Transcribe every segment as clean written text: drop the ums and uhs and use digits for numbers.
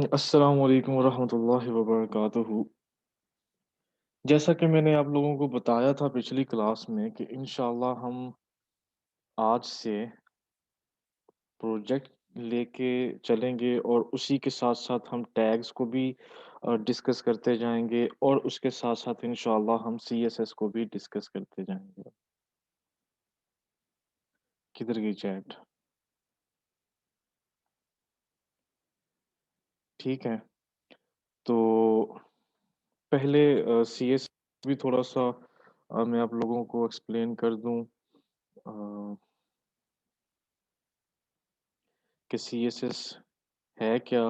अस्सलाम वालेकुम वरहमतुल्लाहि वबरकातुहू। जैसा कि मैंने आप लोगों को बताया था पिछली क्लास में कि इंशाअल्लाह हम आज से प्रोजेक्ट लेके चलेंगे और उसी के साथ-साथ हम टैग्स को भी डिस्कस करते जाएँगे और उसके साथ-साथ इंशाअल्लाह हम सीएसएस को भी डिस्कस करते जाएँगे। किधर गई चैट? ठीक है। तो पहले सीएस भी थोड़ा-सा मैं आप लोगों को एक्सप्लेन कर दूँ अ, कि सीएसएस है क्या?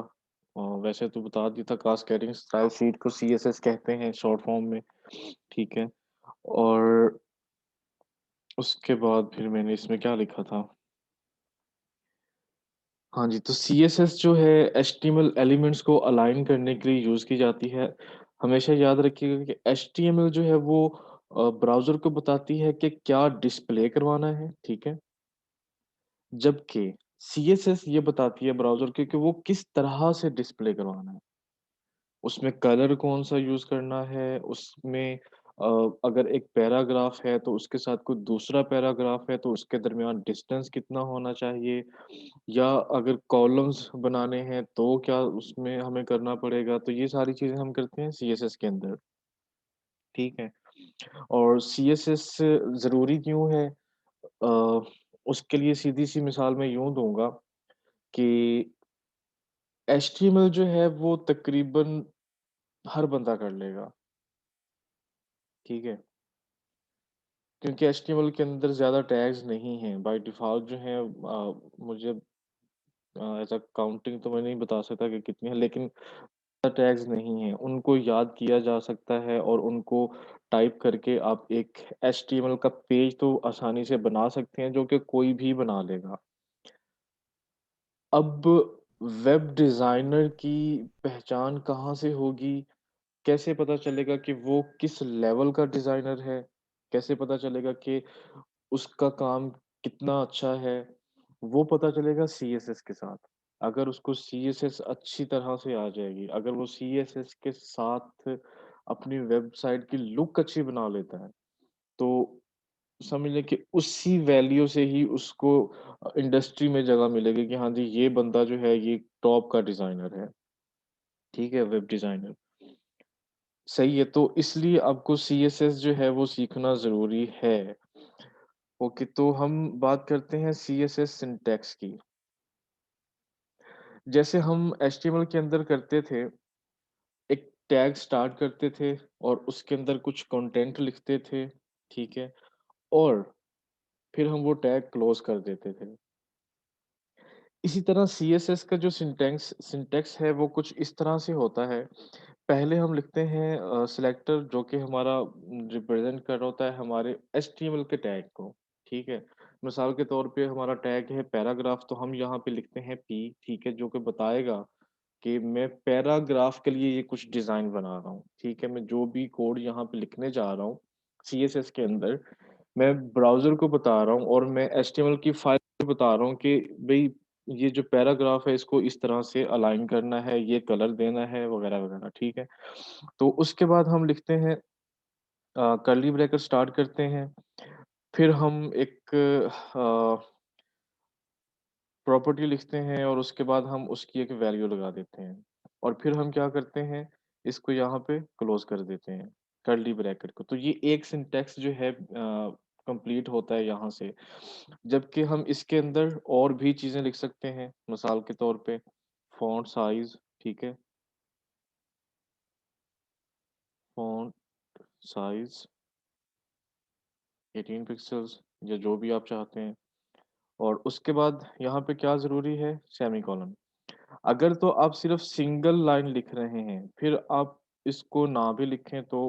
वैसे तो बता दिया था कास्केडिंग स्टाइल शीट को सीएसएस कहते हैं शॉर्ट फॉर्म में, ठीक है? और उसके बाद फिर मैंने इसमें क्या लिखा था? हाँ जी, तो सीएसएस जो है एचटीएमएल एलिमेंट्स को अलाइन करने के लिए यूज़ की जाती है। हमेशा याद रखिएगा कि एचटीएमएल जो है वो ब्राउज़र को बताती है कि क्या डिस्प्ले करवाना है, ठीक है? जबकि सीएसएस ये बताती है ब्राउज़र को कि वो किस तरह से डिस्प्ले करवाना है। उसमें कलर कौन-सा यूज़ करना है, उसमें अगर एक पैराग्राफ है, तो उसके साथ कोई दूसरा पैराग्राफ है, तो उसके दरमियान डिस्टेंस कितना होना चाहिए या अगर कॉलम्स बनाने हैं, तो क्या उसमें हमें करना पड़ेगा? तो ये सारी चीज़ें हम करते हैं सीएसएस के अंदर, ठीक है? और सीएसएस ज़रूरी क्यों है? अ, उसके लिए सीधी-सी मिसाल मैं यूँ दूँगा कि एचटीएमएल जो है, वो तकरीबन हर बंदा कर लेगा, ठीक है? क्योंकि एचटीएमएल के अंदर ज़्यादा टैग्स नहीं हैं, बाय डिफ़ॉल्ट जो हैं मुझे ऐसा काउंटिंग तो मैं नहीं बता सकता कि कितनी है, लेकिन टैग्स नहीं हैं। उनको याद किया जा सकता है और उनको टाइप करके आप एक एचटीएमएल का पेज तो आसानी से बना सकते हैं, जो कि कोई भी बना लेगा। अब वेब डिज़ाइनर की पहचान कहाँ से होगी? कैसे पता चलेगा कि वो किस लेवल का डिज़ाइनर है? कैसे पता चलेगा कि उसका काम कितना अच्छा है? वो पता चलेगा सीएसएस के साथ। अगर उसको सीएसएस अच्छी तरह से आ जाएगी, अगर वो सीएसएस के साथ अपनी वेबसाइट की लुक अच्छी बना लेता है, तो समझ लें कि उसी वैल्यू से ही उसको इंडस्ट्री में जगह मिलेगी कि हाँ जी, ये बंदा जो है ये टॉप का डिज़ाइनर है। ठीक है? Web designer. सही है, तो इसलिए आपको सीएसएस जो है वो सीखना ज़रूरी है। ओके, तो हम बात करते हैं सीएसएस सिंटैक्स की। जैसे हम एचटीएमएल के अंदर करते थे, एक टैग स्टार्ट करते थे और उसके अंदर कुछ कंटेंट लिखते थे, ठीक है? और फिर हम वो टैग क्लोज़ कर देते थे। इसी तरह सीएसएस का जो सिंटैक्स सिंटैक्स है वो कुछ इस तरह से होता है। पहले हम लिखते हैं सिलेक्टर जो कि हमारा रिप्रेज़ेंट कर रहा होता है हमारे एचटीएमएल के टैग को, ठीक है? मिसाल के तौर पे हमारा टैग है पैराग्राफ तो हम यहाँ पे लिखते हैं पी, ठीक है? जो कि बताएगा कि मैं पैराग्राफ के लिए ये कुछ डिज़ाइन बना रहा हूँ, ठीक है? मैं जो भी कोड यहाँ पे लिखने जा रहा हूँ, सीएसएस के अंदर, मैं ब्राउज़र को बता रहा हूँ और मैं एचटीएमएल की फ़ाइल को बता रहा हूँ कि भई ये जो पैराग्राफ है इसको इस तरह से अलाइन करना है, ये कलर देना है वगैरह-वगैरह, ठीक है? तो उसके बाद हम लिखते हैं कर्ली ब्रैकेट स्टार्ट करते हैं, फिर हम एक प्रॉपर्टी लिखते हैं और उसके बाद हम उसकी एक वैल्यू लगा देते हैं और फिर हम क्या करते हैं, इसको यहाँ पे क्लोज़ कर देते हैं, कर्ली ब्रैकेट को। तो ये एक सिंटैक्स जो है कंप्लीट होता है यहाँ से। जबकि हम इसके अंदर और भी चीज़ें लिख सकते हैं, मिसाल के तौर पे फ़ॉन्ट साइज़, ठीक है? फ़ॉन्ट साइज़ 18 पिक्सेल्स या जो भी आप चाहते हैं और उसके बाद यहाँ पे क्या ज़रूरी है, सेमीकोलन। अगर तो आप सिर्फ़ सिंगल लाइन लिख रहे हैं, फिर आप इसको ना भी लिखें तो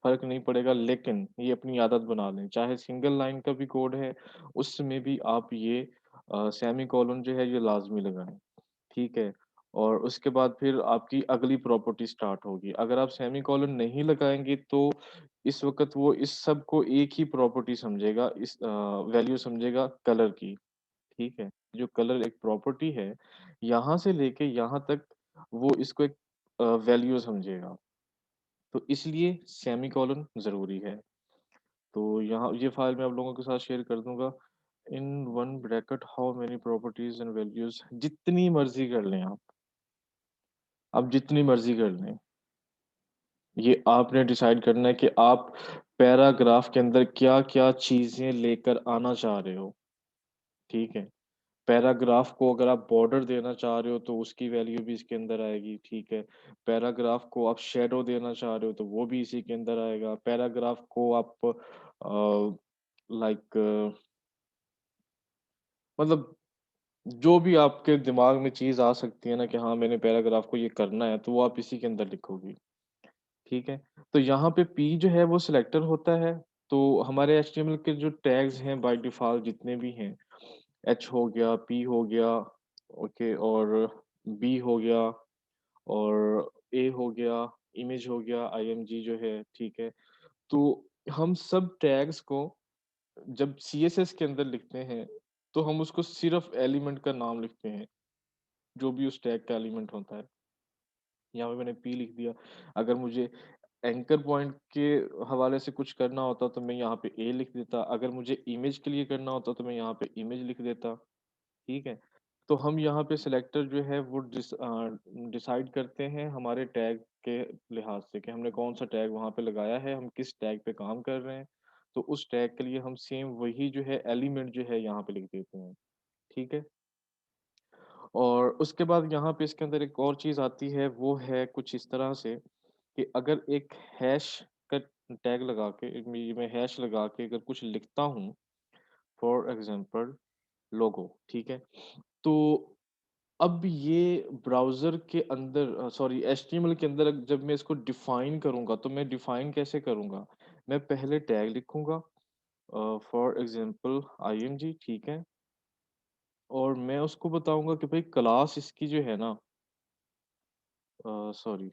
फ़र्क नहीं पड़ेगा, लेकिन ये अपनी आदत बना लें। चाहे सिंगल लाइन का भी कोड है, उसमें भी आप ये सेमीकोलन जो है ये लाज़मी लगाएँ, ठीक है? और उसके बाद फिर आपकी अगली प्रॉपर्टी स्टार्ट होगी। अगर आप सेमीकोलन नहीं लगाएँगे तो इस वक़्त वो इस सब को एक ही प्रॉपर्टी समझेगा, वैल्यू समझेगा कलर की। ठीक है? जो कलर एक प्रॉपर्टी है, यहाँ से लेके यहाँ तक वो इसको एक वैल्यू समझेगा। तो इसलिए सेमीकोलन ज़रूरी है। तो यहाँ ये फ़ाइल मैं आप लोगों के साथ शेयर कर दूँगा। In one bracket how many properties and values जितनी मर्ज़ी कर लें आप जितनी मर्ज़ी कर लें। ये आपने डिसाइड करना है कि आप पैराग्राफ के अंदर क्या-क्या चीज़ें लेकर आना चाह रहे हो, ठीक है? पैराग्राफ को अगर आप बॉर्डर देना चाह रहे हो तो उसकी वैल्यू भी इसके अंदर आएगी, ठीक है। पैराग्राफ को आप शैडो देना चाह रहे हो तो वो भी इसी के अंदर आएगा। पैराग्राफ को आप लाइक मतलब जो भी आपके दिमाग में चीज़ आ सकती है ना कि हाँ, मैंने पैराग्राफ को ये करना है, तो वो आप इसी के अंदर लिखोगी, ठीक है। तो यहाँ पे पी जो है वो सिलेक्टर होता है, तो हमारे एचटीएमएल के जो टैग्स हैं बाय डिफ़ॉल्ट जितने भी हैं एच हो गया, पी हो गया, ओके और बी हो गया और ए हो गया, इमेज हो गया, आईएमजी जो है, ठीक है? तो हम सब टैग्स को जब सीएसएस के अंदर लिखते हैं, तो हम उसको सिर्फ़ एलिमेंट का नाम लिखते हैं, जो भी उस टैग का एलिमेंट होता है। यहाँ पे मैंने पी लिख दिया, अगर मुझे एंकर पॉइंट के हवाले से कुछ करना होता, तो मैं यहाँ पे ए लिख देता, अगर मुझे इमेज के लिए करना होता, तो मैं यहाँ पे इमेज लिख देता। ठीक है? तो हम यहाँ पे सिलेक्टर जो है वो डिसाइड करते हैं हमारे टैग के लिहाज़ से कि हमने कौन-सा टैग वहाँ पे लगाया है, हम किस टैग पे काम कर रहे हैं। तो उस टैग के लिए हम सेम वही जो है एलिमेंट जो है यहाँ पे लिख देते हैं। ठीक है? और उसके बाद यहाँ पे इसके अंदर एक और चीज़ आती है वो है कुछ इस तरह से कि अगर एक हैश का टैग लगा के मैं हैश लगा के अगर कुछ लिखता हूँ फॉर एग्ज़ाम्पल लोगो, ठीक है? तो अब ये ब्राउज़र के अंदर सॉरी एचटीएमएल के अंदर जब मैं इसको डिफ़ाइन करूँगा, तो मैं डिफ़ाइन कैसे करूँगा? मैं पहले टैग लिखूँगा फॉर एग्ज़ाम्पल आईएमजी ठीक है? और मैं उसको बताऊँगा कि भाई क्लास इसकी जो है ना सॉरी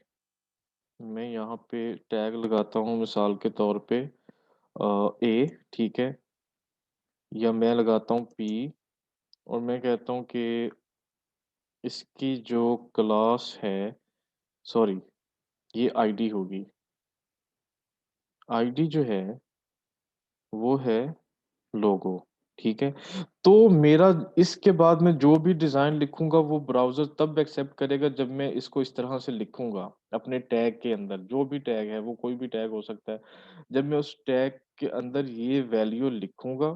मैं यहाँ पे टैग लगाता हूँ मिसाल के तौर पे ए ठीक है? या मैं लगाता हूँ पी और मैं कहता हूँ कि इसकी जो क्लास है सॉरी ये आईडी होगी। आईडी जो है, वो है लोगो, ठीक है? तो मेरा इसके बाद मैं जो भी डिज़ाइन लिखूँगा वो ब्राउज़र तब एक्सेप्ट करेगा जब मैं इसको इस तरह से लिखूँगा, अपने टैग के अंदर, जो भी टैग है, वो कोई भी टैग हो सकता है। जब मैं उस टैग के अंदर ये वैल्यू लिखूँगा,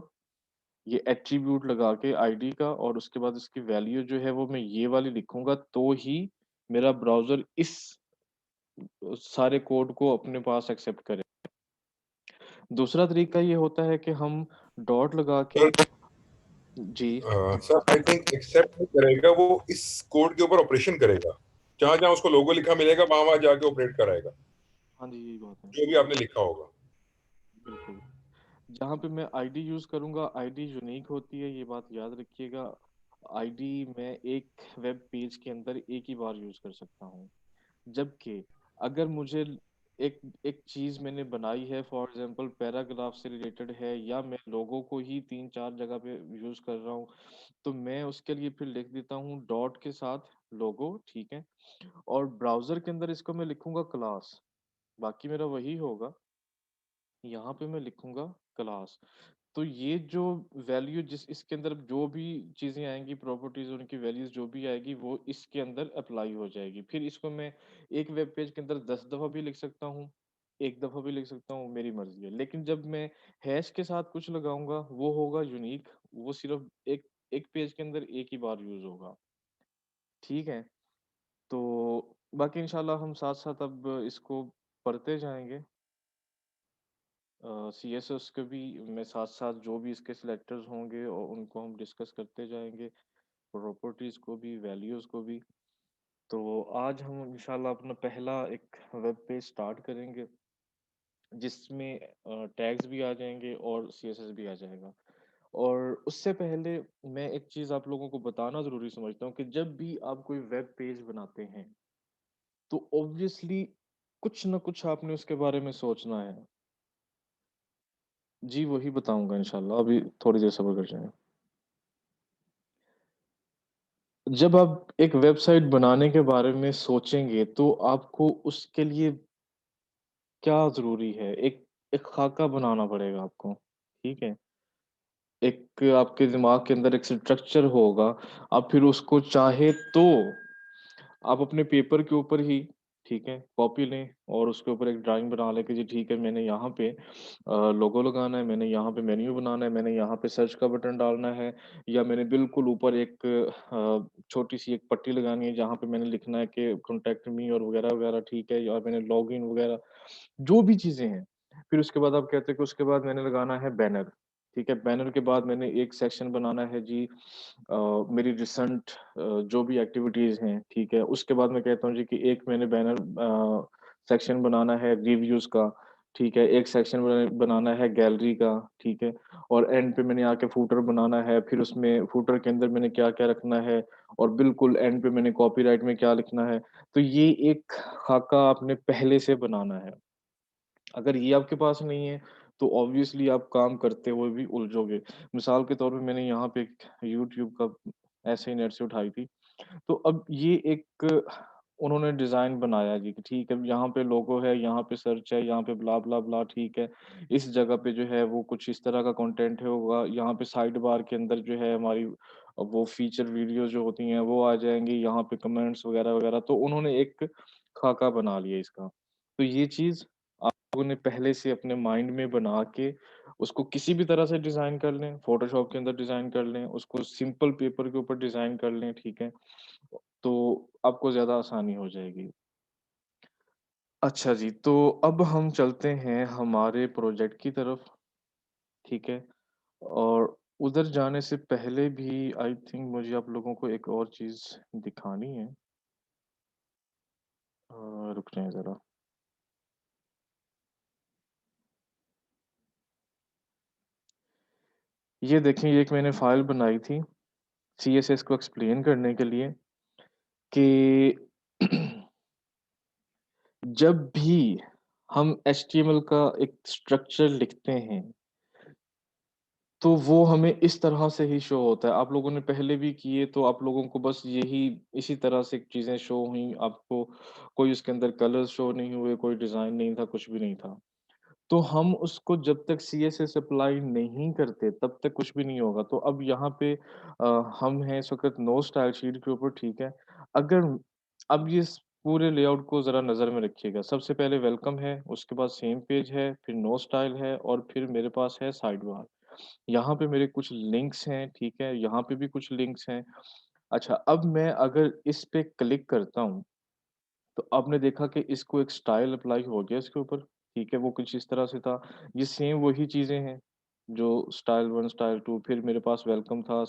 ये एट्रिब्यूट लगा के आईडी का और उसके बाद उसकी वैल्यू जो है वो मैं ये वाली लिखूँगा, तो ही मेरा ब्राउज़र इस सारे कोड को अपने पास एक्सेप्ट करे। दूसरा तरीका ये होता है कि हम डॉट लगा के जी। सर आई थिंक एक्सेप्ट नहीं करेगा, वो इस कोड के ऊपर ऑपरेशन करेगा। जहां जहां उसको लोगो लिखा मिलेगा वहां वहां जाके ऑपरेट कराएगा, हाँ जी, यही बात है। जो भी आपने लिखा होगा। बिल्कुल। जहाँ पे मैं आईडी यूज़ करूँगा, आईडी यूनिक होती है, ये बात याद रखिएगा। आईडी मैं एक वेब पेज के अंदर एक ही बार यूज़ कर सकता हूँ। जबकि अगर मुझे एक एक चीज़ मैंने बनाई है फॉर एग्ज़ाम्पल पैराग्राफ से रिलेटेड है या मैं लोगों को ही 3-4 जगह पे यूज़ कर रहा हूँ, तो मैं उसके लिए फिर लिख देता हूँ डॉट के साथ लोगो, ठीक है? और ब्राउज़र के अंदर इसको मैं लिखूँगा क्लास, बाकी मेरा वही होगा। यहाँ पे मैं लिखूँगा क्लास। तो ये जो वैल्यू जिस इसके अंदर जो भी चीज़ें आएँगी प्रॉपर्टीज़ उनकी वैल्यूज़ जो भी आएगी वो इसके अंदर अप्लाई हो जाएगी। फिर इसको मैं एक वेब पेज के अंदर 10 दफ़ा भी लिख सकता हूँ, 1 दफ़ा भी लिख सकता हूँ, मेरी मर्ज़ी है। लेकिन जब मैं हैश के साथ कुछ लगाऊँगा वो होगा यूनिक, वो सिर्फ़ एक एक पेज के अंदर एक ही बार यूज़ होगा। ठीक है? तो बाकी इंशाल्लाह हम साथ-साथ अब इसको पढ़ते जाएँगे। सीएसएस के भी में साथ-साथ जो भी इसके सिलेक्टर्स होंगे और उनको हम डिस्कस करते जाएँगे, प्रॉपर्टीज़ को भी, वैल्यूज़ को भी। तो आज हम इंशाल्लाह अपना पहला एक वेब पेज स्टार्ट करेंगे, जिसमें टैग्स भी आ जाएँगे और सीएसएस भी आ जाएगा। और उससे पहले मैं एक चीज़ आप लोगों को बताना ज़रूरी समझता हूँ कि जब भी आप कोई वेब पेज बनाते हैं, तो ऑब्वियसली कुछ न कुछ आपने उसके बारे में सोचना है। जी, वही बताऊँगा इंशाल्लाह, अभी थोड़ी देर सब्र कर जाएँ। जब आप एक वेबसाइट बनाने के बारे में सोचेंगे, तो आपको उसके लिए क्या ज़रूरी है? एक एक खाका बनाना पड़ेगा आपको, ठीक है? एक आपके दिमाग के अंदर एक स्ट्रक्चर होगा, आप फिर उसको चाहे तो आप अपने पेपर के ऊपर ही, ठीक है, कॉपी लें और उसके ऊपर एक ड्राइंग बना लें कि जी ठीक है, मैंने यहाँ पे लोगो लगाना है, मैंने यहाँ पे मेन्यू बनाना है, मैंने यहाँ पे सर्च का बटन डालना है या मैंने बिल्कुल ऊपर एक छोटी-सी एक पट्टी लगानी है, जहाँ पे मैंने लिखना है कि कॉन्टैक्ट मी और वगैरह-वगैरह, ठीक है, या मैंने लॉगिन वगैरह, जो भी चीज़ें हैं। फिर उसके बाद आप कहते हैं कि उसके बाद मैंने लगाना है बैनर, ठीक है? बैनर के बाद मैंने एक सेक्शन बनाना है जी मेरी रिसेंट जो भी एक्टिविटीज़ हैं, ठीक है? उसके बाद मैं कहता हूँ जी कि एक मैंने बैनर सेक्शन बनाना है रिव्यूज़ का, ठीक है? एक सेक्शन बनाना है गैलरी का, ठीक है? और एंड पे मैंने आके फूटर बनाना है, फिर उसमें फूटर के अंदर मैंने क्या-क्या रखना है और बिल्कुल एंड पे मैंने कॉपीराइट में क्या लिखना है। तो ये एक खाका आपने पहले से बनाना है। अगर ये आपके पास नहीं है, तो ऑब्वियसली आप काम करते हुए भी उलझोगे। मिसाल के तौर पे मैंने यहाँ पे एक यूट्यूब का ऐसे ही नेट से उठाई थी। तो अब ये एक उन्होंने डिज़ाइन बनाया जी कि ठीक है, यहाँ पे लोगो है, यहाँ पे सर्च है, यहाँ पे ब्ला-ब्ला-ब्ला ठीक है। इस जगह पे जो है वो कुछ इस तरह का कंटेंट है होगा, यहाँ पे साइड बार के अंदर जो है हमारी वो फीचर वीडियो जो होती हैं वो आ जाएँगी, यहाँ पे कमेंट्स वगैरह-वगैरह तो उन्होंने एक खाका बना लिया इसका। तो ये चीज़ आप लोगों ने पहले से अपने माइंड में बना के उसको किसी भी तरह से डिज़ाइन कर लें, फ़ोटोशॉप के अंदर डिज़ाइन कर लें, उसको सिंपल पेपर के ऊपर डिज़ाइन कर लें, ठीक है? तो आपको ज़्यादा आसानी हो जाएगी। अच्छा जी, तो अब हम चलते हैं हमारे प्रोजेक्ट की तरफ, ठीक है? और उधर जाने से पहले भी आई थिंक मुझे आप लोगों को एक और चीज़ दिखानी है। रुक जाएँ ज़रा। ये देखें, ये एक मैंने फ़ाइल बनाई थी सीएसएस को एक्सप्लेन करने के लिए कि जब भी हम एचटीएमएल का एक स्ट्रक्चर लिखते हैं, तो वो हमें इस तरह से ही शो होता है। आप लोगों ने पहले भी किए तो आप लोगों को बस यही इसी तरह से चीज़ें शो हुई, आपको कोई उसके अंदर कलर्स शो नहीं हुए, कोई डिज़ाइन नहीं था, कुछ भी नहीं था। तो हम उसको जब तक सीएसएस अप्लाई नहीं करते, तब तक कुछ भी नहीं होगा। तो अब यहाँ पे हम हैं इस वक़्त नो स्टाइल शीट के ऊपर, ठीक है। अगर अब ये इस पूरे लेआउट को ज़रा नज़र में रखिएगा। सबसे पहले वेलकम है, उसके बाद सेम पेज है, फिर नो स्टाइल है और फिर मेरे पास है साइड बार। यहाँ पे मेरे कुछ लिंक्स हैं, ठीक है? यहाँ पे भी कुछ लिंक्स हैं। अच्छा, अब मैं अगर इस पे क्लिक करता हूँ, तो आपने देखा कि इसको एक स्टाइल अप्लाई हो गया इसके ऊपर, ठीक है? वो कुछ इस तरह से था। ये सेम वही चीज़ें हैं, जो स्टाइल 1, स्टाइल 2 फिर मेरे पास वेलकम था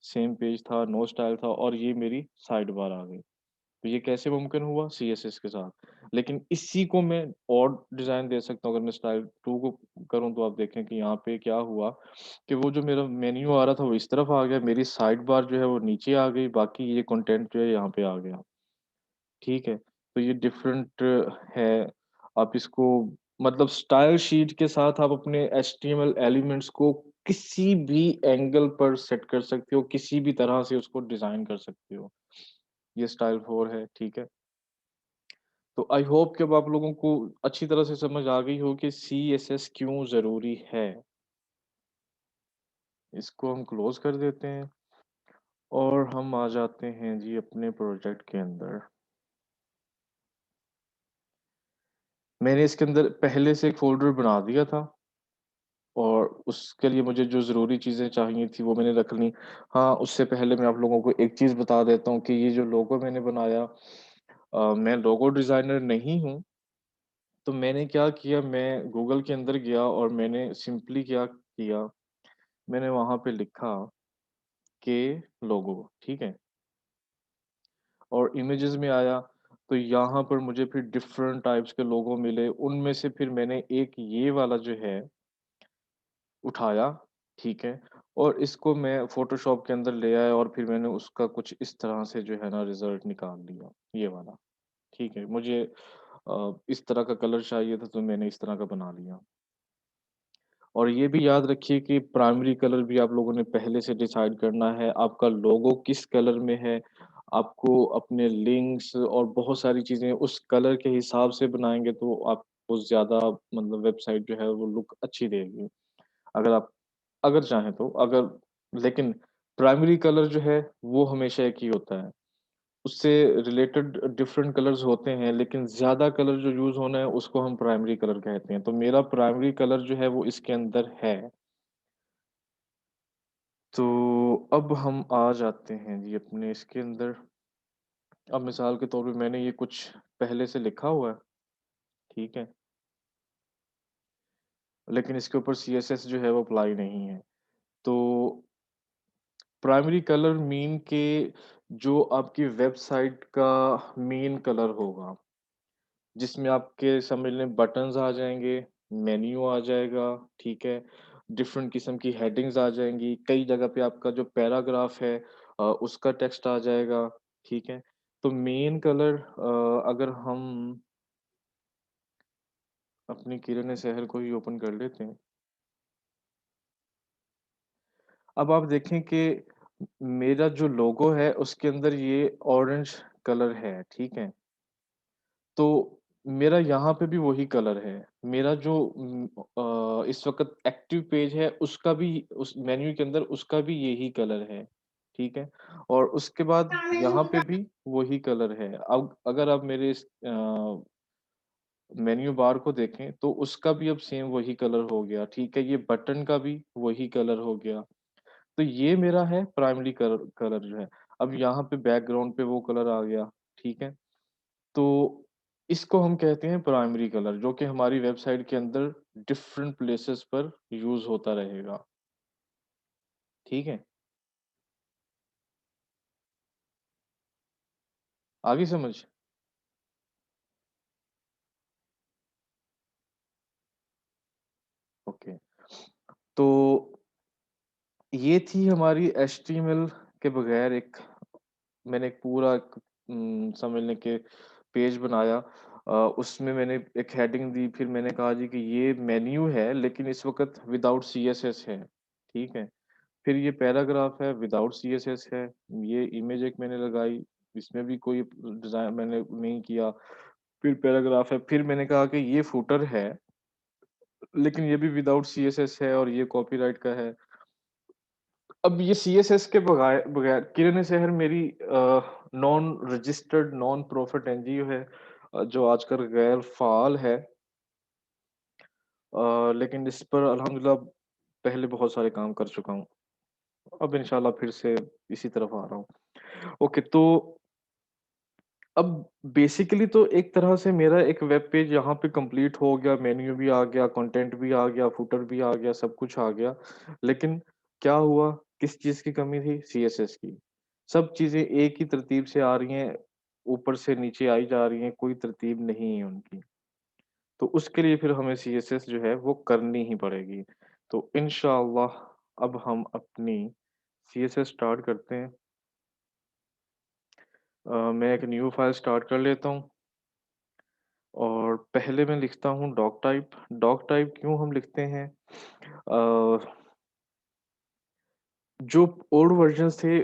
सेम पेज था, नो स्टाइल था और ये मेरी साइड बार आ गई। तो ये कैसे मुमकिन हुआ? सीएसएस के साथ। लेकिन इसी को मैं और डिज़ाइन दे सकता हूँ, अगर मैं स्टाइल 2 को करूँ तो आप देखें कि यहाँ पे क्या हुआ कि वो जो मेरा मेन्यू आ रहा था वो इस तरफ आ गया, मेरी साइड बार जो है वो नीचे आ गई, बाकी ये कंटेंट जो है यहाँ पे आ गया। ठीक है? तो ये डिफरेंट है। आप इसको मतलब स्टाइल शीट के साथ आप अपने एचटीएमएल एलिमेंट्स को किसी भी एंगल पर सेट कर सकते हो, किसी भी तरह से उसको डिज़ाइन कर सकते हो। ये स्टाइल 4 है, ठीक है? तो आई होप कि अब आप लोगों को अच्छी तरह से समझ आ गई हो कि सीएसएस क्यों ज़रूरी है। इसको हम क्लोज़ कर देते हैं और हम आ जाते हैं जी अपने प्रोजेक्ट के अंदर। मैंने इसके अंदर पहले से एक फ़ोल्डर बना दिया था और उसके लिए मुझे जो ज़रूरी चीज़ें चाहिए थी वो मैंने रख ली। हाँ, उससे पहले मैं आप लोगों को एक चीज़ बता देता हूँ कि ये जो लोगो मैंने बनाया मैं लोगो डिज़ाइनर नहीं हूँ। तो मैंने क्या किया, मैं गूगल के अंदर गया और मैंने सिंपली क्या किया, मैंने वहाँ पे लिखा के लोगो, ठीक है? और इमेजेस में आया, तो यहाँ पर मुझे फिर डिफरेंट टाइप्स के लोगो मिले, उनमें से फिर मैंने एक ये वाला जो है उठाया, ठीक है? और इसको मैं फ़ोटोशॉप के अंदर ले आया और फिर मैंने उसका कुछ इस तरह से जो है ना रिज़ल्ट निकाल लिया, ये वाला, ठीक है? मुझे इस तरह का कलर चाहिए था तो मैंने इस तरह का बना लिया। और ये भी याद रखिए कि प्राइमरी कलर भी आप लोगों ने पहले से डिसाइड करना है, आपका लोगो किस कलर में है, आपको अपने लिंक्स और बहुत सारी चीज़ें उस कलर के हिसाब से बनाएँगे तो आपको ज़्यादा मतलब वेबसाइट जो है वो लुक अच्छी देगी। अगर आप अगर चाहें तो, अगर लेकिन प्राइमरी कलर जो है वो हमेशा एक ही होता है। उससे रिलेटेड डिफरेंट कलर्स होते हैं, लेकिन ज़्यादा कलर जो यूज़ होना है उसको हम प्राइमरी कलर कहते हैं। तो मेरा प्राइमरी कलर जो है वो इसके अंदर है। तो अब हम आ जाते हैं जी अपने इसके अंदर। अब मिसाल के तौर पे मैंने ये कुछ पहले से लिखा हुआ है, ठीक है? लेकिन इसके ऊपर सीएसएस जो है वो अप्लाई नहीं है। तो प्राइमरी कलर मीन के जो आपकी वेबसाइट का मेन कलर होगा। जिसमें आपके समझ लें बटन्स आ जाएँगे, मेन्यू आ जाएगा, ठीक है? डिफरेंट किस्म की हेडिंग्स आ जाएँगी, कई जगह पे आपका जो पैराग्राफ है उसका टेक्स्ट आ जाएगा, ठीक है? तो मेन कलर अगर हम अपनी किरण-ए-सहर को ही ओपन कर लेते हैं। अब आप देखें कि मेरा जो लोगो है उसके अंदर ये ऑरेंज कलर है, ठीक है? तो मेरा यहाँ पे भी वही कलर है। मेरा जो इस वक़्त एक्टिव पेज है उसका भी उस मेन्यू के अंदर उसका भी यही कलर है, ठीक है? और उसके बाद यहाँ पे भी वही कलर है। अब अगर आप मेरे इस मेन्यू बार को देखें तो उसका भी अब सेम वही कलर हो गया, ठीक है? ये बटन का भी वही कलर हो गया। तो ये मेरा है प्राइमरी कलर कलर जो है। अब यहाँ पे बैकग्राउंड पे वो कलर आ गया, ठीक है? तो इसको हम कहते हैं प्राइमरी कलर जो कि हमारी वेबसाइट के अंदर डिफरेंट प्लेसेस पर यूज़ होता रहेगा, ठीक है? आ गई समझ? ओके। तो ये थी हमारी एचटीएमएल के बगैर एक मैंने एक पूरा समझ लें कि पेज बनाया। उसमें मैंने एक हेडिंग दी, फिर मैंने कहा जी कि ये मेन्यू है लेकिन इस वक़्त विदाउट सीएसएस है, ठीक है? फिर ये पैराग्राफ है विदाउट सीएसएस है, ये इमेज एक मैंने लगाई, इसमें भी कोई डिज़ाइन मैंने नहीं किया। फिर पैराग्राफ है, फिर मैंने कहा कि ये फुटर है, लेकिन ये भी विदाउट सीएसएस है और ये कॉपीराइट का है। अब ये सीएसएस के बगैर बगैर किरण शहर मेरी non registered non profit NGO है जो आजकल गैर फ़ाल है। लेकिन इस पर अल्हम्दुलिल्लाह पहले बहुत सारे काम कर चुका हूँ। अब इंशाल्लाह फिर से इसी तरफ आ रहा हूँ। ओके, तो अब बेसिकली तो एक तरह से मेरा एक वेब पेज यहाँ पे कंप्लीट हो गया, मेन्यू भी आ गया, कंटेंट भी आ गया, फुटर भी आ गया, सब कुछ आ गया। लेकिन क्या हुआ, किस चीज़ की कमी थी? सीएसएस की। सब चीज़ें एक ही तरतीब से आ रही हैं, ऊपर से नीचे आई जा रही हैं, कोई तरतीब नहीं है उनकी। तो उसके लिए फिर हमें सीएसएस जो है वो करनी ही पड़ेगी। तो इंशाअल्लाह अब हम अपनी सीएसएस स्टार्ट करते हैं। मैं एक न्यू फाइल स्टार्ट कर लेता हूँ। और पहले मैं लिखता हूँ डॉक टाइप। डॉक टाइप क्यों हम लिखते हैं? जो ओल्ड वर्ज़न्स थे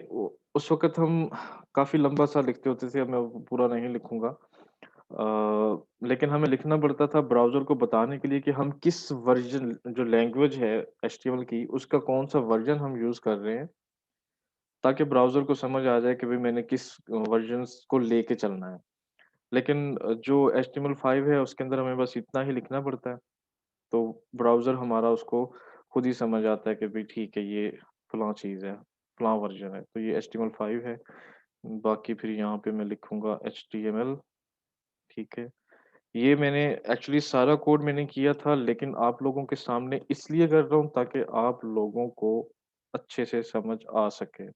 उस वक़्त हम काफ़ी लंबा-सा लिखते होते थे, अब मैं वो पूरा नहीं लिखूँगा। लेकिन हमें लिखना पड़ता था ब्राउज़र को बताने के लिए कि हम किस वर्ज़न जो लैंग्वेज है एचटीएमएल की, उसका कौन-सा वर्ज़न हम यूज़ कर रहे हैं, ताकि ब्राउज़र को समझ आ जाए कि भई मैंने किस वर्ज़न्स को लेके चलना है। लेकिन जो एचटीएमएल5 है उसके अंदर हमें बस इतना ही लिखना पड़ता है। तो ब्राउज़र हमारा उसको खुद ही समझ आता है कि भई ठीक है ये फलाँ चीज़ है, फलाँ वर्ज़न है। तो ये HTML5 है। बाकी फिर यहाँ पे मैं लिखूँगा HTML, ठीक है। ये मैंने एक्चुअली सारा कोड मैंने किया था लेकिन आप लोगों के सामने इसलिए कर रहा हूँ ताकि आप लोगों को अच्छे से समझ आ सके।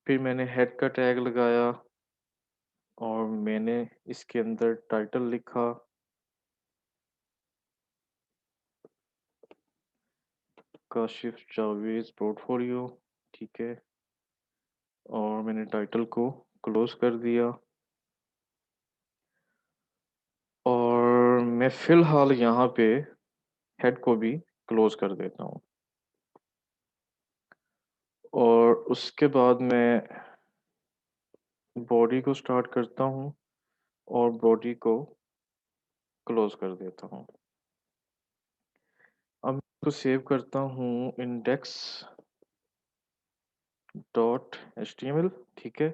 फिर मैंने हेड का टैग लगाया और मैंने इसके अंदर टाइटल लिखा, काशिफ़ जावेद पोर्टफोलियो, ठीक है। और मैंने टाइटल को क्लोज़ कर दिया और मैं फ़िलहाल यहाँ पे हेड को भी क्लोज़ कर देता हूँ और उसके बाद मैं बॉडी को स्टार्ट करता हूँ और बॉडी को क्लोज़ कर देता हूँ। अब इसको सेव करता हूँ इंडेक्स डॉट एचटीएमएल, ठीक है?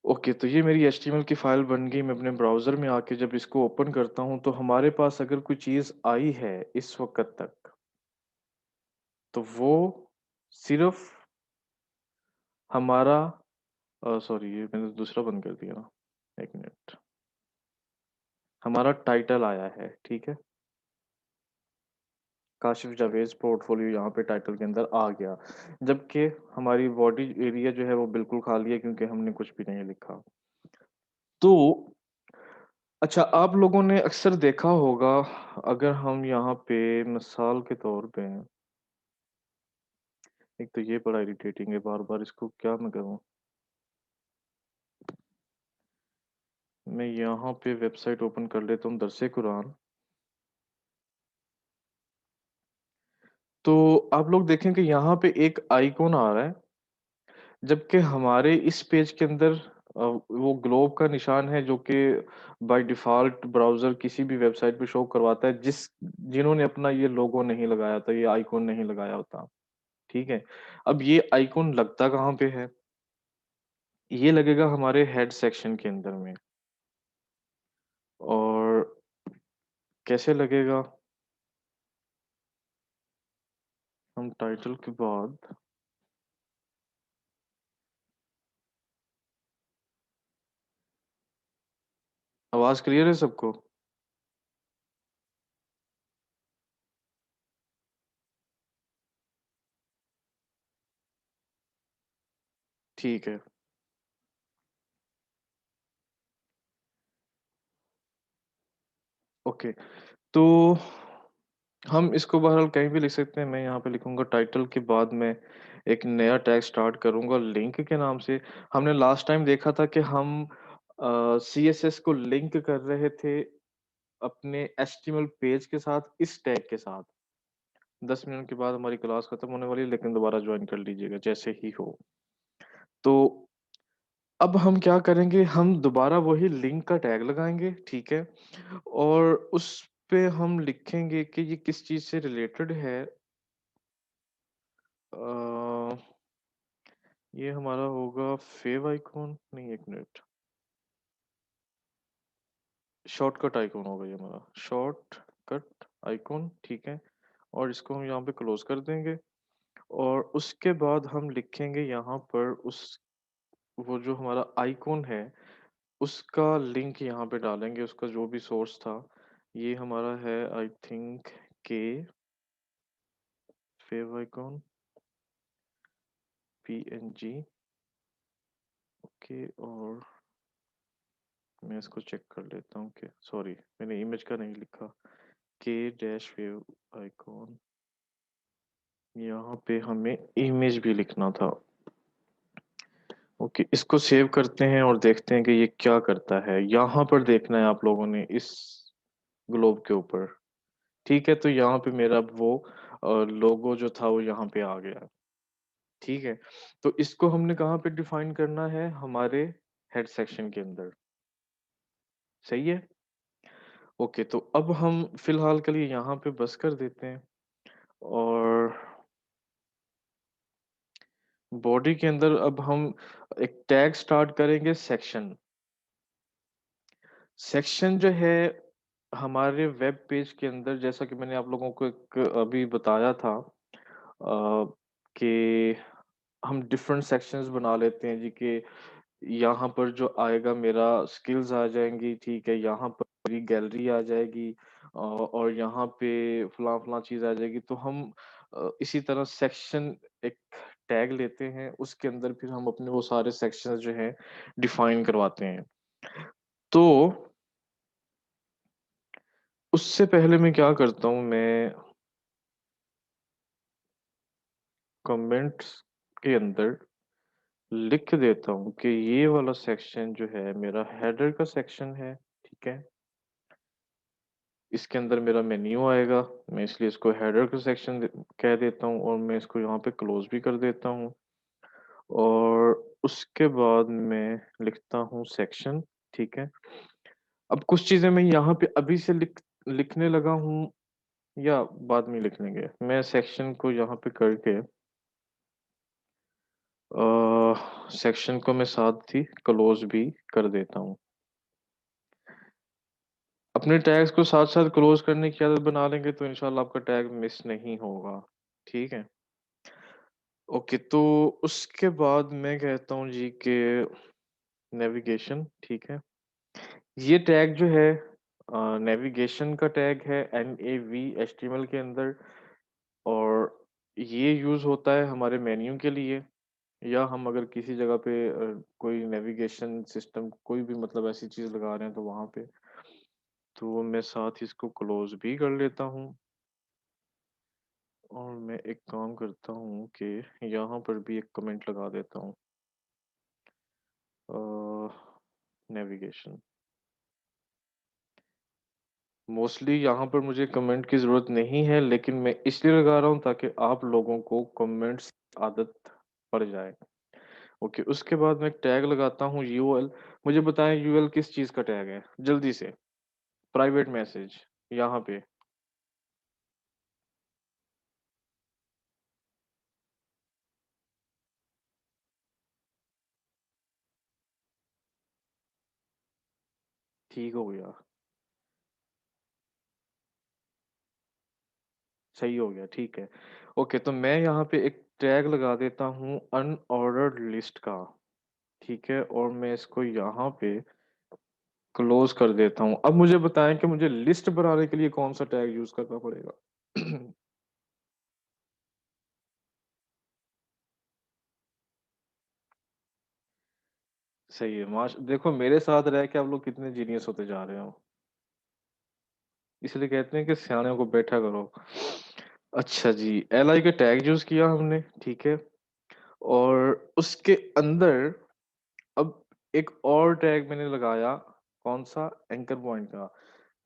ओके, तो ये मेरी एचटीएमएल की फ़ाइल बन गई। मैं अपने ब्राउज़र में आके जब इसको ओपन करता हूँ, तो हमारे पास अगर कोई चीज़ आई है इस वक़्त तक, तो वो सिर्फ़ हमारा सॉरी ये मैंने दूसरा बंद कर दिया ना, 1 मिनट। हमारा टाइटल आया है, ठीक है? काशिफ़ जावेद पोर्टफ़ोलियो यहाँ पे टाइटल के अंदर आ गया। जबकि हमारी बॉडी एरिया जो है वो बिल्कुल खाली है क्योंकि हमने कुछ भी नहीं लिखा। तो अच्छा, आप लोगों ने अक्सर देखा होगा अगर हम यहाँ पे मिसाल के तौर पे एक तो ये बड़ा इरिटेटिंग है बार-बार इसको क्या मैं करूँ? मैं यहाँ पे वेबसाइट ओपन कर लेता हूँ दरसे कुरान। तो आप लोग देखें कि यहाँ पे एक आइकॉन आ रहा है, जबकि हमारे इस पेज के अंदर वो ग्लोब का निशान है जो कि बाय डिफ़ॉल्ट ब्राउज़र किसी भी वेबसाइट पे शो करवाता है जिन्होंने अपना ये लोगो नहीं लगाया था, ये आइकॉन नहीं लगाया होता, ठीक है? अब ये आइकॉन लगता कहाँ पे है? ये लगेगा हमारे हेड सेक्शन के अंदर में और कैसे लगेगा? हम टाइटल के बाद आवाज़ क्लियर है सबको? ठीक है, ओके। तो हम इसको बहरहाल कहीं भी लिख सकते हैं। मैं यहाँ पे लिखूँगा टाइटल के बाद मैं एक नया टैग स्टार्ट करूँगा लिंक के नाम से। हमने लास्ट टाइम देखा था कि हम सीएसएस को लिंक कर रहे थे अपने एचटीएमएल पेज के साथ इस टैग के साथ। 10 मिनट के बाद हमारी क्लास खत्म होने वाली है लेकिन दोबारा जॉइन कर लीजिएगा जैसे ही हो। तो अब हम क्या करेंगे, हम दोबारा वही लिंक का टैग लगाएँगे, ठीक है? और उस पे हम लिखेंगे कि ये किस चीज़ से रिलेटेड है। अ, ये हमारा होगा फेव आइकॉन नहीं 1 मिनट, शॉर्टकट आइकॉन होगा ये हमारा, शॉर्टकट आइकॉन, ठीक है? और इसको हम यहाँ पे क्लोज़ कर देंगे और उसके बाद हम लिखेंगे यहाँ पर उस वो जो हमारा आइकॉन है, उसका लिंक यहाँ पे डालेंगे, उसका जो भी सोर्स था। ये हमारा है आई थिंक के फेव आइकॉन पीएनजी ओके और मैं इसको चेक कर लेता हूँ कि सॉरी मैंने इमेज का नहीं लिखा के डैश वेव आइकॉन यहाँ पे हमें इमेज भी लिखना था ओके इसको सेव करते हैं और देखते हैं कि ये क्या करता है यहाँ पर देखना है आप लोगों ने इस ग्लोब के ऊपर ठीक है तो यहाँ पे मेरा वो लोगो जो था वो यहाँ पे आ गया ठीक है तो इसको हमने कहाँ पे डिफाइन करना है हमारे हेड सेक्शन के अंदर सही है ओके तो अब हम फिलहाल के लिए यहाँ पे बस कर देते हैं और बॉडी के अंदर अब हम एक टैग स्टार्ट करेंगे सेक्शन सेक्शन जो है हमारे वेब पेज के अंदर जैसा कि मैंने आप लोगों को एक अभी बताया था कि हम डिफरेंट सेक्शंस बना लेते हैं जी कि यहाँ पर जो आएगा मेरा स्किल्स आ जाएंगी ठीक है यहाँ पर मेरी गैलरी आ जाएगी और यहाँ पे फलां चीज़ आ जाएगी तो हम इसी तरह सेक्शन एक टैग लेते हैं उसके अंदर फिर हम अपने वो सारे सेक्शंस जो हैं डिफाइन करवाते हैं तो उससे पहले मैं क्या करता हूँ मैं कमेंट्स के अंदर लिख देता हूँ कि ये वाला सेक्शन जो है मेरा हेडर का सेक्शन है ठीक है इसके अंदर मेरा मेन्यू आएगा, मैं इसलिए इसको हेडर का सेक्शन कह देता हूँ और मैं इसको यहाँ पे क्लोज भी कर देता हूँ। और उसके बाद मैं लिखता हूँ सेक्शन, ठीक है। अब कुछ चीजें मैं यहाँ पे अभी से लिखने लगा हूँ या बाद में लिख लेंगे। मैं सेक्शन को यहाँ पे करके सेक्शन को मैं साथ ही क्लोज भी कर देता हूँ। अपने टैग्स को साथ साथ क्लोज करने की आदत बना लेंगे तो इंशाल्लाह आपका टैग मिस नहीं होगा, ठीक है। ओके, तो उसके बाद मैं कहता हूँ जी कि नेविगेशन, ठीक है। ये टैग जो है नेविगेशन का टैग है NAV HTML के अंदर, और ये यूज़ होता है हमारे मेन्यू के लिए, या हम अगर किसी जगह पे कोई नेविगेशन सिस्टम कोई भी मतलब ऐसी चीज़ लगा रहे हैं तो वहाँ पे, तो मैं साथ ही इसको क्लोज भी कर लेता हूँ। और मैं एक काम करता हूँ कि यहाँ पर भी एक कमेंट लगा देता हूँ, नेविगेशन। मोस्टली यहाँ पर मुझे कमेंट की ज़रूरत नहीं है, लेकिन मैं इसलिए लगा रहा हूँ ताकि आप लोगों को कमेंट्स की आदत पड़ जाए। ओके, उसके बाद मैं टैग लगाता हूँ UL। मुझे बताएं UL किस चीज़ का टैग है, जल्दी से। प्राइवेट मैसेज यहाँ पे। ठीक हो गया, सही हो गया, ठीक है। ओके, तो मैं यहाँ पे एक टैग लगा देता हूँ अनऑर्डर्ड लिस्ट का, ठीक है। और मैं इसको यहाँ पे क्लोज कर देता हूँ। अब मुझे बताएं कि मुझे लिस्ट बनाने के लिए कौन सा टैग यूज करना पड़ेगा। सही है, माश देखो मेरे साथ रह के आप लोग कितने जीनियस होते जा रहे हो। इसलिए कहते हैं कि सियाने को बैठा करो। अच्छा जी, LI के टैग यूज किया हमने, ठीक है। और उसके अंदर अब एक और टैग मैंने लगाया, कौन सा? एंकर पॉइंट का।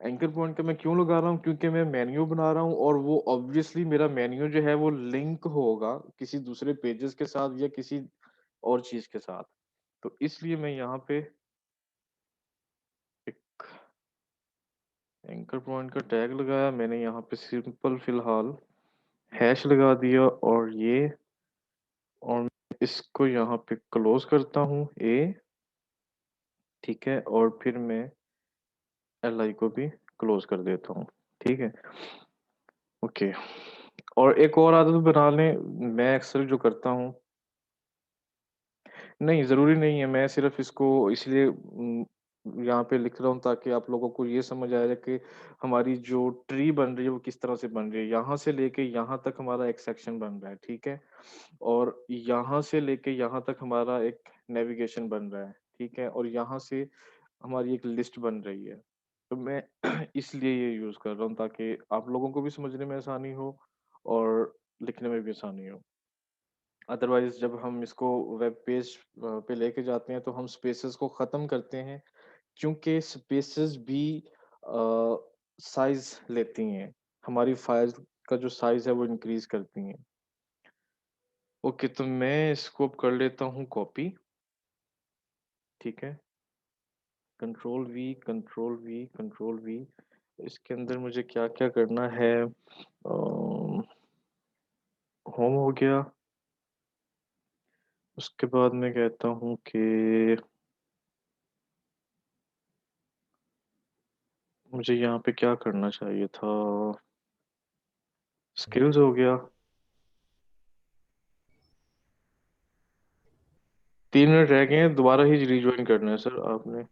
एंकर पॉइंट का मैं क्यों लगा रहा हूँ, क्योंकि मैं मेन्यू बना रहा हूँ और वो ऑब्वियसली मेरा मेन्यू जो है वो लिंक होगा किसी दूसरे पेजेस के साथ या किसी और चीज के साथ। तो इसलिए मैं यहाँ पे एक एंकर पॉइंट का टैग लगाया मैंने, यहाँ पे सिंपल फिलहाल हैश लगा दिया और ये, और मैं इसको यहाँ पे क्लोज करता हूँ ए, ठीक है। और फिर मैं LI को भी क्लोज कर देता हूँ, ठीक है। ओके, और एक और आदत बना लें, मैं अक्सर जो करता हूँ, नहीं ज़रूरी नहीं है, मैं सिर्फ इसको इसलिए यहाँ पे लिख रहा हूँ ताकि आप लोगों को ये समझ आए कि हमारी जो ट्री बन रही है वो किस तरह से बन रही है। यहाँ से लेके यहाँ तक हमारा एक सेक्शन बन रहा है, ठीक है। और यहाँ से लेके यहाँ तक हमारा एक नेविगेशन बन रहा है, ठीक है। और यहाँ से हमारी एक लिस्ट बन रही है। तो मैं इसलिए ये यूज़ कर रहा हूँ ताकि आप लोगों को भी समझने में आसानी हो और लिखने में भी आसानी हो। अदरवाइज़ जब हम इसको वेब पेज पे लेके जाते हैं तो हम स्पेसेस को ख़त्म करते हैं, क्योंकि स्पेसेस भी साइज़ लेती हैं। हमारी फाइल का जो साइज़ है वो इंक्रीज़ करती हैं। ओके, तो मैं इसको अब कर लेता हूँ कॉपी, ठीक है। Control we, control we, control we. इसके अंदर मुझे क्या-क्या करना है? होम हो गया। उसके बाद मैं कहता हूँ कि मुझे यहाँ पे क्या करना चाहिए था? स्किल्स हो गया। 3 मिनट रह गए हैं, दोबारा ही रिजॉइन करना है सर आपने।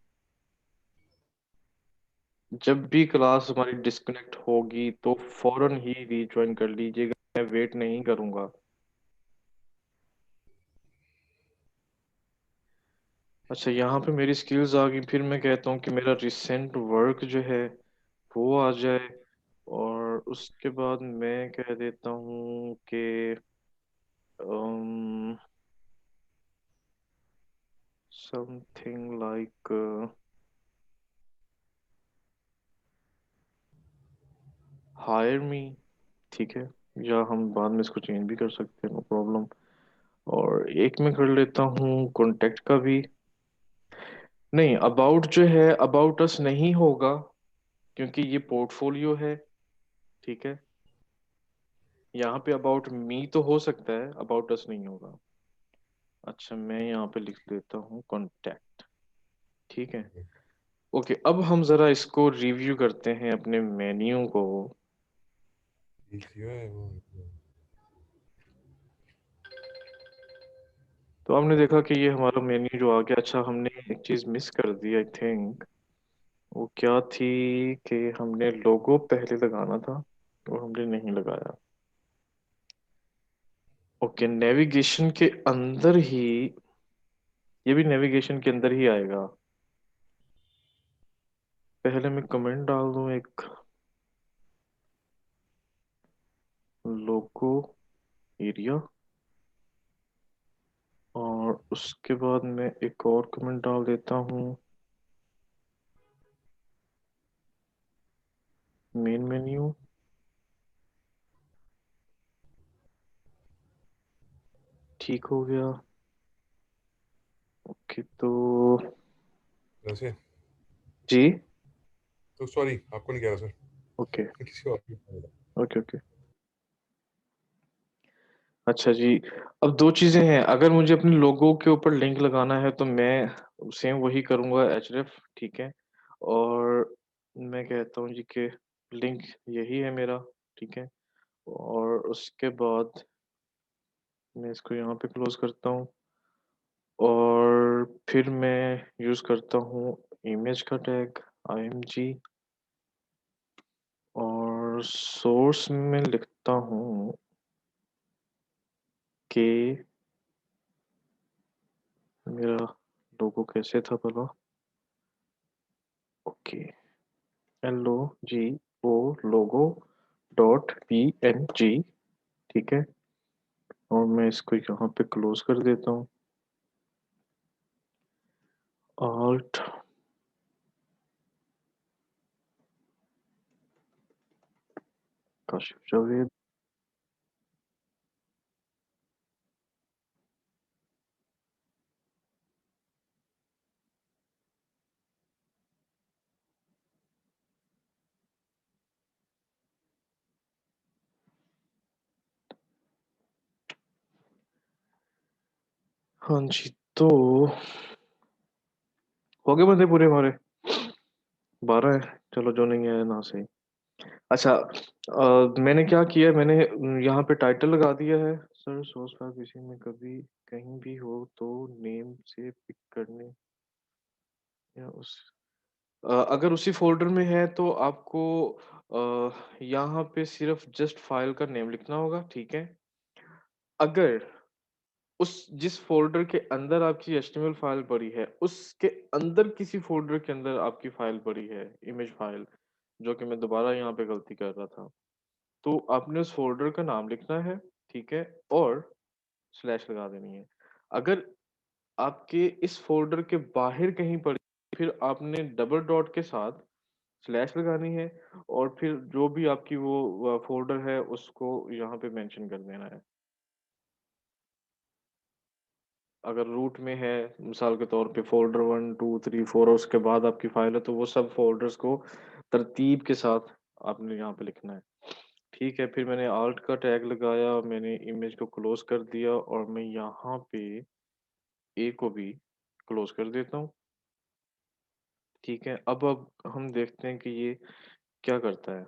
जब भी क्लास हमारी डिस्कनेक्ट होगी तो फौरन ही रिजॉइन कर लीजिएगा, मैं वेट नहीं करूँगा। अच्छा, यहाँ पे मेरी स्किल्स आ गई, फिर मैं कहता हूँ कि मेरा रिसेंट वर्क जो है वो आ जाए। और उसके बाद मैं कह देता हूँ कि समथिंग लाइक हायर मी, ठीक है, या हम बाद में इसको चेंज भी कर सकते हैं, नो प्रॉब्लम। और एक मैं कर लेता हूँ कॉन्टेक्ट का भी। नहीं, अबाउट जो है, अबाउट अस नहीं होगा, क्योंकि ये पोर्टफोलियो है, ठीक है। यहाँ पे अबाउट मी तो हो सकता है, अबाउट अस नहीं होगा। अच्छा, मैं यहाँ पे लिख देता हूँ कॉन्टैक्ट, ठीक है। ओके, अब हम जरा इसको रिव्यू करते हैं अपने मेन्यू को। तो हमने देखा कि ये हमारा मेन्यू जो आ गया। अच्छा, हमने एक चीज मिस कर दी आई थिंक। वो क्या थी कि हमने लोगो पहले लगाना था, वो हमने नहीं लगाया। ओके, नेविगेशन के अंदर ही, ये भी नेविगेशन के अंदर ही आएगा। पहले मैं कमेंट डाल दूं एक, लोगो एरिया, और उसके बाद मैं एक और कमेंट डाल देता हूँ, मेन मेन्यू। ठीक हो गया। ओके, तो वैसे जी, तो सॉरी, आपको नहीं कह रहा सर, ओके किसी और को कह रहा था। Okay okay. अच्छा जी, अब दो चीजें हैं। अगर मुझे अपने लोगो के ऊपर लिंक लगाना है तो मैं सेम वही करूंगा, एचरेफ, ठीक है। और मैं कहता हूँ जी कि लिंक यही है मेरा, ठीक है। और उसके बाद मैं इसको यहाँ पे क्लोज करता हूँ, और फिर मैं यूज करता हूँ इमेज का टैग img, और सोर्स में लिखता हूँ कि मेरा लोगो कैसे था भला। ओके, LOGO, लोगो डॉट PNG, ठीक है। और मैं इसको यहाँ पे क्लोज कर देता हूँ, ऑल्ट काशिफ जावेद। हाँ जी, तो हो गए बंदे पूरे हमारे, 12 है। चलो, जो नहीं है ना सही। अच्छा, मैंने क्या किया, मैंने यहाँ पे टाइटल लगा दिया है, सर सोर्स फाइल किसी में कभी कहीं भी हो तो नेम से पिक करने, या उस अगर उसी फोल्डर में है तो आपको यहाँ पे सिर्फ जस्ट फाइल का नेम लिखना होगा, ठीक है। अगर उस जिस फोल्डर के अंदर आपकी HTML फाइल पड़ी है, उसके अंदर किसी फोल्डर के अंदर आपकी फाइल पड़ी है, इमेज फाइल, जो कि मैं दोबारा यहाँ पे गलती कर रहा था, तो आपने उस फोल्डर का नाम लिखना है, ठीक है, और स्लैश लगा देनी है। अगर आपके इस फोल्डर के बाहर कहीं पड़ी, फिर आपने डबल डॉट के साथ स्लैश लगानी है, और फिर जो भी आपकी वो फोल्डर है उसको यहाँ पे मेंशन कर देना है। अगर रूट में है, मिसाल के तौर पे फोल्डर 1 2 3 4, और उसके बाद आपकी फाइल है, तो वो सब फोल्डर्स को तरतीब के साथ आपने यहाँ पे लिखना है, ठीक है। फिर मैंने आल्ट का टैग लगाया, मैंने इमेज को क्लोज कर दिया, और मैं यहाँ पे ए को भी क्लोज कर देता हूँ, ठीक है। अब हम देखते हैं कि ये क्या करता है।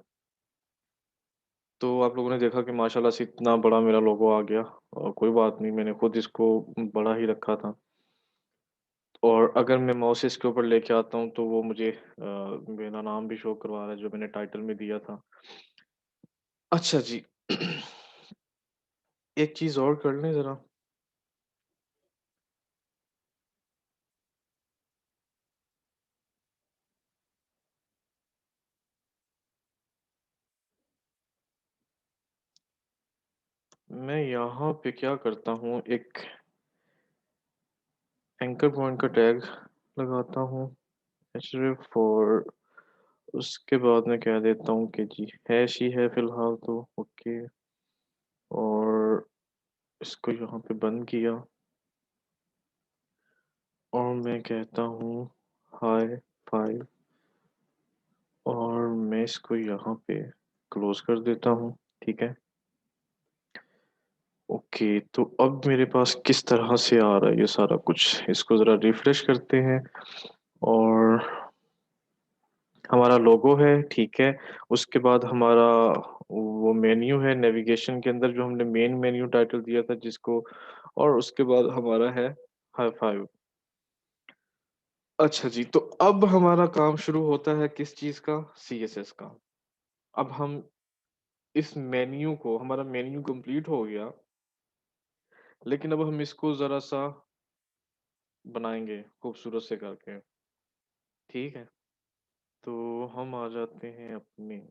तो आप लोगों ने देखा कि माशाल्लाह से इतना बड़ा मेरा लोगो आ गया, और कोई बात नहीं, मैंने खुद इसको बड़ा ही रखा था। और अगर मैं माउस इसके ऊपर लेके आता हूँ तो वो मुझे मेरा नाम भी शो करवा रहा है जो मैंने टाइटल में दिया था। अच्छा जी, एक चीज और कर लें जरा। मैं यहाँ पे क्या करता हूँ, एक एंकर पॉइंट का टैग लगाता हूँ, href फॉर उसके बाद मैं कह देता हूँ कि जी हैश ही है फिलहाल तो ओके, और इसको यहाँ पे बंद किया और मैं कहता हूँ हाई फाइव, और मैं इसको यहाँ पे क्लोज कर देता हूँ। ठीक है, ओके, तो अब मेरे पास किस तरह से आ रहा है ये सारा कुछ, इसको ज़रा रिफ्रेश करते हैं। और हमारा लोगो है, ठीक है। उसके बाद हमारा वो मेन्यू है नेविगेशन के अंदर, जो हमने मेन मेन्यू टाइटल दिया था जिसको, और उसके बाद हमारा है हाई फाइव। अच्छा जी, तो अब हमारा काम शुरू होता है किस चीज़ का, सीएसएस का। अब हम इस मेन्यू को, हमारा मेन्यू कंप्लीट हो गया, लेकिन अब हम इसको ज़रा सा बनाएंगे खूबसूरत से करके। ठीक है, तो हम आ जाते हैं अपने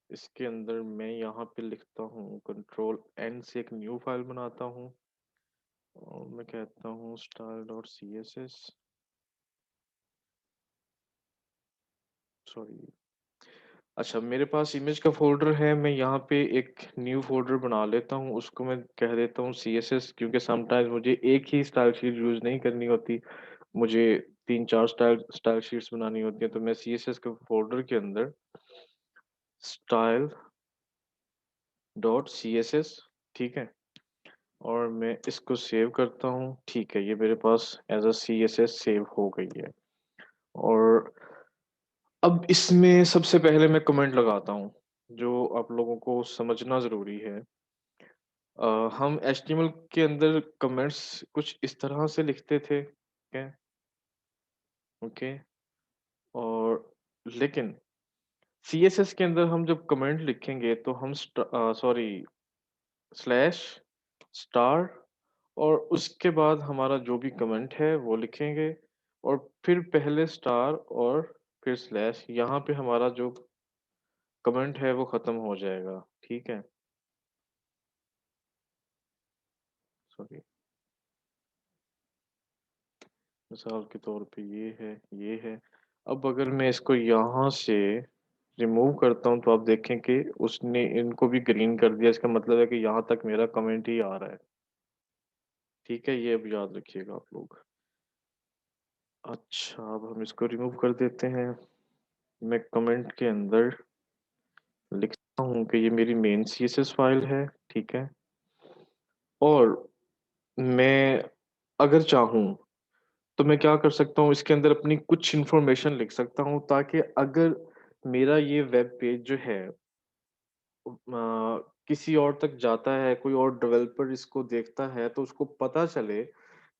इसके अंदर। मैं यहाँ पे लिखता हूँ कंट्रोल एन से एक न्यू फाइल बनाता हूँ, और मैं कहता हूँ style dot C S S, sorry. अच्छा, मेरे पास इमेज का फ़ोल्डर है, मैं यहाँ पे एक न्यू फ़ोल्डर बना लेता हूँ, उसको मैं कह देता हूँ सीएसएस, क्योंकि समटाइम्स मुझे एक ही स्टाइल शीट यूज़ नहीं करनी होती, मुझे 3-4 स्टाइल स्टाइल शीट्स बनानी होती हैं, तो मैं सीएसएस के फ़ोल्डर के अंदर स्टाइल डॉट सीएसएस, ठीक है, और मैं इसको सेव करता हूँ। ठीक है, ये मेरे पास एज़ अ सीएसएस सेव हो गई है। और अब इसमें सबसे पहले मैं कमेंट लगाता हूँ, जो आप लोगों को समझना ज़रूरी है। हम एचटीएमएल के अंदर कमेंट्स कुछ इस तरह से लिखते थे, ठीक है, ओके, और लेकिन सीएसएस के अंदर हम जब कमेंट लिखेंगे तो हम सॉरी स्लैश स्टार, और उसके बाद हमारा जो भी कमेंट है वो लिखेंगे, और फिर पहले स्टार और फिर स्लैश, यहाँ पे हमारा जो कमेंट है वो ख़त्म हो जाएगा। ठीक है, सॉरी, मिसाल के तौर पे ये है, ये है। अब अगर मैं इसको यहाँ से रिमूव करता हूँ तो आप देखें कि उसने इनको भी ग्रीन कर दिया, इसका मतलब है कि यहाँ तक मेरा कमेंट ही आ रहा है। ठीक है, ये अब याद रखिएगा आप लोग। अच्छा, अब हम इसको रिमूव कर देते हैं। मैं कमेंट के अंदर लिखता हूँ कि ये मेरी मेन सीएसएस फाइल है, ठीक है, और मैं अगर चाहूँ तो मैं क्या कर सकता हूँ, इसके अंदर अपनी कुछ इन्फॉर्मेशन लिख सकता हूँ, ताकि अगर मेरा ये वेब पेज जो है किसी और तक जाता है, कोई और डेवलपर इसको देखता है, तो उसको पता चले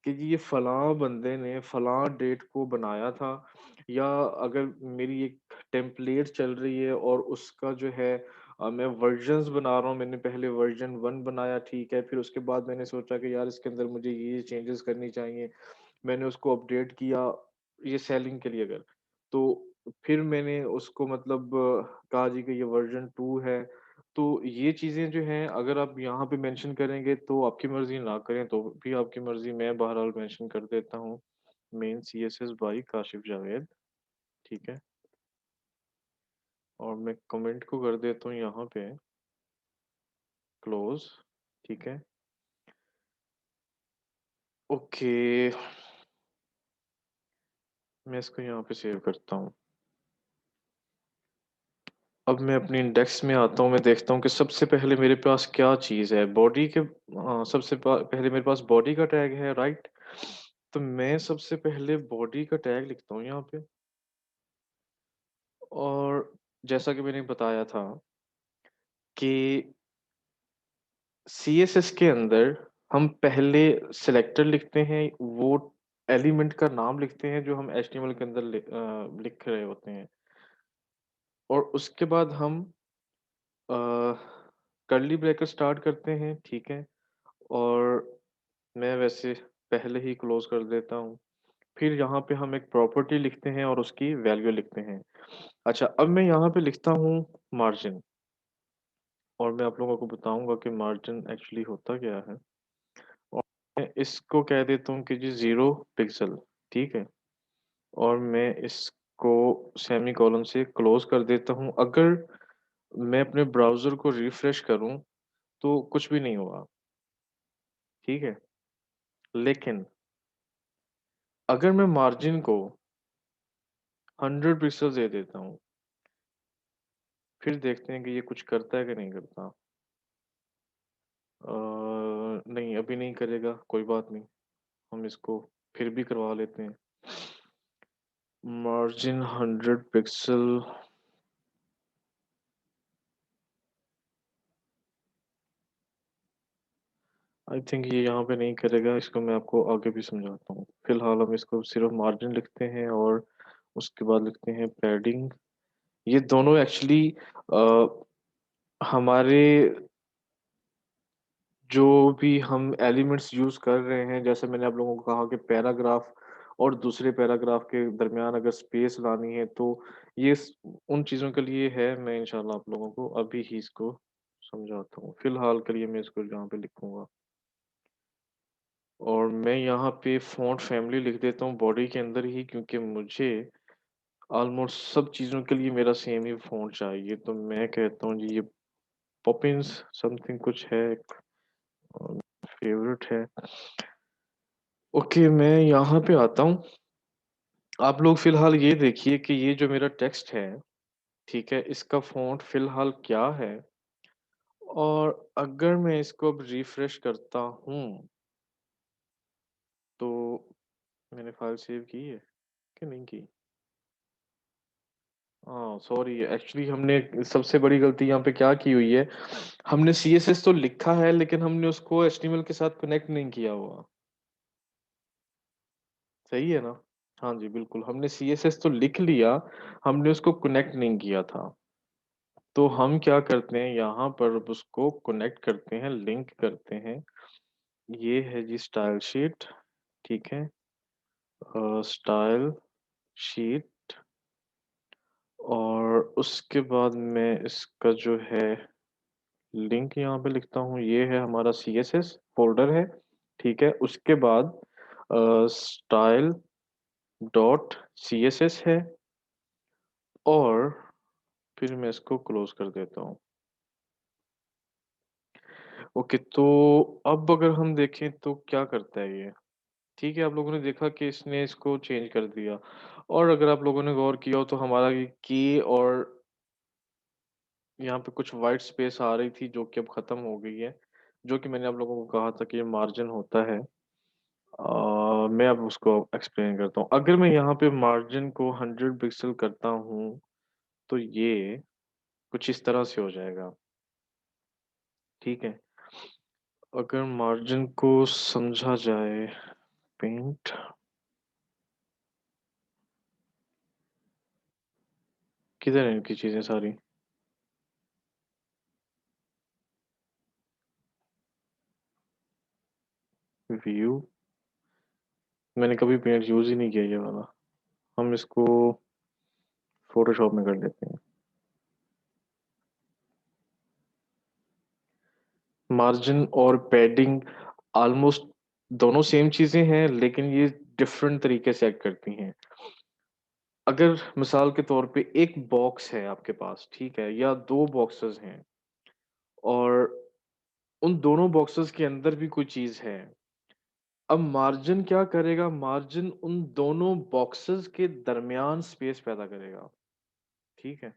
कि जी ये फलाँ बंदे ने फलाँ डेट को बनाया था, या अगर मेरी एक टेम्पलेट चल रही है और उसका जो है मैं वर्जन्स बना रहा हूँ, मैंने पहले वर्जन 1 बनाया, ठीक है, फिर उसके बाद मैंने सोचा कि यार इसके अंदर मुझे ये चेंजेस करनी चाहिए, मैंने उसको अपडेट किया, ये सेलिंग के लिए अगर, तो फिर मैंने उसको मतलब कहा जी कि ये वर्ज़न 2 है। तो ये चीज़ें जो हैं अगर आप यहाँ पे मेंशन करेंगे तो आपकी मर्ज़ी, ना करें तो भी आपकी मर्ज़ी। मैं बहरहाल मेंशन कर देता हूँ main CSS by Kashif Javed, ठीक है? और मैं कमेंट को कर देता हूँ यहाँ पे क्लोज़, ठीक है? ओके, मैं इसको यहाँ पे सेव करता हूँ। अब मैं अपनी इंडेक्स में आता हूँ, मैं देखता हूँ कि सबसे पहले मेरे पास क्या चीज़ है, बॉडी के सबसे पहले मेरे पास बॉडी का टैग है, राइट? तो मैं सबसे पहले बॉडी का टैग लिखता हूँ यहाँ पे, और जैसा कि मैंने बताया था कि सीएसएस के अंदर हम पहले सिलेक्टर लिखते हैं, वो एलिमेंट का नाम लिखते हैं जो हम एचटीएमएल के अंदर लिख रहे होते हैं, और उसके बाद हम कर्ली ब्रैकेट स्टार्ट करते हैं, ठीक है? और मैं वैसे पहले ही क्लोज़ कर देता हूँ। फिर यहाँ पे हम एक प्रॉपर्टी लिखते हैं और उसकी वैल्यू लिखते हैं। अच्छा, अब मैं यहाँ पे लिखता हूँ मार्जिन, और मैं आप लोगों को बताऊँगा कि मार्जिन एक्चुअली होता क्या है, और मैं इसको कह देता हूँ कि जी 0 पिक्सेल, ठीक है? और मैं इसको को सेमीकोलन से क्लोज कर देता हूँ। अगर मैं अपने ब्राउज़र को रिफ्रेश करूँ, तो कुछ भी नहीं हुआ, ठीक है? लेकिन अगर मैं मार्जिन को 100 पिक्सेल्स दे देता हूँ, फिर देखते हैं कि ये कुछ करता है कि नहीं करता। नहीं, अभी नहीं करेगा, कोई बात नहीं। हम इसको फिर भी करवा लेते हैं। Margin 100 pixel. आई थिंक ये यहाँ पे नहीं करेगा, इसको मैं आपको आगे भी समझाता हूँ। फिलहाल हम इसको सिर्फ मार्जिन लिखते हैं और उसके बाद लिखते हैं पैडिंग। ये दोनों एक्चुअली हमारे जो भी हम एलिमेंट्स यूज़ कर रहे हैं, जैसे मैंने आप लोगों को कहा कि पैराग्राफ और दूसरे पैराग्राफ के दरमियान अगर स्पेस लानी है, तो ये उन चीज़ों के लिए है। मैं इंशाल्लाह आप लोगों को अभी ही इसको समझाता हूँ। फिलहाल के लिए मैं इसको यहाँ पे लिखूंगा और मैं यहाँ पे फ़ॉन्ट फैमिली लिख देता हूँ बॉडी के अंदर ही, क्योंकि मुझे ऑलमोस्ट सब चीज़ों के लिए मेरा सेम ही फ़ॉन्ट चाहिए। तो मैं कहता हूँ जी, ये पॉपिंस समथिंग कुछ है, फेवरेट है। ओके, मैं यहाँ पे आता हूँ। आप लोग फ़िलहाल ये देखिए कि ये जो मेरा टेक्स्ट है, ठीक है? इसका फ़ॉन्ट फ़िलहाल क्या है? और अगर मैं इसको अब रिफ्रेश करता हूँ, तो मैंने फ़ाइल सेव की है कि नहीं की? हाँ, सॉरी, एक्चुअली हमने सबसे बड़ी गलती यहाँ पे क्या की हुई है, हमने सीएसएस तो लिखा है, लेकिन हमने उसको एचटीएमएल के साथ कनेक्ट नहीं किया हुआ। सही है ना? हाँ जी, बिल्कुल, हमने सीएसएस तो लिख लिया, हमने उसको कनेक्ट नहीं किया था। तो हम क्या करते हैं, यहाँ पर अब उसको कनेक्ट करते हैं, लिंक करते हैं। ये है जी स्टाइल शीट, ठीक है? स्टाइल शीट, और उसके बाद मैं इसका जो है लिंक यहाँ पे लिखता हूँ। ये है हमारा सीएसएस फ़ोल्डर है, ठीक है? उसके बाद स्टाइल डॉट सीएसएस है और फिर मैं इसको क्लोज़ कर देता हूँ। ओके, तो अब अगर हम देखें तो क्या करता है ये? ठीक है, आप लोगों ने देखा कि इसने इसको चेंज कर दिया, और अगर आप लोगों ने गौर किया हो तो हमारा ये की और यहाँ पे कुछ व्हाइट स्पेस आ रही थी, जो कि अब ख़त्म हो गई है, जो कि मैंने आप लोगों को कहा था कि ये मार्जिन होता है। मैं अब उसको एक्सप्लेन करता हूँ। अगर मैं यहाँ पे मार्जिन को 100 पिक्सल करता हूँ, तो ये कुछ इस तरह से हो जाएगा, ठीक है? अगर मार्जिन को समझा जाए, पेंट, किधर है इनकी चीज़ें सारी? व्यू, मैंने कभी पेंट यूज़ ही नहीं किया ये वाला। हम इसको फ़ोटोशॉप में कर लेते हैं। मार्जिन और पैडिंग ऑलमोस्ट दोनों सेम चीज़ें हैं, लेकिन ये डिफरेंट तरीके से एक्ट करती हैं। अगर मिसाल के तौर पे एक बॉक्स है आपके पास, ठीक है? या 2 बॉक्सेस हैं और उन दोनों बॉक्सेस के अंदर भी कोई चीज़ है। अब मार्जिन क्या करेगा? मार्जिन उन दोनों बॉक्सेस के दरमियान स्पेस पैदा करेगा, ठीक है?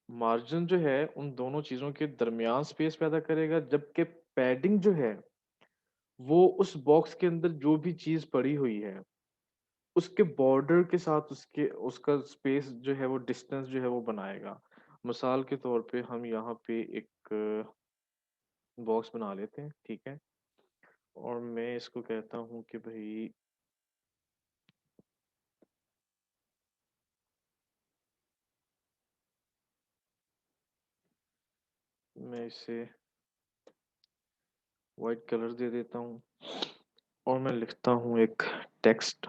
मार्जिन जो है उन दोनों चीज़ों के दरमियान स्पेस पैदा करेगा, जबकि पैडिंग जो है वो उस बॉक्स के अंदर जो भी चीज़ पड़ी हुई है, उसके बॉर्डर के साथ उसके उसका स्पेस जो है वो डिस्टेंस जो है वो बनाएगा। मिसाल के तौर पे हम यहाँ पे एक बॉक्स बना लेते हैं, ठीक है? और मैं इसको कहता हूँ कि भई मैं इसे व्हाइट कलर दे देता हूँ और मैं लिखता हूँ एक टेक्स्ट,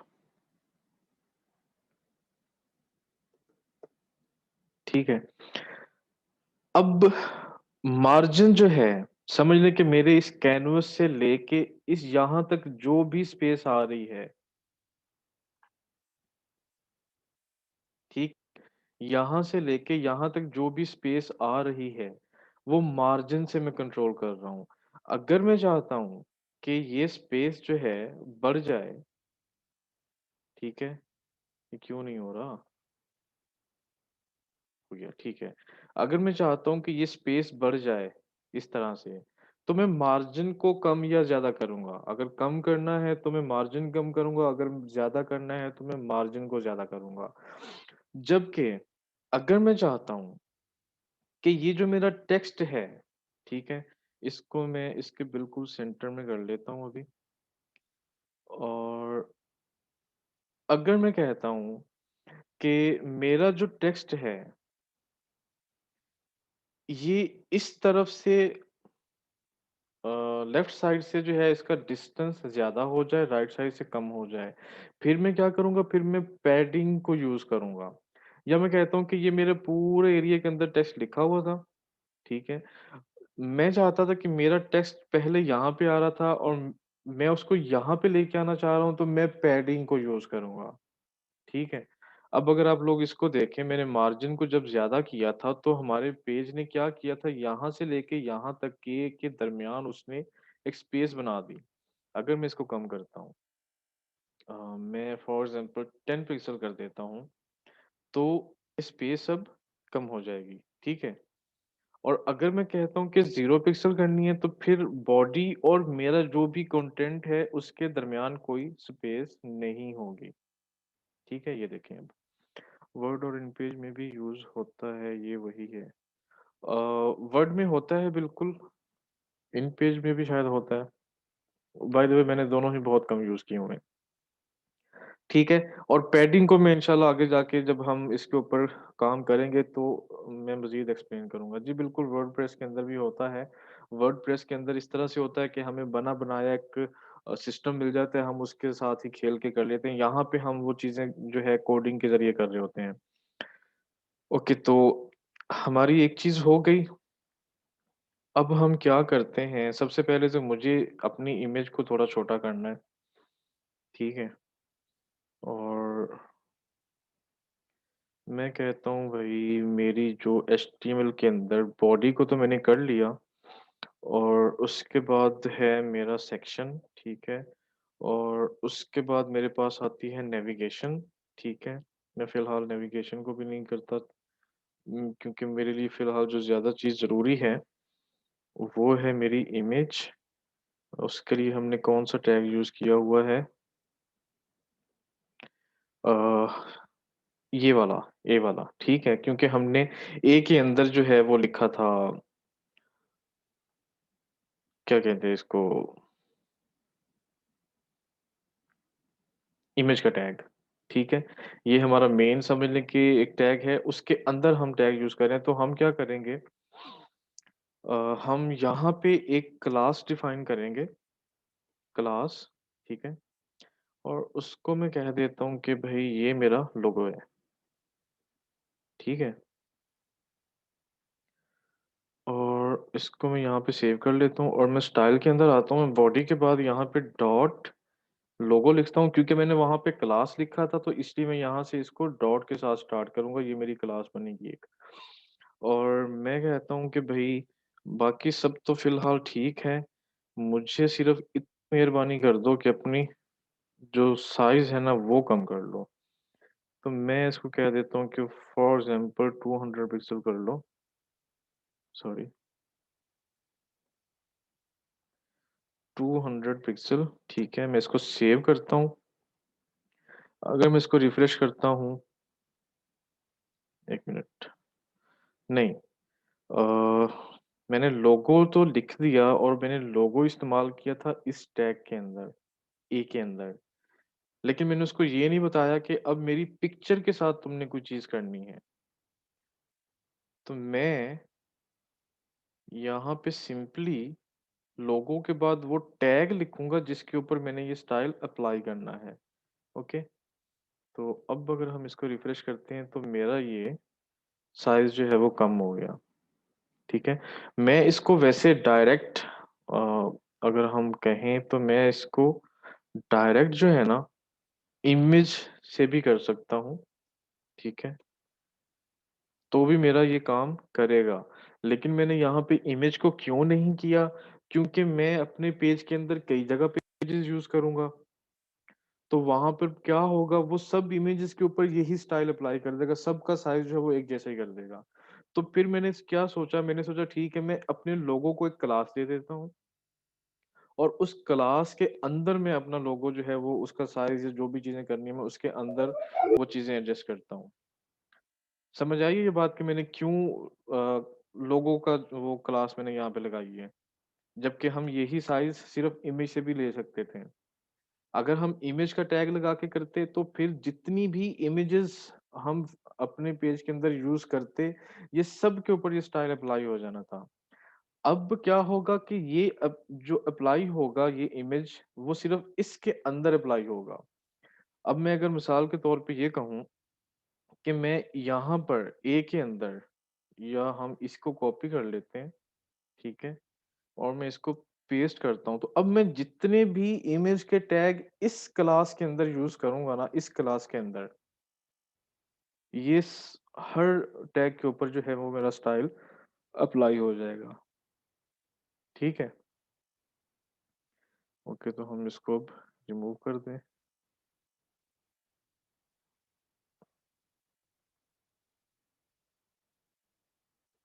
ठीक है? अब मार्जिन जो है, समझ लें कि मेरे इस कैनवस से लेके इस यहाँ तक जो भी स्पेस आ रही है, ठीक? यहाँ से लेके यहाँ तक जो भी स्पेस आ रही है, वो मार्जिन से मैं कंट्रोल कर रहा हूँ। अगर मैं चाहता हूँ कि ये स्पेस जो है बढ़ जाए, ठीक है? ये क्यों नहीं हो रहा? हो गया, ठीक है। अगर मैं चाहता हूँ कि ये स्पेस बढ़ जाए इस तरह से, तो मैं मार्जिन को कम या ज़्यादा करूँगा। अगर कम करना है तो मैं मार्जिन कम करूँगा, अगर ज़्यादा करना है तो मैं मार्जिन को ज़्यादा करूँगा। जबकि अगर मैं चाहता हूँ कि ये जो मेरा टेक्स्ट है, ठीक है? इसको मैं इसके बिल्कुल सेंटर में कर लेता हूँ अभी। और अगर मैं कहता हूँ कि मेरा जो टेक्स्ट है, ये इस तरफ से लेफ्ट साइड से जो है इसका डिस्टेंस ज़्यादा हो जाए, राइट साइड से कम हो जाए। फिर मैं क्या करूँगा, फिर मैं पैडिंग को यूज़ करूँगा। या मैं कहता हूँ कि ये मेरे पूरे एरिया के अंदर टेक्स्ट लिखा हुआ था, ठीक है? मैं चाहता था कि मेरा टेक्स्ट पहले यहाँ पे आ रहा था और मैं उसको यहाँ पे लेके आना चाह रहा हूँ, तो मैं पैडिंग को यूज़ करूँगा, ठीक है? अब अगर आप लोग इसको देखें, मैंने मार्जिन को जब ज़्यादा किया था, तो हमारे पेज ने क्या किया था, यहाँ से लेके यहाँ तक के दरमियान उसने एक स्पेस बना दी। अगर मैं इसको कम करता हूँ, मैं फॉर एग्ज़ाम्पल 10 पिक्सल कर देता हूँ, तो स्पेस अब कम हो जाएगी, ठीक है? और अगर मैं कहता हूँ कि 0 पिक्सल करनी है, तो फिर बॉडी और मेरा जो भी कंटेंट है, उसके दरमियान कोई स्पेस नहीं होगी, ठीक है? ये देखें अब। वर्ड और इन पेज में भी यूज़ होता है, ये वही है। वर्ड में होता है बिल्कुल, इन पेज में भी शायद होता है। बाय द वे मैंने दोनों ही बहुत कम यूज़ किए हुए हैं। ठीक है, और पैडिंग को मैं इंशाल्लाह आगे जाके जब हम इसके ऊपर काम करेंगे तो मैं मज़ीद एक्सप्लेन करूँगा। जी बिल्कुल, वर्डप्रेस के अंदर भी होता है। वर्डप्रेस के अंदर इस तरह से होता है कि हमें बना-बनाया एक सिस्टम मिल जाता है, हम उसके साथ ही खेल के कर लेते हैं। यहाँ पे हम वो चीज़ें जो है कोडिंग के ज़रिए कर रहे होते हैं। ओके, तो हमारी एक चीज़ हो गई। अब हम क्या करते हैं, सबसे पहले तो मुझे अपनी इमेज को थोड़ा छोटा करना है, ठीक है? और मैं कहता हूँ भई मेरी जो एचटीएमएल के अंदर बॉडी को तो मैंने कर लिया और उसके बाद है मेरा सेक्शन, ठीक है? और उसके बाद मेरे पास आती है नेविगेशन, ठीक है? मैं फ़िलहाल नेविगेशन को भी नहीं करता क्योंकि मेरे लिए फ़िलहाल जो ज़्यादा चीज़ ज़रूरी है, वो है मेरी इमेज। उसके लिए हमने कौन-सा टैग यूज़ किया हुआ है? अ, ये वाला, ठीक है? क्योंकि हमने ए के अंदर जो है वो लिखा था, क्या कहते हैं इसको, इमेज का टैग, ठीक है? ये हमारा मेन समझ लें कि एक टैग है, उसके अंदर हम टैग यूज़ कर रहे हैं, तो हम क्या करेंगे, हम यहाँ पे एक क्लास डिफाइन करेंगे, क्लास, ठीक है? और उसको मैं कह देता हूँ कि भई ये मेरा लोगो है, ठीक है? और इसको मैं यहाँ पे सेव कर लेता हूँ और मैं स्टाइल के अंदर आता हूँ, मैं बॉडी के बाद यहाँ पे डॉट लोगो लिखता हूँ क्योंकि मैंने वहाँ पे क्लास लिखा था, तो इसलिए मैं यहाँ से इसको डॉट के साथ स्टार्ट करूँगा, ये मेरी क्लास बनेगी एक। और मैं कहता हूँ कि भई बाकी सब तो फ़िलहाल ठीक है, मुझे सिर्फ़ इतनी मेहरबानी कर दो कि अपनी जो साइज़ है ना वो कम कर लो। तो मैं इसको कह देता हूँ कि फॉर एग्ज़ाम्पल 200 पिक्सल कर लो, सॉरी 200 पिक्सल, ठीक है, मैं इसको सेव करता हूँ। अगर मैं इसको रिफ्रेश करता हूँ, 1 मिनट, नहीं, मैंने लोगो तो लिख दिया और मैंने लोगो इस्तेमाल किया था इस टैग के अंदर, ए के अंदर। लेकिन मैंने उसको ये नहीं बताया कि अब मेरी पिक्चर के साथ तुमने कोई चीज़ करनी है। तो मैं यहाँ पे सिंपली लोगो के बाद वो टैग लिखूँगा जिसके ऊपर मैंने ये स्टाइल अप्लाई करना है, ओके? तो अब अगर हम इसको रिफ्रेश करते हैं तो मेरा ये साइज़ जो है वो कम हो गया, ठीक है? मैं इसको वैसे डायरेक्ट अ, अगर हम कहें तो मैं इसको डायरेक्ट जो है ना इमेज से भी कर सकता हूँ, ठीक है? तो भी मेरा ये काम करेगा। लेकिन मैंने यहाँ पे इमेज को क्यों नहीं किया? क्योंकि मैं अपने पेज के अंदर कई जगह पे इमेजेस यूज़ करूँगा। तो वहाँ पर क्या होगा, वो सब इमेजेस के ऊपर यही स्टाइल अप्लाई कर देगा, सबका साइज़ जो है वो एक जैसा ही कर देगा। तो फिर मैंने क्या सोचा, मैंने सोचा ठीक है, मैं अपने लोगों को एक क्लास दे देता हूँ और उस क्लास के अंदर मैं अपना लोगो जो है वो उसका साइज़ या जो भी चीज़ें करनी है मैं उसके अंदर वो चीज़ें एडजस्ट करता हूँ। समझ आई ये बात कि मैंने क्यों लोगो का वो क्लास मैंने यहाँ पे लगाई है? जबकि हम यही साइज़ सिर्फ़ इमेज से भी ले सकते थे। अगर हम इमेज का टैग लगा के करते तो फिर जितनी भी इमेजेस हम अपने पेज के अंदर यूज़ करते, ये सब के ऊपर ये स्टाइल अप्लाई हो जाना था। अब क्या होगा कि ये जो अप्लाई होगा ये इमेज वो सिर्फ़ इसके अंदर अप्लाई होगा। अब मैं अगर मिसाल के तौर पे ये कहूँ कि मैं यहाँ पर ए के अंदर या हम इसको कॉपी कर लेते हैं, ठीक है? और मैं इसको पेस्ट करता हूँ, तो अब मैं जितने भी इमेज के टैग इस क्लास के अंदर यूज़ करूँगा ना, इस क्लास के अंदर, ये हर टैग के ऊपर जो है वो मेरा स्टाइल अप्लाई हो जाएगा। ठीक है? ओके, तो हम इसको अब रिमूव कर दें।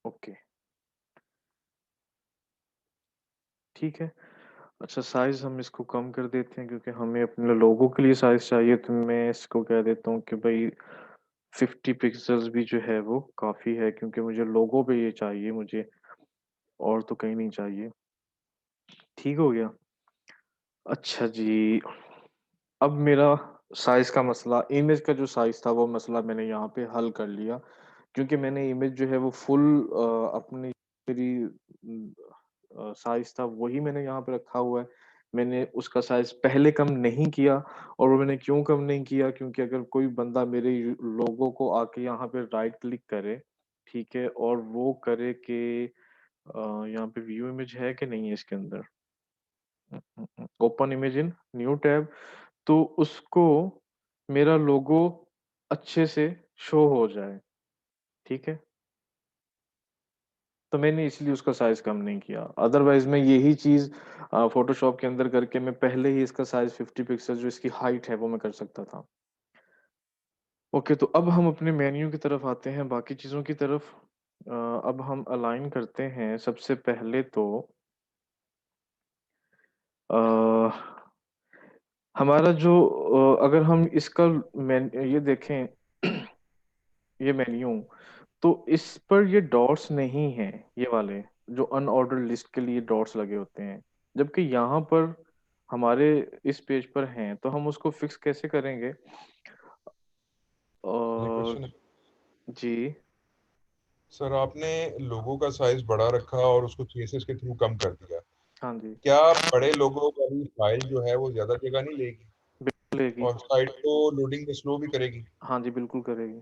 ओके, ठीक है। अच्छा, साइज़ हम इसको कम कर देते हैं क्योंकि हमें अपने लोगों के लिए साइज़ चाहिए, तो मैं इसको कह देता हूँ कि भई 50 पिक्सेल्स भी जो है वो काफ़ी है, क्योंकि मुझे लोगो पे ये चाहिए, मुझे और तो कहीं नहीं चाहिए। ठीक हो गया? अच्छा जी, अब मेरा साइज़ का मसला, इमेज का जो साइज़ था वो मसला मैंने यहाँ पे हल कर लिया, क्योंकि मैंने इमेज जो है वो फुल अपनी मेरी साइज़ था वही मैंने यहाँ पे रखा हुआ है। मैंने उसका साइज़ पहले कम नहीं किया, और वो मैंने क्यों कम नहीं किया, क्योंकि अगर कोई बंदा मेरे लोगो को आके यहाँ पे राइट क्लिक करे, ठीक है? और वो करे कि यहाँ पे व्यू इमेज है कि नहीं है इसके अंदर? Open image in new tab, तो उसको मेरा लोगो अच्छे से शो हो जाए, ठीक है? तो मैंने इसलिए उसका साइज़ कम नहीं किया। अदरवाइज़ मैं यही चीज़ फ़ोटोशॉप के अंदर करके मैं पहले ही इसका साइज़ 50 पिक्सेल जो इसकी हाइट है वो मैं कर सकता था। ओके, तो अब हम अपने मेन्यू की तरफ आते हैं, बाकी चीज़ों की तरफ। अब हम अलाइन करते हैं सबसे पहले तो अ, हमारा जो अगर हम इसका ये देखें ये मेन्यू, तो इस पर ये डॉट्स नहीं हैं, ये वाले जो अनऑर्डर्ड लिस्ट के लिए डॉट्स लगे होते हैं। जबकि यहाँ पर हमारे इस पेज पर हैं, तो हम उसको फिक्स कैसे करेंगे? ये और क्वेश्चन है। जी, सर, आपने लोगों का साइज बड़ा रखा और उसको सीएसएस के थ्रू कम कर दिया। हाँ जी, क्या बड़े लोगों वाली फाइल जो है वो ज्यादा जगह नहीं लेगी लेगी। और साइट को लोडिंग में स्लो भी करेगी? हाँ जी, बिल्कुल करेगी।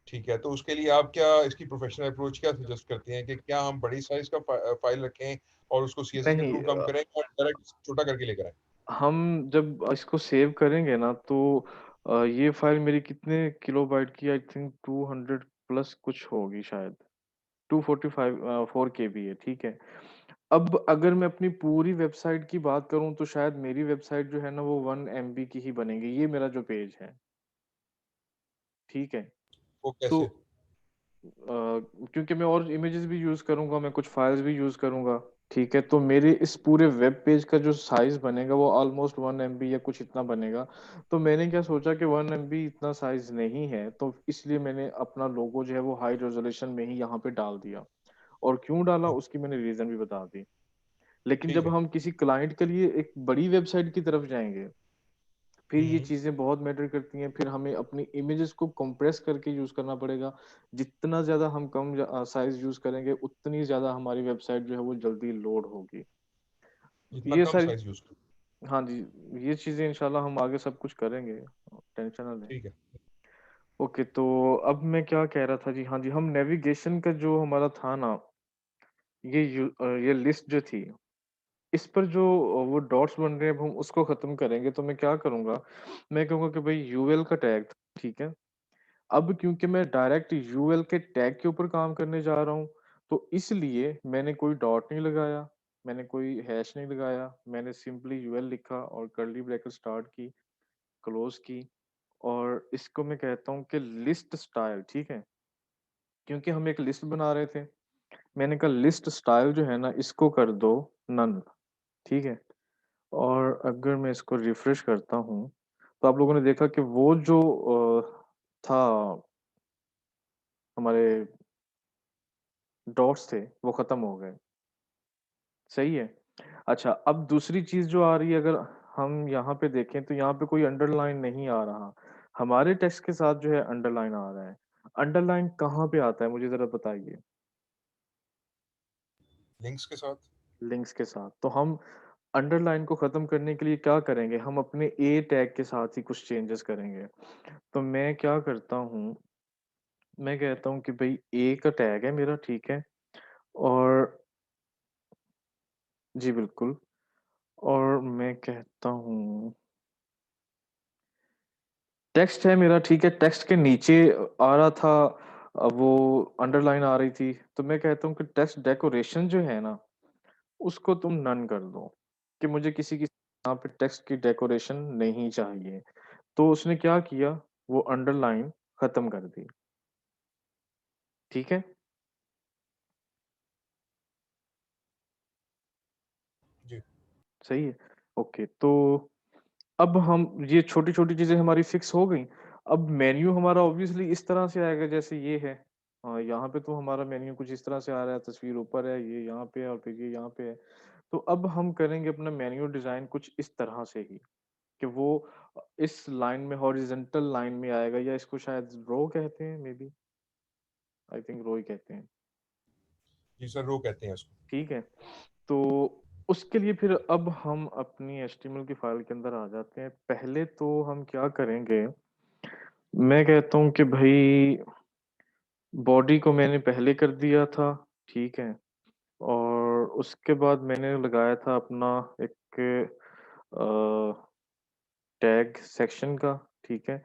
ठीक है, तो उसके लिए आप क्या इसकी प्रोफेशनल अप्रोच क्या सजेस्ट करते हैं कि क्या हम बड़ी साइज का फाइल रखें और उसको सीएसएस के नहीं, थ्रू कम करें, और डायरेक्ट छोटा करके लेकर आए? हम जब इसको सेव करेंगे ना, तो ये फ़ाइल मेरी कितने किलोबाइट की, आई थिंक 200 प्लस कुछ होगी शायद। 245 4 केबी है, ठीक है। अब अगर मैं अपनी पूरी वेबसाइट की बात करूँ तो शायद मेरी वेबसाइट जो है ना वो 1 एमबी की ही बनेगी, ये मेरा जो पेज है, ठीक है। वो तो कैसे? क्योंकि मैं और इमेजेस भी यूज़ करूँगा, मैं कुछ फाइल्स भी यूज़ करूँगा, ठीक है। तो मेरे इस पूरे वेब पेज का जो साइज़ बनेगा वो ऑलमोस्ट 1 एमबी या कुछ इतना बनेगा। तो मैंने क्या सोचा कि 1 एमबी इतना साइज़ नहीं है, तो इसलिए मैंने अपना लोगो जो है वो हाई रेज़ोल्यूशन में ही यहाँ पे डाल दिया। और क्यों डाला उसकी मैंने रीज़न भी बता दी। लेकिन ठीक जब है। हम किसी क्लाइंट के लिए एक बड़ी वेबसाइट की तरफ जाएँगे, फिर ये हम्म। चीज़ें बहुत मैटर करती हैं, फिर हमें अपनी इमेजेस को कंप्रेस करके यूज़ करना पड़ेगा। जितना ज़्यादा हम कम साइज़ यूज़ करेंगे, उतनी ज़्यादा हमारी वेबसाइट जो है वो जल्दी लोड होगी। जितना ये कम सारी साइज यूज करें। हाँ जी, ये चीज़ें इंशाल्लाह हम आगे सब कुछ करेंगे, टेंशन ना लें। ठीक है। ओके, तो अब मैं क्या कह रहा था जी, हाँ जी, हम नेविगेशन का जो हमारा था ना, ये लिस्ट जो थी, इस पर जो वो डॉट्स बन रहे हैं, अब हम उसको ख़त्म करेंगे, तो मैं क्या करूँगा, मैं कहूँगा कि भई यूएल का टैग, ठीक है? अब क्योंकि मैं डायरेक्ट यूएल के टैग के ऊपर काम करने जा रहा हूँ, तो इसलिए मैंने कोई डॉट नहीं लगाया, मैंने कोई हैश नहीं लगाया, मैंने सिंपली यूएल लिखा और कर्ली ब्रैकेट स्टार्ट की, क्लोज़ की और इसको मैं कहता हूँ कि लिस्ट स्टाइल, ठीक है? क्योंकि हम एक लिस्ट बना रहे थे, मैंने कहा लिस्ट स्टाइल जो है ना इसको कर दो नन, ठीक है? और अगर मैं इसको रिफ्रेश करता हूँ, तो आप लोगों ने देखा कि वो जो था हमारे डॉट्स थे, वो ख़त्म हो गए, सही है? अच्छा, अब दूसरी चीज़ जो आ रही है अगर हम यहाँ पे देखें तो यहाँ पे कोई अंडरलाइन नहीं आ रहा। हमारे टेक्स्ट के साथ जो है अंडरलाइन आ रहा है। अंडरलाइन कहाँ पे आता है मुझे ज़रा बताइए? लिंक्स के साथ। लिंक्स के साथ। तो हम अंडरलाइन को ख़त्म करने के लिए क्या करेंगे? हम अपने ए टैग के साथ ही कुछ चेंजेस करेंगे। तो मैं क्या करता हूँ, मैं कहता हूँ कि भई ए का टैग है मेरा, ठीक है? और जी, बिल्कुल। और मैं कहता हूँ टेक्स्ट है मेरा, ठीक है, टेक्स्ट के नीचे आ रहा था वो अंडरलाइन आ रही थी, तो मैं कहता हूँ कि टेक्स्ट डेकोरेशन जो है ना, उसको तुम नन कर दो, कि मुझे किसी की यहाँ पे टेक्स्ट की डेकोरेशन नहीं चाहिए। तो उसने क्या किया, वो अंडरलाइन खत्म कर दी, ठीक है? जी। सही है? ओके, तो अब हम ये छोटी-छोटी चीज़ें हमारी फिक्स हो गई। अब मेन्यू हमारा ऑब्वियसली इस तरह से आएगा जैसे ये है। यहाँ पे तो हमारा मेन्यू कुछ इस तरह से आ रहा है, तस्वीर ऊपर है, ये यहाँ पे है और फिर ये यहाँ पे है। तो अब हम करेंगे अपना मेन्यू डिज़ाइन कुछ इस तरह से ही कि वो इस लाइन में हॉरिज़ॉन्टल लाइन में आएगा या इसको शायद रो कहते हैं मे बी, आई थिंक रो ही कहते हैं। जी सर, रो कहते हैं इसको। ठीक है? तो उसके लिए फिर अब हम अपनी एचटीएमएल की फाइल के अंदर आ जाते हैं। पहले तो हम क्या करेंगे, मैं कहता हूँ कि भई बॉडी को मैंने पहले कर दिया था, ठीक है? और उसके बाद मैंने लगाया था अपना एक अ, टैग सेक्शन का, ठीक है?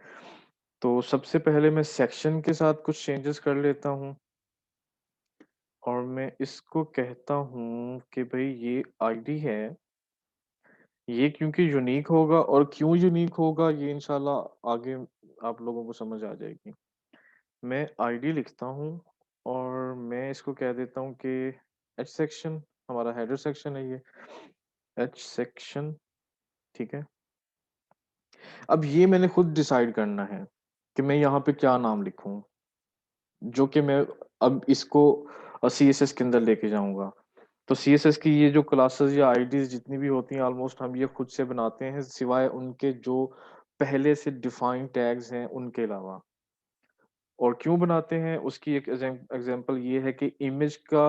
तो सबसे पहले मैं सेक्शन के साथ कुछ चेंजेस कर लेता हूँ और मैं इसको कहता हूँ कि भई ये आईडी है, ये क्योंकि यूनिक होगा और क्यों यूनिक होगा ये इंशाल्लाह आगे आप लोगों को समझ आ जाएगी। मैं आईडी लिखता हूँ और मैं इसको कह देता हूँ कि एच सेक्शन, हमारा हेडर सेक्शन है ये, एच सेक्शन, ठीक है? अब ये मैंने खुद डिसाइड करना है कि मैं यहाँ पे क्या नाम लिखूँ, जो कि मैं अब इसको सीएसएस के अंदर लेके जाऊँगा। तो सीएसएस की ये जो क्लासेस या आईडीज़ जितनी भी होती हैं ऑलमोस्ट हम ये खुद से बनाते हैं, सिवाय उनके जो पहले से डिफाइंड टैग्स हैं उनके अलावा। और क्यों बनाते हैं उसकी एक एग्ज़ाम्पल ये है कि इमेज का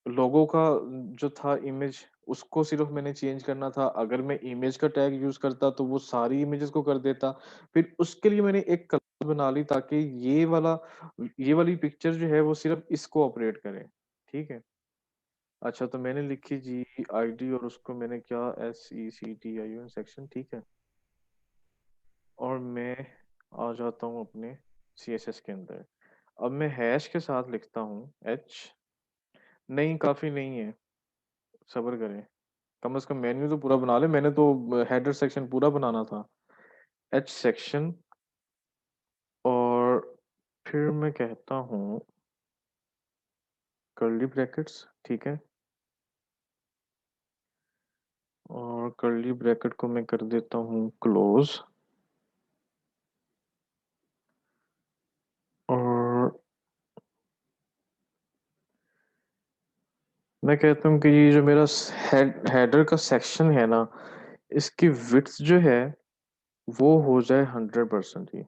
लोगो का जो था इमेज उसको सिर्फ़ मैंने चेंज करना था। अगर मैं इमेज का टैग यूज़ करता तो वो सारी इमेजेस को कर देता। फिर उसके लिए मैंने एक क्लास बना ली ताकि ये वाली पिक्चर जो है वो सिर्फ़ इसको ऑपरेट करे। ठीक है? अच्छा तो मैंने लिखी जी आईडी और उसको मैंने क्या सेक्टिन सेक्शन, ठीक है? और मैं आ जाता हूँ अपने सीएसएस के अंदर। अब मैं हैश के साथ लिखता हूँ एच, नहीं काफ़ी नहीं है, सब्र करें। कम से कम मेन्यू तो पूरा बना लें, मैंने तो हेडर सेक्शन पूरा बनाना था। एच सेक्शन और फिर मैं कहता हूँ कर्ली ब्रैकेट्स, ठीक है? और कर्ली ब्रैकेट को मैं कर देता हूँ क्लोज़ और मैं कहता हूँ कि ये जो मेरा हेडर का सेक्शन है ना, इसकी विड्थ जो है वो हो जाए 100% ही,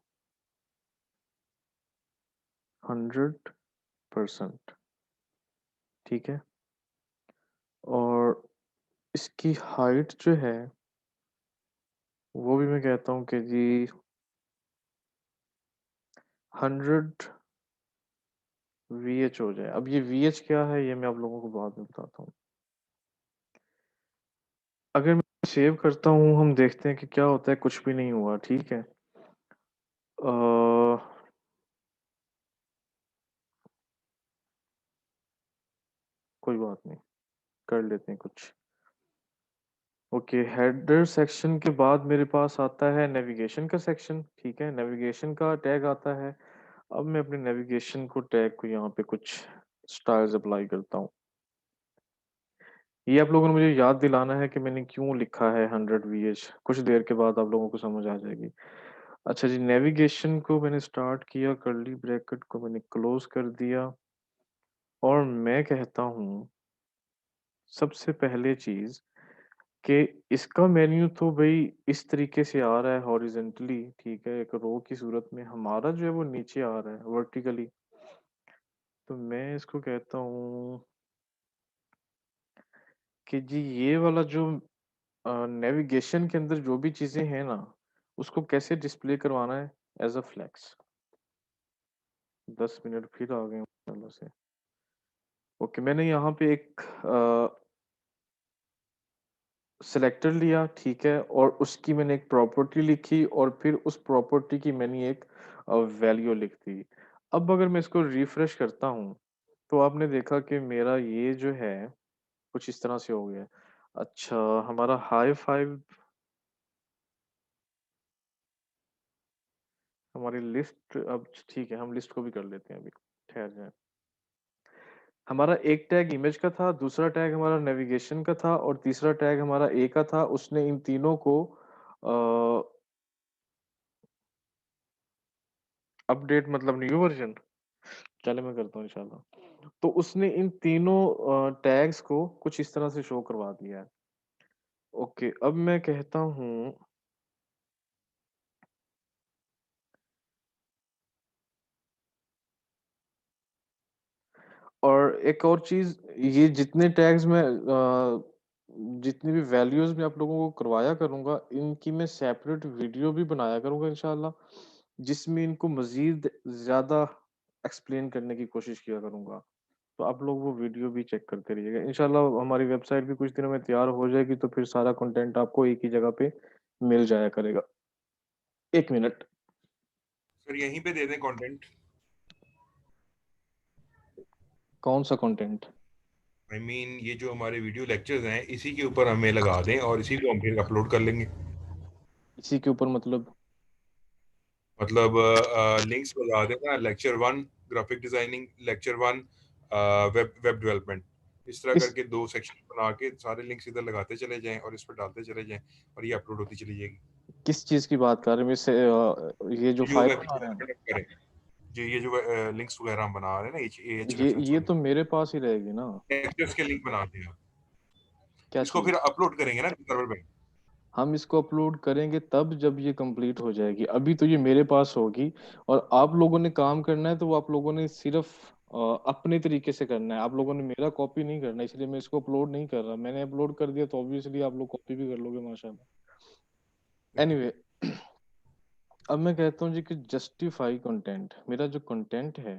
100%, ठीक है? और इसकी हाइट जो है, वो भी मैं कहता हूँ कि जी 100 वीएच हो जाए। अब ये वीएच क्या है, ये मैं आप लोगों को बाद में बताता हूँ। अगर मैं सेव करता हूँ, हम देखते हैं कि क्या होता है, कुछ भी नहीं हुआ, ठीक है? अ, कोई बात नहीं, कर लेते हैं कुछ। ओके, हेडर सेक्शन के बाद मेरे पास आता है नेविगेशन का सेक्शन, ठीक है? नेविगेशन का टैग आता है। अब मैं अपने नेविगेशन को टैग को यहाँ पे कुछ स्टाइल्स अप्लाई करता हूँ। ये आप लोगों ने मुझे याद दिलाना है कि मैंने क्यों लिखा है 100 वीएच, कुछ देर के बाद आप लोगों को समझ आ जाएगी। अच्छा जी, नेविगेशन को मैंने स्टार्ट किया, कर्ली ब्रैकेट को मैंने क्लोज़ कर दिया और मैं कहता हूँ सबसे पहले चीज़ कि इसका मेन्यू तो भई इस तरीके से आ रहा है हॉरिज़ॉन्टली, ठीक है? एक रो की सूरत में, हमारा जो है वो नीचे आ रहा है वर्टिकली। तो मैं इसको कहता हूँ कि जी ये वाला जो नेविगेशन के अंदर जो भी चीज़ें हैं ना, उसको कैसे डिस्प्ले करवाना है एज़ अ फ्लेक्स। 10 मिनट फिर आ गए माशाल्लाह से। ओके, मैंने यहाँ पे एक सिलेक्टर लिया, ठीक है? और उसकी मैंने एक प्रॉपर्टी लिखी और फिर उस प्रॉपर्टी की मैंने एक वैल्यू लिख दी। अब अगर मैं इसको रिफ्रेश करता हूँ, तो आपने देखा कि मेरा ये जो है, कुछ इस तरह से हो गया है। अच्छा, हमारा हाई फाइव हमारी लिस्ट अब ठीक है, हम लिस्ट को भी कर लेते हैं अभी, ठहर जाएँ। हमारा एक टैग इमेज का था, दूसरा टैग हमारा नेविगेशन का था और तीसरा टैग हमारा ए का था। उसने इन तीनों को अपडेट मतलब न्यू वर्ज़न, चलो मैं करता हूँ इंशाल्लाह। तो उसने इन तीनों टैग्स को कुछ इस तरह से शो करवा दिया है। ओके, अब मैं कहता हूँ और एक और चीज़, ये जितने टैग्स मैं जितनी भी वैल्यूज़ मैं आप लोगों को करवाया करूँगा, इनकी मैं सेपरेट वीडियो भी बनाया करूँगा इंशाल्लाह, जिसमें इनको मज़ीद ज़्यादा एक्सप्लेन करने की कोशिश किया करूँगा। तो आप लोग वो वीडियो भी चेक करते रहिएगा। इंशाल्लाह हमारी वेबसाइट भी कुछ दिनों में तैयार हो जाएगी, तो फिर सारा कंटेंट आपको एक ही जगह पे मिल जाया करेगा। 1 मिनट, सर यहीं पे दे दें कंटेंट। कौन-सा कंटेंट? आई मीन ये जो हमारे वीडियो लेक्चर्स हैं इसी के ऊपर हमें लगा दें और इसी को हम फिर अपलोड कर लेंगे। इसी के ऊपर मतलब मतलब लिंक्स लगा देना, lecture 1 graphic designing, lecture 1 web web development, इस तरह किस करके 2 सेक्शन बना के सारे लिंक्स इधर लगाते चले जाएं और इस पर डालते चले जाएं और ये अपलोड होती चली जाएगी। किस चीज़ की बात कर रहे हैं? इससे ये जो ये जो फ़ाइल वेब बना रहे हैं, डेवलपमेंट हम करें, जो ये जो लिंक्स वगैरह हम बना रहे हैं ना ये HTML ये वाले, तो मेरे पास ही रहेगी ना। लेक्चर्स के लिंक बनाते हैं, क्या इसको फिर चीज़? अपलोड करेंगे ना सर्वर पे। हम इसको अपलोड करेंगे तब जब ये कंप्लीट हो जाएगी। अभी तो ये मेरे पास होगी और आप लोगों ने काम करना है, तो वो आप लोगों ने सिर्फ़ अपने तरीके से करना है। आप लोगों ने मेरा कॉपी नहीं करना है, इसलिए मैं इसको अपलोड नहीं कर रहा। मैंने अपलोड कर दिया तो ऑब्वियसली आप लोग कॉपी भी कर लोगे माशाल्लाह। एनीवे, अब मैं कहता हूँ जी कि जस्टिफाई कंटेंट। मेरा जो कंटेंट है,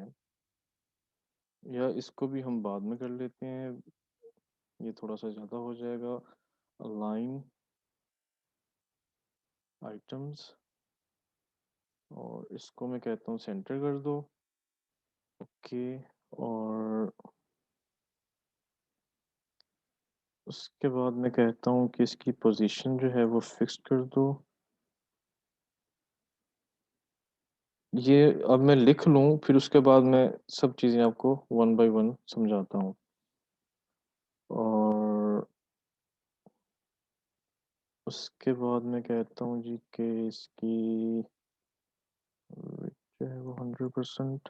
या इसको भी हम बाद में कर लेते हैं, ये थोड़ा-सा ज़्यादा हो जाएगा। अलाइन आइटम्स और इसको मैं कहता हूँ सेंटर कर दो। ओके, और उसके बाद मैं कहता हूँ कि इसकी पोजीशन जो है वो फिक्स कर दो। ये अब मैं लिख लूँ, फिर उसके बाद मैं सब चीज़ें आपको वन बाय वन समझाता हूँ। और उसके बाद मैं कहता हूँ जी कि इसकी विड्थ जो है वो 100%।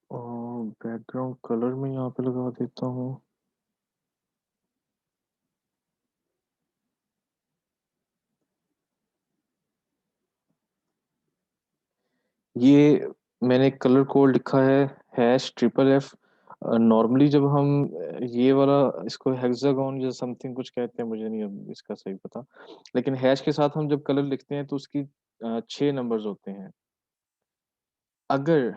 और बैकग्राउंड कलर मैं यहाँ पे लगा देता हूँ। ये मैंने एक कलर कोड लिखा है हैश ट्रिपल एफ। नॉर्मली जब हम ये वाला इसको हेक्सागोन या समथिंग कुछ कहते हैं, मुझे नहीं अब इसका सही पता। लेकिन हैश के साथ हम जब कलर लिखते हैं तो उसकी 6 नंबर्स होते हैं। अगर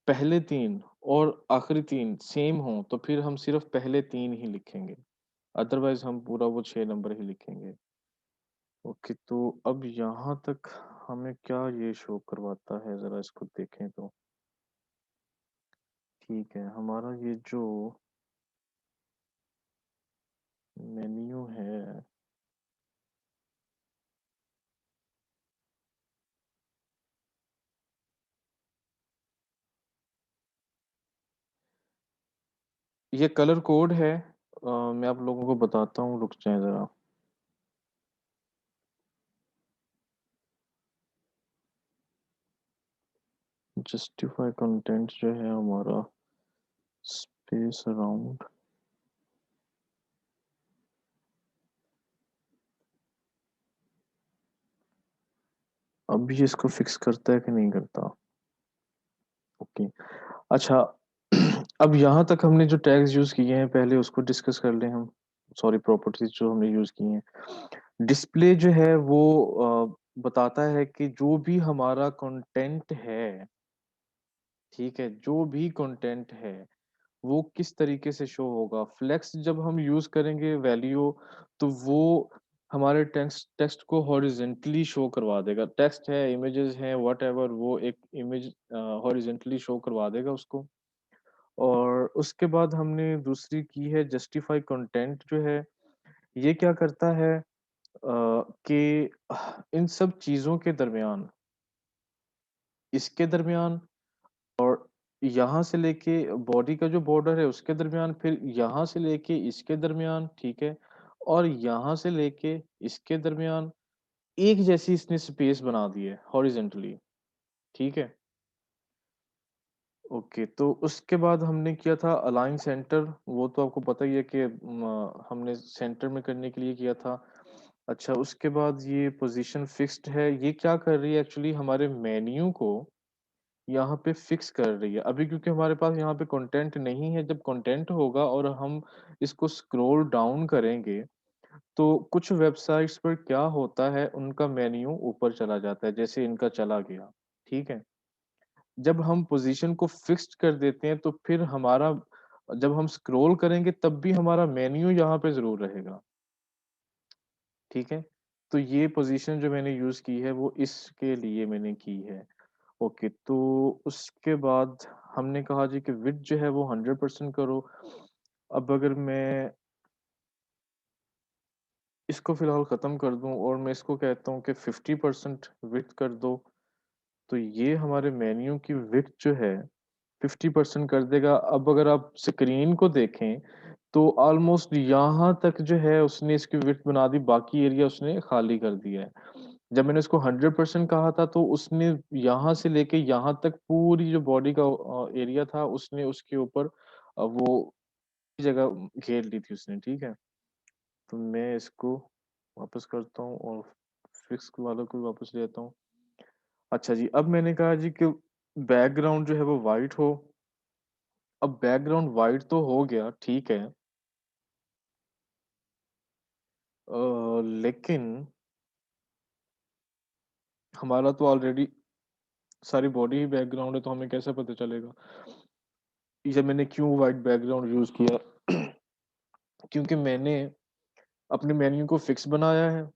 पहले 3 और आखिरी 3 सेम हों, तो फिर हम सिर्फ़ पहले 3 ही लिखेंगे। अदरवाइज़ हम पूरा वो 6 नंबर ही लिखेंगे। ओके, तो अब यहाँ तक हमें क्या ये शो करवाता है, ज़रा इसको देखें तो। ठीक है, हमारा ये जो मेन्यू है, ये कलर कोड है। मैं आप लोगों को बताता हूँ, रुक जाएँ ज़रा। जस्टिफाई कंटेंट जो है हमारा, स्पेस अराउंड, अब ये इसको फिक्स करता है कि नहीं करता? ओके। अच्छा, अब यहाँ तक हमने जो टैग्स यूज़ किए हैं, पहले उसको डिस्कस कर लें हम। सॉरी, प्रॉपर्टीज़ जो हमने यूज़ की हैं। डिस्प्ले जो है वो बताता है कि जो भी हमारा कंटेंट है, ठीक है? जो भी कंटेंट है, वो किस तरीके से शो होगा। फ्लेक्स जब हम यूज़ करेंगे वैल्यू, तो वो हमारे टेक्स्ट को हॉरिज़ॉन्टली शो करवा देगा। टेक्स्ट है, इमेजेस हैं, व्हाटएवर, वो एक इमेज हॉरिज़ॉन्टली शो करवा देगा उसको। और उसके बाद हमने दूसरी की है जस्टिफाई कंटेंट जो है, ये क्या करता है कि इन सब चीज़ों के दरमियान, इसके दरमियान और यहाँ से लेके बॉडी का जो बॉर्डर है उसके दरमियान, फिर यहाँ से लेके इसके दरमियान, ठीक है? और यहाँ से लेके इसके दरमियान एक जैसी इसने स्पेस बना दी है हॉरिज़ॉन्टली, ठीक है? ओके, तो उसके बाद हमने किया था अलाइन सेंटर, वो तो आपको पता ही है कि हमने सेंटर में करने के लिए किया था। अच्छा, उसके बाद ये पोज़ीशन फिक्स्ड है, ये क्या कर रही है एक्चुअली, हमारे मेन्यू को यहाँ पे फिक्स कर रही है। अभी क्योंकि हमारे पास यहाँ पे कंटेंट नहीं है, जब कंटेंट होगा और हम इसको स्क्रॉल डाउन करेंगे, तो कुछ वेबसाइट्स पर क्या होता है, उनका मेन्यू ऊपर चला जाता है, जैसे इनका चला गया, ठीक है? जब हम पोज़ीशन को फिक्स्ड कर देते हैं, तो फिर हमारा जब हम स्क्रॉल करेंगे तब भी हमारा मेन्यू यहाँ पे ज़रूर रहेगा, ठीक है? तो ये पोज़ीशन जो मैंने यूज़ की है, वो इसके लिए मैंने की है। ओके, तो उसके बाद हमने कहा जी कि विड्थ जो है वो 100% करो। अब अगर मैं इसको फ़िलहाल ख़त्म कर दूँ और मैं इसको कहता हूँ कि 50% विड्थ कर दो, तो ये हमारे मेन्यू की विड्थ जो है 50% कर देगा। अब अगर आप स्क्रीन को देखें, तो ऑलमोस्ट यहाँ तक जो है उसने इसकी विड्थ बना दी, बाकी एरिया उसने खाली कर दिया है। जब मैंने उसको 100% कहा था, तो उसने यहाँ से लेके यहाँ तक पूरी जो बॉडी का एरिया था, उसने उसके ऊपर वो जगह घेर ली थी उसने, ठीक है? तो मैं इसको वापस करता हूँ और फिक्स वालों को वापस ले आता हूँ। अच्छा जी, अब मैंने कहा जी कि बैकग्राउंड जो है वो व्हाइट हो। अब बैकग्राउंड व्हाइट तो हो गया, ठीक है। लेकिन हमारा तो ऑलरेडी सारी बॉडी ही बैकग्राउंड है, तो हमें कैसे पता चलेगा? ये मैंने क्यों व्हाइट बैकग्राउंड यूज़ किया? क्योंकि मैंने अपने मेन्यू को फिक्स बनाया है।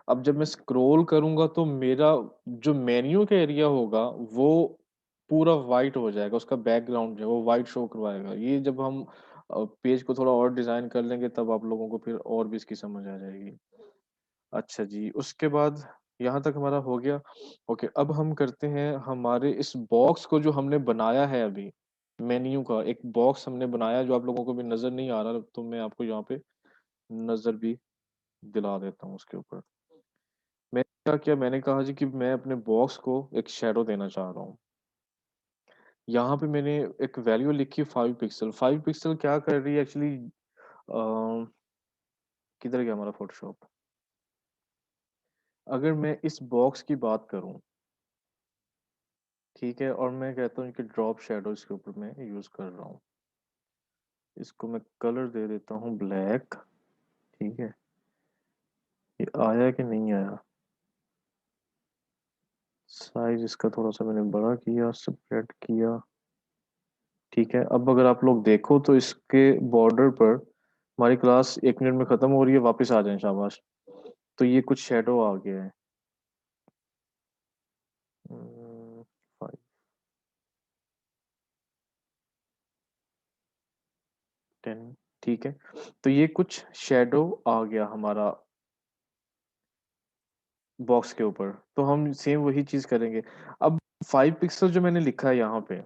अब जब मैं स्क्रॉल करूँगा तो मेरा जो मेन्यू का एरिया होगा वो पूरा व्हाइट हो जाएगा, उसका बैकग्राउंड जो है वो व्हाइट शो करवाएगा। ये जब हम पेज को थोड़ा और डिज़ाइन कर लेंगे तब आप लोगों को फिर और भी इसकी समझ आ जाएगी। अच्छा जी, उसके बाद यहाँ तक हमारा हो गया। ओके, अब हम करते हैं हमारे इस बॉक्स को जो हमने बनाया है अभी, मेन्यू का एक बॉक्स हमने बनाया जो आप लोगों को भी नज़र नहीं आ रहा, तो मैं आपको यहाँ पे नज़र भी दिला देता हूँ उसके ऊपर। मैंने क्या किया, मैंने कहा जी कि मैं अपने बॉक्स को एक शैडो देना चाह रहा हूँ। यहाँ पे मैंने एक वैल्यू लिखी 5 पिक्सल। 5 पिक्सल क्या कर रही है एक्चुअली, किधर गया हमारा फ़ोटोशॉप? अगर मैं इस बॉक्स की बात करूँ, ठीक है? और मैं कहता हूँ कि ड्रॉप शैडो इसके ऊपर मैं यूज़ कर रहा हूँ। इसको मैं कलर दे देता हूँ ब्लैक, ठीक है? ये आया कि नहीं आया? साइज़ इसका थोड़ा-सा मैंने बड़ा किया, स्प्रेड किया, ठीक है, अब अगर आप लोग देखो तो इसके बॉर्डर पर हमारी क्लास 1 मिनट में खत्म हो रही है, वापस आ जाएं शाबाश। तो ये कुछ शेडो आ गया है। 5 10 ठीक है। तो ये कुछ शेडो आ गया हमारा बॉक्स के ऊपर, तो हम सेम वही चीज करेंगे। अब 5 पिक्सल जो मैंने लिखा है यहाँ पे,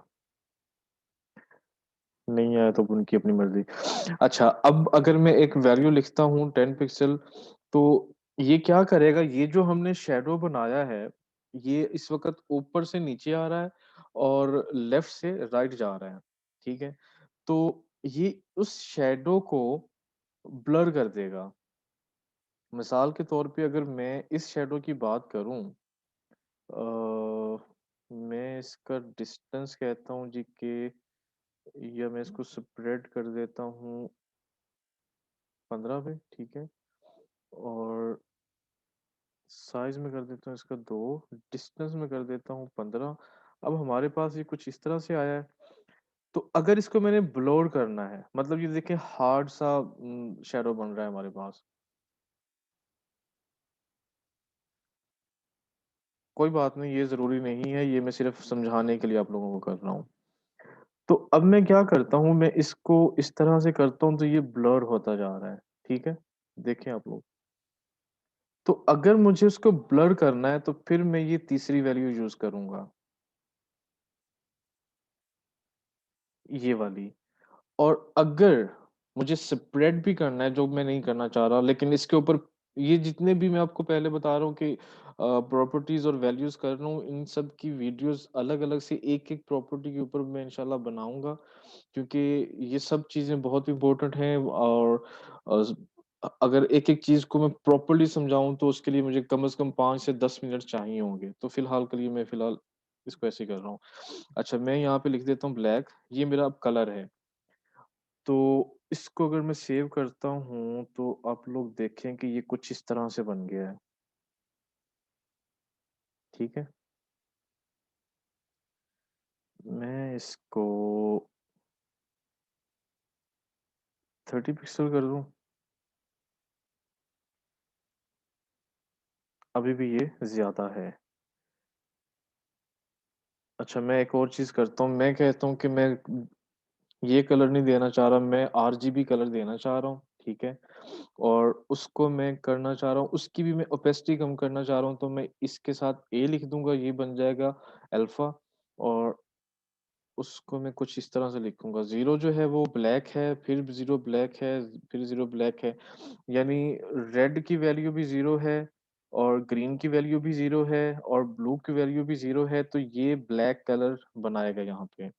नहीं आया तो उनकी अपनी मर्जी। अच्छा, अब अगर मैं एक वैल्यू लिखता हूँ 10 पिक्सल, तो ये क्या करेगा, ये जो हमने शेडो बनाया है, ये इस वक्त ऊपर से नीचे आ रहा है और लेफ्ट से राइट जा रहा है। ठीक है, तो ये उस शेडो को ब्लर कर देगा। मिसाल के तौर पे अगर मैं इस शैडो की बात करूं, मैं इसका डिस्टेंस कहता हूं जी के, या मैं इसको स्प्रेड कर देता हूं 15 पे, ठीक है। और साइज में कर देता हूँ इसका 2, डिस्टेंस में कर देता हूँ 15। अब हमारे पास ये कुछ इस तरह से आया है। तो अगर इसको मैंने ब्लोर करना है, मतलब ये देखें हार्ड सा शैडो बन रहा है हमारे पास। कोई बात नहीं, ये जरूरी नहीं है, ये मैं सिर्फ समझाने के लिए आप लोगों को कर रहा हूँ। तो अब मैं क्या करता हूँ, मैं इसको इस तरह से करता हूँ तो ये ब्लर होता जा रहा है। ठीक है, देखें आप लोग। तो अगर मुझे उसको ब्लर करना है तो फिर मैं ये तीसरी वैल्यू यूज करूंगा, ये वाली। और अगर मुझे स्प्रेड भी करना है, जो मैं नहीं करना चाह रहा, लेकिन इसके ऊपर ये जितने भी मैं आपको पहले बता रहा हूँ कि प्रॉपर्टीज और वैल्यूज कर रहा हूँ, इन सब की वीडियोस अलग अलग से एक एक प्रॉपर्टी के ऊपर मैं इंशाल्लाह बनाऊंगा, क्योंकि ये सब चीजें बहुत इंपॉर्टेंट हैं। और अगर एक एक चीज को मैं प्रॉपर्ली समझाऊं तो उसके लिए मुझे कम से कम 5 से 10 मिनट चाहिए होंगे। तो फिलहाल के लिए मैं फिलहाल इसको ऐसे ही कर रहा हूँ। अच्छा, मैं यहाँ पे लिख देता हूँ ब्लैक, ये मेरा अब कलर है। तो इसको अगर मैं सेव करता हूँ तो आप लोग देखें कि ये कुछ इस तरह से बन गया है। ठीक है, मैं इसको 30 पिक्सल कर दूं। अभी भी ये ज्यादा है। अच्छा, मैं एक और चीज करता हूँ, मैं कहता हूँ कि मैं ये कलर नहीं देना चाह रहा, मैं आरजीबी कलर देना चाह रहा हूँ। ठीक है, और उसको मैं करना चाह रहा हूँ, उसकी भी मैं ओपेसिटी कम करना चाह रहा हूँ, तो मैं इसके साथ ए लिख दूंगा, ये बन जाएगा अल्फा। और उसको मैं कुछ इस तरह से लिखूंगा, जीरो जो है वो ब्लैक है, फिर जीरो ब्लैक है, फिर जीरो ब्लैक है। यानी रेड की वैल्यू भी जीरो है, और ग्रीन की वैल्यू भी जीरो है, और ब्लू की वैल्यू भी जीरो है, तो ये ब्लैक कलर बनाएगा यहाँ पे।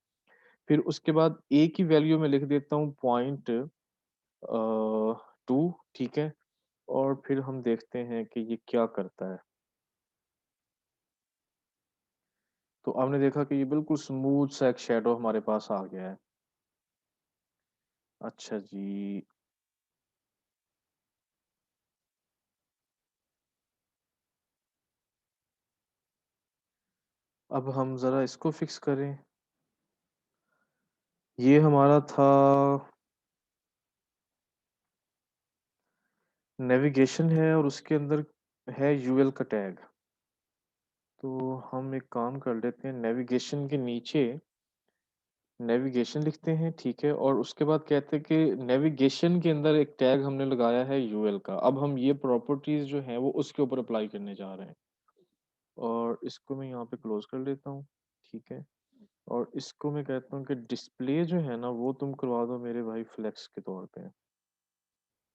फिर उसके बाद ए की वैल्यू में लिख देता हूँ 0.2। ठीक है, और फिर हम देखते हैं कि ये क्या करता है। तो आपने देखा कि ये बिल्कुल स्मूथ सा एक शेडो हमारे पास आ गया है। अच्छा जी, अब हम जरा इसको फिक्स करें। ये हमारा था नेविगेशन है, और उसके अंदर है यूएल का टैग। तो हम एक काम कर लेते हैं, नेविगेशन के नीचे नेविगेशन लिखते हैं। ठीक है, और उसके बाद कहते हैं कि नेविगेशन के अंदर एक टैग हमने लगाया है यूएल का। अब हम ये प्रॉपर्टीज जो हैं वो उसके ऊपर अप्लाई करने जा रहे हैं, और इसको मैं यहाँ पे क्लोज कर लेता हूँ। ठीक है, और इसको मैं कहता हूँ कि डिस्प्ले जो है ना वो तुम करवा दो मेरे भाई फ्लेक्स के तौर पे।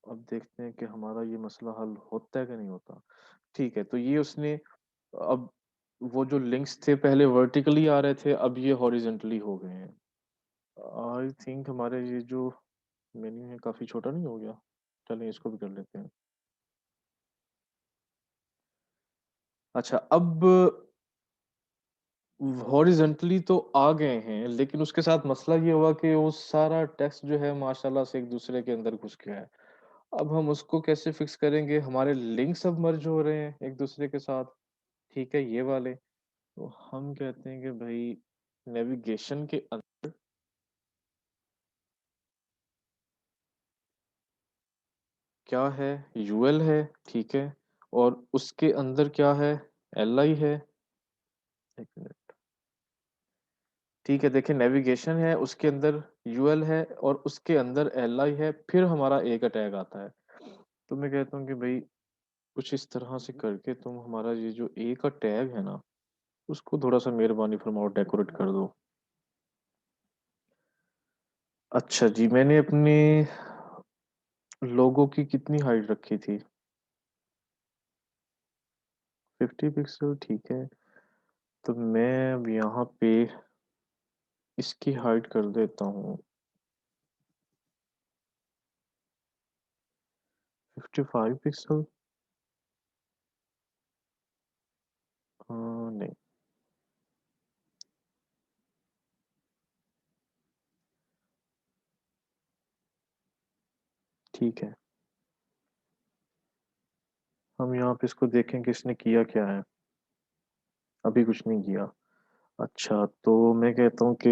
अब देखते हैं कि हमारा ये मसला हल होता है कि नहीं होता। ठीक है, तो ये उसने अब वो जो लिंक्स थे पहले वर्टिकली आ रहे थे, अब ये हॉरिजेंटली हो गए हैं। आई थिंक हमारे ये जो मेन्यू है काफी छोटा नहीं हो गया। चलिए इसको भी कर लेते हैं। अच्छा, अब हॉरिजेंटली तो आ गए हैं, लेकिन उसके साथ मसला ये हुआ कि वो सारा टेक्स्ट जो है माशाल्लाह से एक दूसरे के अंदर घुस गया है। अब हम उसको कैसे फिक्स करेंगे, हमारे लिंक सब मर्ज हो रहे हैं एक दूसरे के साथ। ठीक है, ये वाले। तो हम कहते हैं कि भाई नेविगेशन के अंदर क्या है, यूएल है, ठीक है, और उसके अंदर क्या है, एलआई है। एक मिनट, ठीक है, देखिए नेविगेशन है, उसके अंदर यूएल है और उसके अंदर एलआई है, फिर हमारा ए का टैग आता है। तो मैं कहता हूँ कि भाई कुछ इस तरह से करके तुम हमारा ये जो ए का टैग है ना, उसको थोड़ा सा मेहरबानी फरमाओ डेकोरेट कर दो। अच्छा जी, मैंने अपने लोगो की कितनी हाइट रखी थी, 50 पिक्सल, ठीक है। तो मैं अब यहाँ पे इसकी हाइट कर देता हूँ 55 पिक्सल। नहीं, ठीक है, हम यहाँ पे इसको देखें कि इसने किया क्या है। अभी कुछ नहीं किया। अच्छा, तो मैं कहता हूँ कि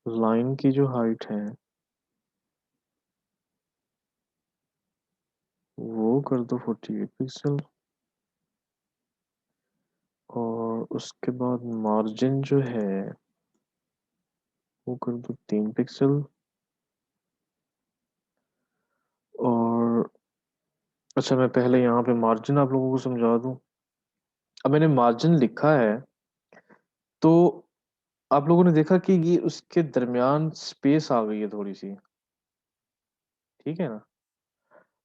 लाइन की जो हाइट है वो कर दो 48 पिक्सल, और उसके बाद मार्जिन जो है वो कर दो 3 पिक्सल। और अच्छा, मैं पहले यहाँ पे मार्जिन आप लोगों को समझा दूं। अब मैंने मार्जिन लिखा है, तो आप लोगों ने देखा कि ये उसके दरमियान स्पेस आ गई है थोड़ी सी, ठीक है ना।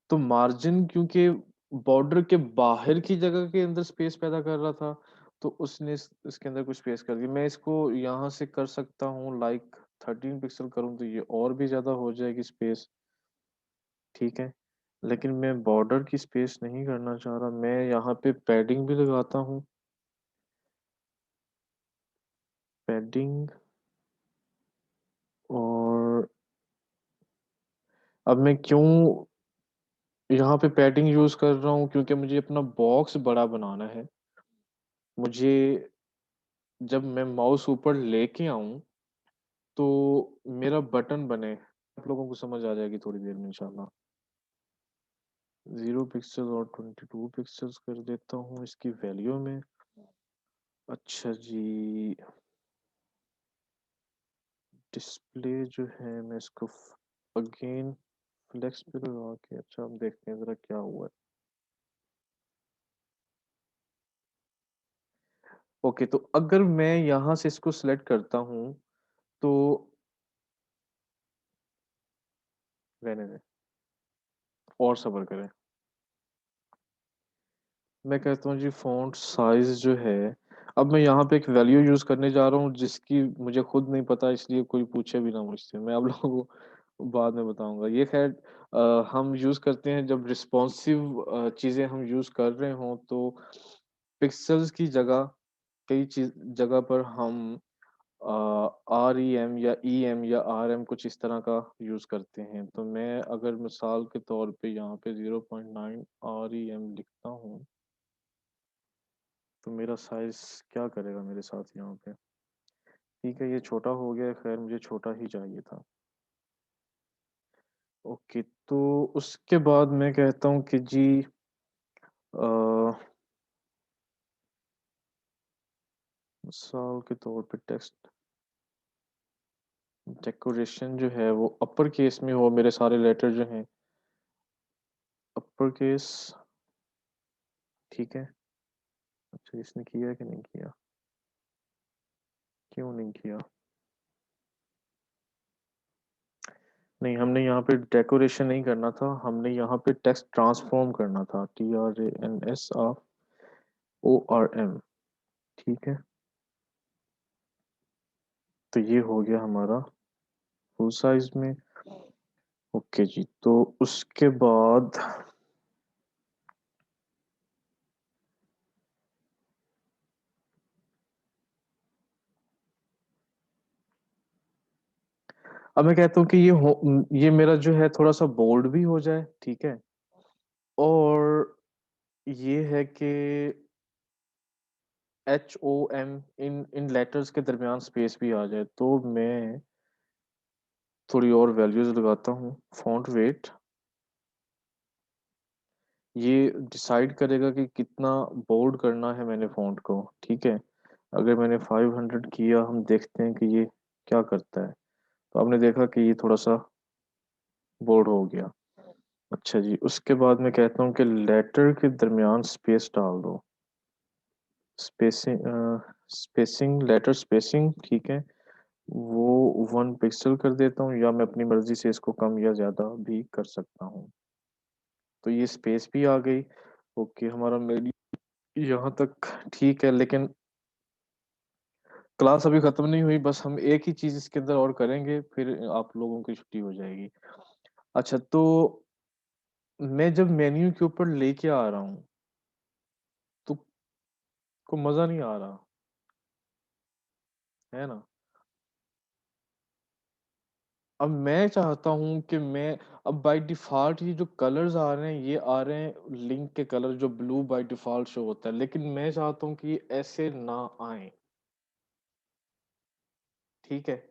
तो मार्जिन क्योंकि बॉर्डर के बाहर की जगह के अंदर स्पेस पैदा कर रहा था, तो उसने इसके अंदर कुछ स्पेस कर दी। मैं इसको यहाँ से कर सकता हूँ, लाइक 13 पिक्सल करूँ तो ये और भी ज्यादा हो जाएगी स्पेस, ठीक है। लेकिन मैं बॉर्डर की स्पेस नहीं करना चाह रहा, मैं यहाँ पे पैडिंग भी लगाता हूँ, पैडिंग। और अब मैं क्यों यहाँ पे पैडिंग यूज कर रहा हूँ, क्योंकि मुझे अपना बॉक्स बड़ा बनाना है। मुझे जब मैं माउस ऊपर लेके आऊं तो मेरा बटन बने, आप लोगों को समझ आ जाएगी थोड़ी देर में इंशाल्लाह। 0 पिक्सल और 22 पिक्सल्स कर देता हूँ इसकी वैल्यू में। अच्छा जी, डिस्प्ले जो है मैं इसको अगेन फ्लेक्स पे लगा के, अच्छा हम देखते हैं जरा क्या हुआ है। ओके, तो अगर मैं यहाँ से इसको सिलेक्ट करता हूँ तो रहने दें, और सब्र करें। मैं कहता हूँ जी फॉन्ट साइज जो है, अब मैं यहाँ पे एक वैल्यू यूज करने जा रहा हूँ जिसकी मुझे खुद नहीं पता, इसलिए कोई पूछे भी ना मुझसे, मैं आप लोगों को बाद में बताऊंगा। ये खैर हम यूज करते हैं जब रिस्पॉन्सिव चीजें हम यूज कर रहे हों, तो पिक्सल्स की जगह कई चीज जगह पर हम आर ई एम या ई एम या आर एम कुछ इस तरह का यूज करते हैं। तो मैं अगर मिसाल के तौर पे यहाँ पे 0.9 आर ई एम लिखता हूँ, तो मेरा साइज क्या करेगा मेरे साथ यहाँ पे। ठीक है, ये छोटा हो गया, खैर मुझे छोटा ही चाहिए था। ओके, तो उसके बाद मैं कहता हूँ कि जी मिसाल के तौर पे टेक्स्ट डेकोरेशन जो है वो अपर केस में हो, मेरे सारे लेटर जो हैं अपर केस, ठीक है। अच्छा, इसने किया कि नहीं किया, क्यों नहीं किया। नहीं, हमने यहाँ पे डेकोरेशन नहीं करना था, हमने यहाँ पे टेक्स्ट ट्रांसफॉर्म करना था, TRANSFORM, ठीक है। तो ये हो गया हमारा फुल साइज में। ओके जी, तो उसके बाद अब मैं कहता हूँ कि ये मेरा जो है थोड़ा सा बोल्ड भी हो जाए, ठीक है। और ये है कि HOM, इन इन लेटर्स के दरमियान स्पेस भी आ जाए, तो मैं थोड़ी और वैल्यूज लगाता हूँ। फॉन्ट वेट ये डिसाइड करेगा कि कितना बोल्ड करना है मैंने फ़ॉन्ट को, ठीक है? अगर मैंने 500 किया, हम देखते हैं कि ये क्या करता है। तो आपने देखा कि ये थोड़ा-सा बोल्ड हो गया। अच्छा जी, उसके बाद मैं कहता हूँ कि लेटर के दरमियान स्पेस डाल दो। स्पेसिंग लेटर स्पेसिंग, ठीक है? वो 1 पिक्सेल कर देता हूँ, या मैं अपनी मर्ज़ी से इसको कम या ज़्यादा भी कर सकता हूँ। तो ये स्पेस भी आ गई। ओके, हमारा मेरी यहाँ तक ठीक है, लेकिन क्लास अभी खत्म नहीं हुई, बस हम एक ही चीज़ इसके अंदर और करेंगे, फिर आप लोगों की छुट्टी हो जाएगी। अच्छा, तो मैं जब मेन्यू के ऊपर लेके आ रहा हूँ, तो को मज़ा नहीं आ रहा, है ना? अब मैं चाहता हूँ कि मैं अब बाय डिफ़ॉल्ट ये जो कलर्स आ रहे हैं, ये आ रहे हैं लिंक के कलर, जो ब्लू बाय डिफ़ॉल्ट शो होता है, लेकिन मैं चाहता हूँ कि ये ऐसे ना आएँ, ठीक है?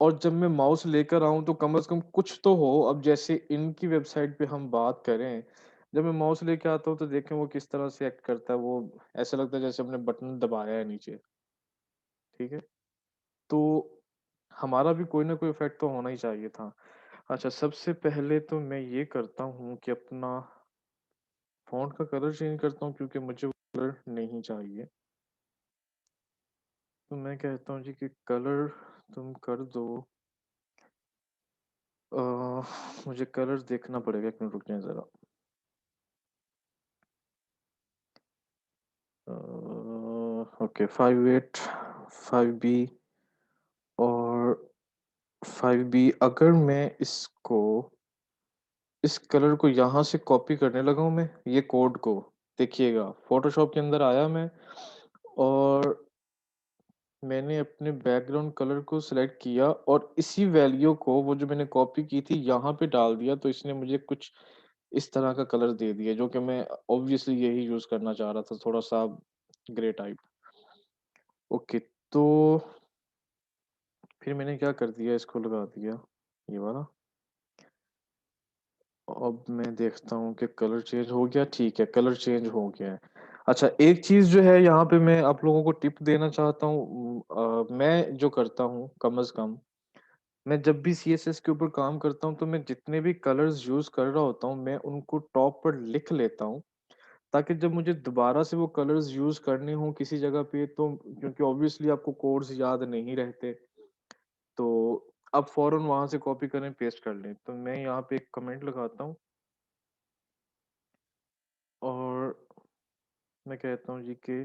और जब मैं माउस लेकर आऊँ तो कम से कम कुछ तो हो। अब जैसे इनकी वेबसाइट पे हम बात करें, जब मैं माउस लेके आता हूँ तो देखें वो किस तरह से एक्ट करता है, वो ऐसा लगता है जैसे हमने बटन दबाया है नीचे, ठीक है? तो हमारा भी कोई ना कोई इफ़ेक्ट तो होना ही चाहिए था। अच्छा, सबसे पहले तो मैं ये करता हूँ कि अपना फ़ॉन्ट का कलर चेंज करता हूँ, क्योंकि मुझे वो कलर नहीं चाहिए। तो मैं कहता हूँ जी कि कलर तुम कर दो, अ, मुझे कलर देखना पड़ेगा, 1 मिनट रुक जाएँ ज़रा। ओके, 58, 5B और 5B, अगर मैं इसको इस कलर को यहाँ से कॉपी करने लगा हूँ मैं, ये कोड को, देखिएगा फ़ोटोशॉप के अंदर आया मैं, और मैंने अपने बैकग्राउंड कलर को सिलेक्ट किया और इसी वैल्यू को, वो जो मैंने कॉपी की थी, यहाँ पे डाल दिया, तो इसने मुझे कुछ इस तरह का कलर दे दिया, जो कि मैं ऑब्वियसली यही यूज़ करना चाह रहा था, थोड़ा-सा ग्रे टाइप। ओके, तो फिर मैंने क्या कर दिया, इसको लगा दिया, ये वाला। अब मैं देखता हूँ कि कलर चेंज हो गया, ठीक है, कलर चेंज हो गया है। अच्छा, एक चीज़ जो है यहाँ पे मैं आप लोगों को टिप देना चाहता हूँ, मैं जो करता हूँ कम से कम, मैं जब भी सीएसएस के ऊपर काम करता हूँ, तो मैं जितने भी कलर्स यूज़ कर रहा होता हूँ, मैं उनको टॉप पर लिख लेता हूँ, ताकि जब मुझे दोबारा से वो कलर्स यूज़ करने हों किसी जगह पे, तो क्योंकि ऑब्वियसली आपको कोड्स याद नहीं रहते, तो आप फ़ौरन वहाँ से कॉपी करें, पेस्ट कर लें। तो मैं यहाँ पे एक कमेंट लगाता हूँ और मैं कहता हूँ जी कि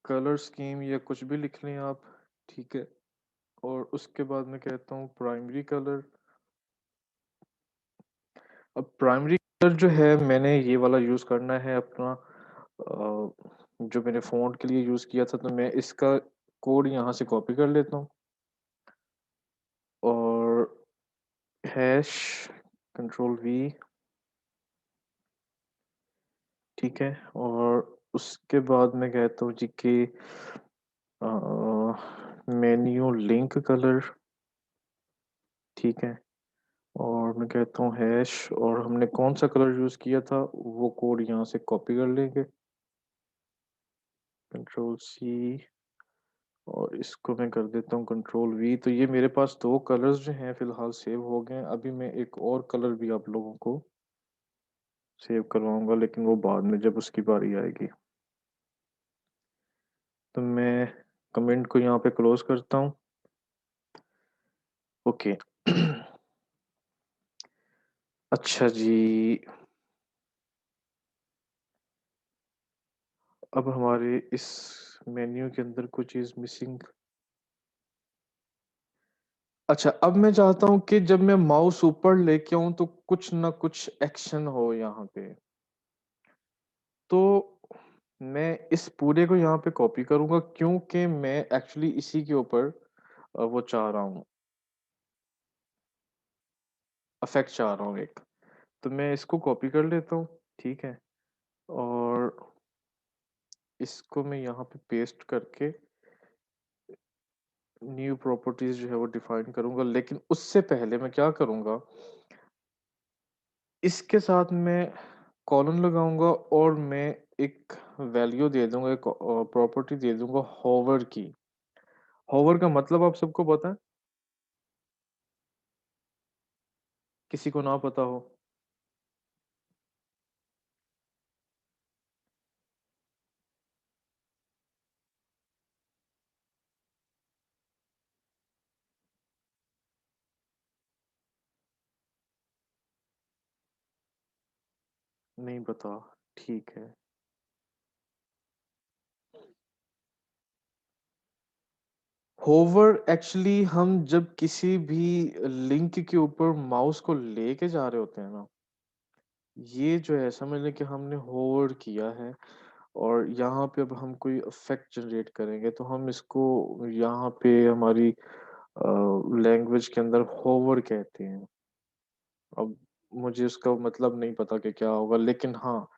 कलर स्कीम या कुछ भी लिख लें आप, ठीक है? और उसके बाद मैं कहता हूँ प्राइमरी कलर। अब प्राइमरी कलर जो है, मैंने ये वाला यूज़ करना है अपना, जो मैंने फ़ॉन्ट के लिए यूज़ किया था, तो मैं इसका कोड यहाँ से कॉपी कर लेता हूँ और हैश कंट्रोल वी, ठीक है? और उसके बाद मैं कहता हूँ जी कि अ, मेन्यू लिंक कलर, ठीक है? और मैं कहता हूँ हैश, और हमने कौन-सा कलर यूज़ किया था, वो कोड यहाँ से कॉपी कर लेंगे, कंट्रोल सी, और इसको मैं कर देता हूँ कंट्रोल वी। तो ये मेरे पास 2 कलर्स जो हैं फ़िलहाल सेव हो गए हैं। अभी मैं एक और कलर भी आप लोगों को सेव करवाऊँगा, लेकिन वो बाद में जब उसकी बारी आएगी। तो मैं कमेंट को यहाँ पे क्लोज़ करता हूँ। ओके। अच्छा जी, अब हमारे इस मेन्यू के अंदर कुछ चीज़ मिसिंग। अच्छा, अब मैं चाहता हूँ कि जब मैं माउस ऊपर लेके आऊँ, तो कुछ ना कुछ एक्शन हो यहाँ पे। तो मैं इस पूरे को यहाँ पे कॉपी करूँगा, क्योंकि मैं एक्चुअली इसी के ऊपर वो चाह रहा हूँ, इफ़ेक्ट चाह रहा हूँ एक। तो मैं इसको कॉपी कर लेता हूँ, ठीक है? और इसको मैं यहाँ पे पेस्ट करके न्यू प्रॉपर्टीज़ जो है वो डिफ़ाइन करूँगा, लेकिन उससे पहले मैं क्या करूँगा, इसके साथ मैं कॉलन लगाऊँगा और मैं एक वैल्यू दे दूँगा, एक प्रॉपर्टी दे दूँगा होवर की। होवर का मतलब आप सबको पता है? किसी को ना पता हो? नहीं पता, ठीक है। होवर एक्चुअली हम जब किसी भी लिंक के ऊपर माउस को लेके जा रहे होते हैं ना, ये जो है समझ लें कि हमने होवर किया है और यहाँ पे अब हम कोई इफ़ेक्ट जनरेट करेंगे तो हम इसको यहाँ पे हमारी लैंग्वेज के अंदर होवर कहते हैं। अब मुझे उसका मतलब नहीं पता कि क्या होगा, लेकिन हाँ,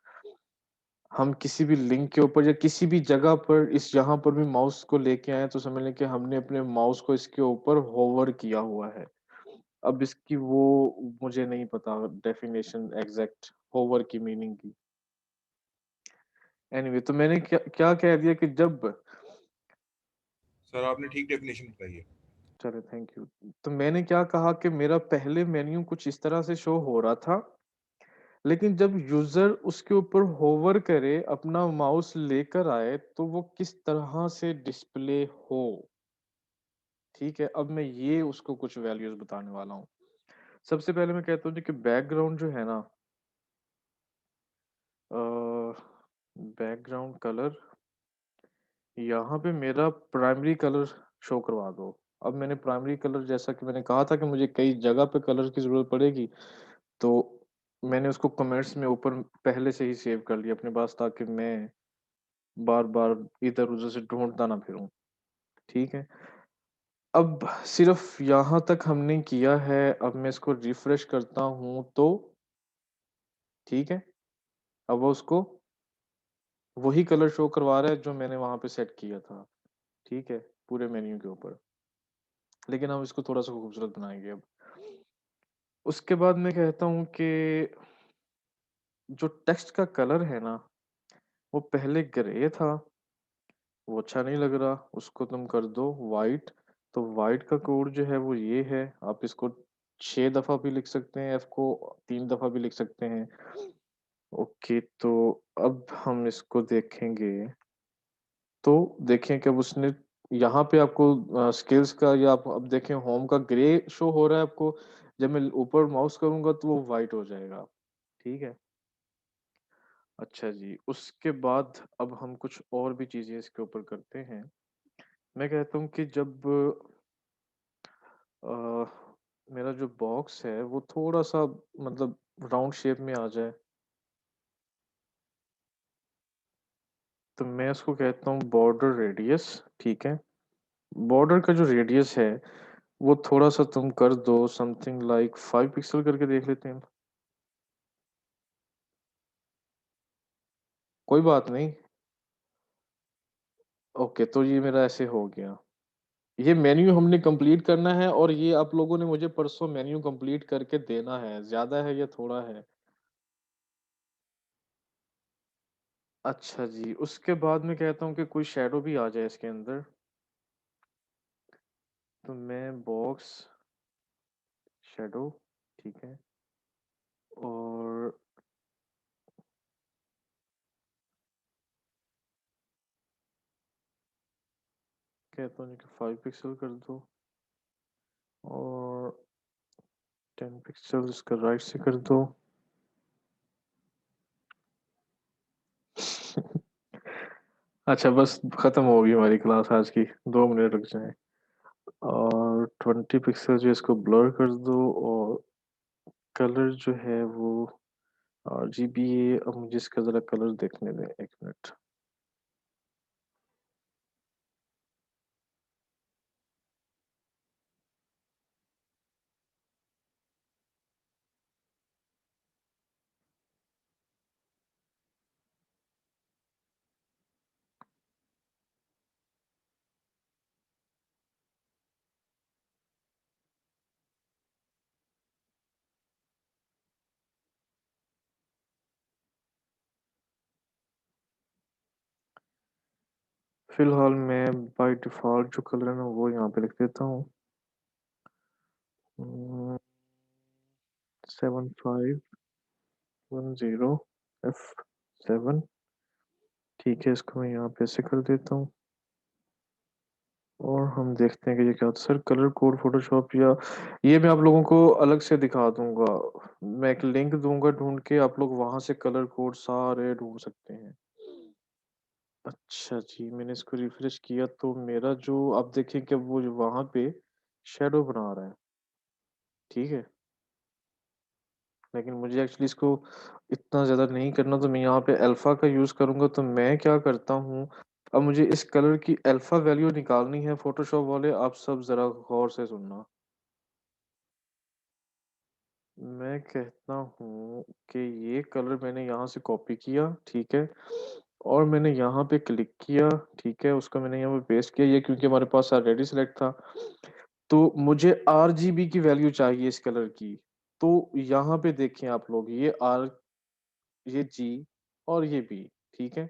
हम किसी भी लिंक के ऊपर या किसी भी जगह पर इस यहाँ पर भी माउस को लेके आए तो समझ लें कि हमने अपने माउस को इसके ऊपर होवर किया हुआ है। अब इसकी वो मुझे नहीं पता डेफिनेशन एग्ज़ैक्ट होवर की मीनिंग की। एनीवे तो मैंने क्या क्या कह दिया कि जब सर आपने ठीक डेफिनेशन बताई है। चलो थैंक यू। तो मैंने क्या कहा कि मेरा पहले मेन्यू कुछ इस तरह से शो हो रहा था, लेकिन जब यूज़र उसके ऊपर होवर करे, अपना माउस लेकर आए, तो वो किस तरह से डिस्प्ले हो, ठीक है? अब मैं ये उसको कुछ वैल्यूज़ बताने वाला हूँ। सबसे पहले मैं कहता हूँ जी कि बैकग्राउंड जो है ना अ, बैकग्राउंड कलर यहाँ पे मेरा प्राइमरी कलर शो करवा दो। अब मैंने प्राइमरी कलर जैसा कि मैंने कहा था कि मुझे कई जगह पे कलर की ज़रूरत पड़ेगी, तो मैंने उसको कमेंट्स में ऊपर पहले से ही सेव कर लिया अपने पास ताकि मैं बार-बार इधर-उधर से ढूँढता ना फिरूँ, ठीक है? अब सिर्फ़ यहाँ तक हमने किया है, अब मैं इसको रिफ्रेश करता हूँ तो ठीक है? अब वो उसको वही कलर शो करवा रहा है जो मैंने वहाँ पे सेट किया था, ठीक है? पूरे मेन्यू के ऊपर। लेकिन हम इसको थोड़ा-सा खूबसूरत बनाएँगे अब। उसके बाद मैं कहता हूँ कि जो टेक्स्ट का कलर है ना, वो पहले ग्रे था, वो अच्छा नहीं लग रहा, उसको तुम कर दो व्हाइट। तो व्हाइट का कोड जो है वो ये है, आप इसको 6 दफ़ा भी लिख सकते हैं, एफ को 3 दफ़ा भी लिख सकते हैं। ओके, तो अब हम इसको देखेंगे, तो देखें कि अब उसने यहाँ पे आपको स्किल्स का या आप अब देखें होम का ग्रे शो हो रहा है आपको, जब मैं ऊपर माउस करूँगा तो वो व्हाइट हो जाएगा, ठीक है? अच्छा जी, उसके बाद अब हम कुछ और भी चीज़ें इसके ऊपर करते हैं। मैं कहता हूँ कि जब अ, मेरा जो बॉक्स है वो थोड़ा-सा मतलब राउंड शेप में आ जाए, तो मैं उसको कहता हूँ बॉर्डर रेडियस, ठीक है? बॉर्डर का जो रेडियस है, वो थोड़ा-सा तुम कर दो समथिंग लाइक 5 पिक्सल करके देख लेते हैं। कोई बात नहीं, ओके तो ये मेरा ऐसे हो गया। ये मेन्यू हमने कंप्लीट करना है और ये आप लोगों ने मुझे परसों मेन्यू कंप्लीट करके देना है, ज़्यादा है या थोड़ा है? अच्छा जी, उसके बाद मैं कहता हूँ कि कोई शैडो भी आ जाए इसके अंदर, तो मैं बॉक्स शैडो, ठीक है? और कहता हूँ कि 5 पिक्सल कर दो और 10 पिक्सल इसका राइट से कर दो। अच्छा बस खत्म हो गई हमारी क्लास आज की, 2 मिनट रुक जाएँ और 20 पिक्सल जो है इसको ब्लर कर दो और कलर जो है वो आरजीबी, अब मुझे इसका ज़रा कलर देखने दें 1 मिनट। फिलहाल मैं बाय डिफ़ॉल्ट जो कलर है ना वो यहाँ पे लिख देता हूँ। 7510 ठीक है, इसको मैं यहाँ पे ऐसे कर देता हूँ और हम देखते हैं कि ये क्या होता है। सर कलर कोड फ़ोटोशॉप या ये मैं आप लोगों को अलग से दिखा दूँगा। मैं एक लिंक दूँगा ढूँढ के, आप लोग वहाँ से कलर कोड सारे ढूँढ सकते हैं। अच्छा जी, मैंने इसको रिफ्रेश किया तो मेरा जो आप देखें कि वो जो वहाँ पे शैडो बना रहा है, ठीक है? लेकिन मुझे एक्चुअली इसको इतना ज़्यादा नहीं करना, तो मैं यहाँ पे अल्फ़ा का यूज़ करूँगा। तो मैं क्या करता हूँ, अब मुझे इस कलर की अल्फ़ा वैल्यू निकालनी है फ़ोटोशॉप वाले, आप सब ज़रा गौर से सुनना। मैं कहता हूँ कि ये कलर मैंने यहाँ से कॉपी किया, ठीक है? और मैंने यहाँ पे क्लिक किया, ठीक है? उसको मैंने यहाँ पे पेस्ट किया, ये क्योंकि हमारे पास ऑलरेडी सिलेक्ट था। तो मुझे आरजीबी की वैल्यू चाहिए इस कलर की। तो यहाँ पे देखें आप लोग, ये आर, ये जी और ये बी, ठीक है?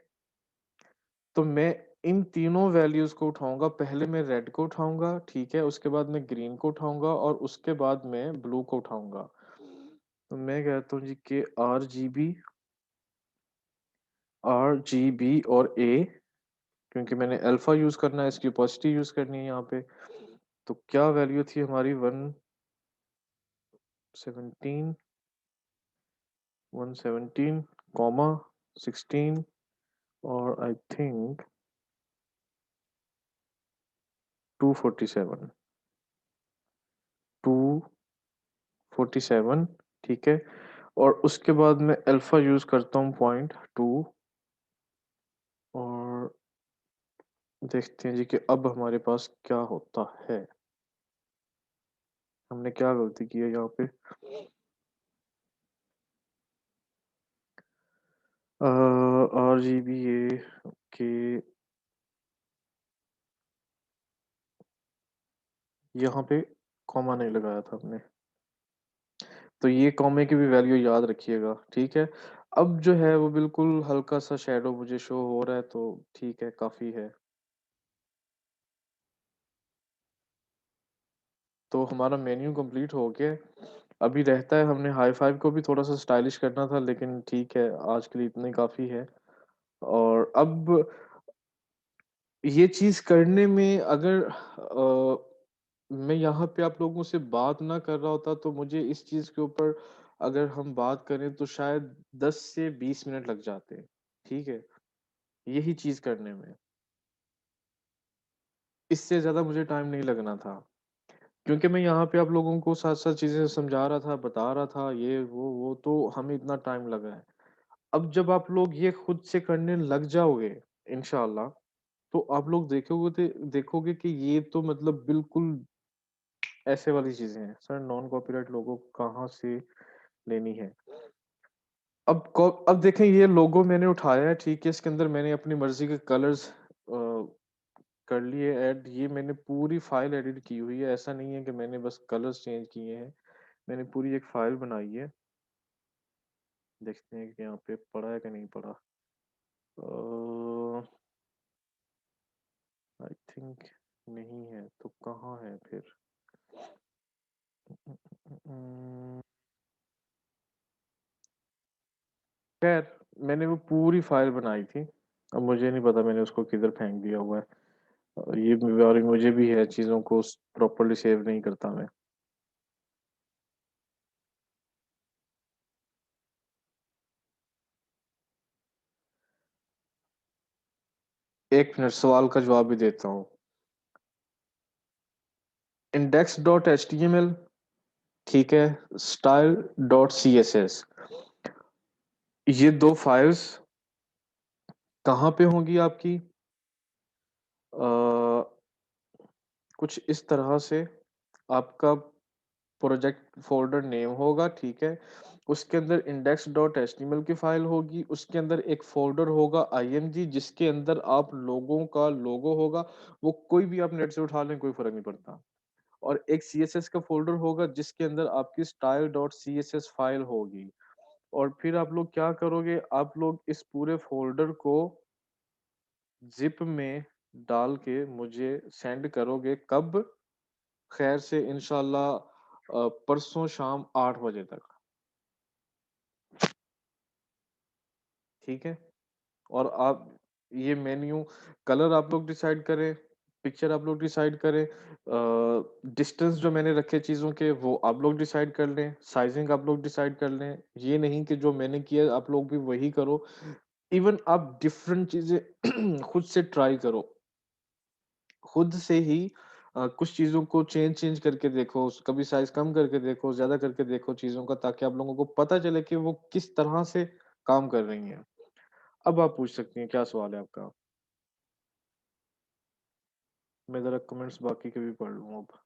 तो मैं इन तीनों वैल्यूज़ को उठाऊँगा, पहले मैं रेड को उठाऊँगा, ठीक है? उसके बाद मैं ग्रीन को उठाऊँगा और उसके बाद मैं ब्लू को उठाऊँगा। तो मैं कहता हूँ जी कि आरजीबी और ए, क्योंकि मैंने अल्फ़ा यूज़ करना है, इसकी ऑपेसिटी यूज़ करनी है यहाँ पे। तो क्या वैल्यू थी हमारी 117 117 कॉमा 16 और आई थिंक 247 247 ठीक है? और उसके बाद मैं अल्फ़ा यूज़ करता हूँ 0.2 और देखते हैं जी कि अब हमारे पास क्या होता है। हमने क्या गलती की है यहाँ पे? आरजीबीए ओके, यहाँ पे कॉमा नहीं लगाया था हमने। तो ये कॉमे की भी वैल्यू याद रखिएगा, ठीक है? अब जो है वो बिल्कुल हल्का-सा शैडो मुझे शो हो रहा है, तो ठीक है, काफ़ी है। तो हमारा मेन्यू कंप्लीट हो गया है। अभी रहता है, हमने हाई फाइव को भी थोड़ा-सा स्टाइलिश करना था, लेकिन ठीक है, आज के लिए इतना ही काफ़ी है। और अब ये चीज़ करने में अगर मैं यहाँ पे आप लोगों से बात ना कर रहा होता, तो मुझे इस चीज़ के ऊपर अगर हम बात करें तो शायद 10 से 20 मिनट लग जाते, ठीक है? यही चीज़ करने में। इससे ज़्यादा मुझे टाइम नहीं लगना था। क्योंकि मैं यहाँ पे आप लोगों को साथ-साथ चीज़ें समझा रहा था, बता रहा था, ये वो तो हमें इतना टाइम लगा है। अब जब आप लोग ये खुद से करने लग जाओगे, इंशाअल्लाह, तो आप लोग देखोगे कि ये तो मतलब बिल्कुल ऐसे वाली चीज़ें हैं। सर नॉन कॉपीराइट लोगो कहाँ से लेनी है? अब देखें, ये लोगो मैंने उठाया है, ठीक है? इसके अंदर मैंने अपनी मर्ज़ी के कलर्स कर लिए ऐड। ये मैंने पूरी फ़ाइल एडिट की हुई है, ऐसा नहीं है कि मैंने बस कलर्स चेंज किए हैं। मैंने पूरी एक फ़ाइल बनाई है। देखते हैं कि यहाँ पे पड़ा है कि नहीं पड़ा। अ, आई थिंक नहीं है, तो कहाँ है फिर? खैर, मैंने वो पूरी फ़ाइल बनाई थी। अब मुझे नहीं पता मैंने उसको किधर फेंक दिया हुआ है। ये और मुझे भी है, चीज़ों को स प्रॉपर्ली सेव नहीं करता मैं। 1 मिनट, सवाल का जवाब भी देता हूँ। index.html ठीक है, style.css ये 2 फाइल्स कहाँ पे होंगी आपकी? अ, कुछ इस तरह से आपका प्रोजेक्ट फ़ोल्डर नेम होगा, ठीक है? उसके अंदर index.html की फ़ाइल होगी, उसके अंदर एक फ़ोल्डर होगा img जिसके अंदर आप लोगों का लोगो होगा, वो कोई भी आप नेट से उठा लें, कोई फ़र्क नहीं पड़ता। और एक सीएसएस का फ़ोल्डर होगा जिसके अंदर आपकी style.css फ़ाइल होगी। और फिर आप लोग क्या करोगे, आप लोग इस पूरे फ़ोल्डर को ज़िप में डाल के मुझे सेंड करोगे कब? खैर से इंशाल्लाह परसों शाम 8 बजे तक, ठीक है? और आप ये मेन्यू कलर आप लोग डिसाइड करें, पिक्चर आप लोग डिसाइड करें, डिस्टेंस जो मैंने रखे चीज़ों के वो आप लोग डिसाइड कर लें, साइज़िंग आप लोग डिसाइड कर लें। ये नहीं कि जो मैंने किया आप लोग भी वही करो। इवन आप डिफरेंट चीज़ें खुद से ट्राई करो। खुद से ही कुछ चीज़ों को चेंज करके देखो, कभी साइज़ कम करके देखो, ज़्यादा करके देखो चीज़ों का, ताकि आप लोगों को पता चले कि वो किस तरह से काम कर रही हैं। अब आप पूछ सकती हैं, क्या सवाल है आपका? मैं ज़रा कमेंट्स बाकी के भी पढ़ लूँ अब।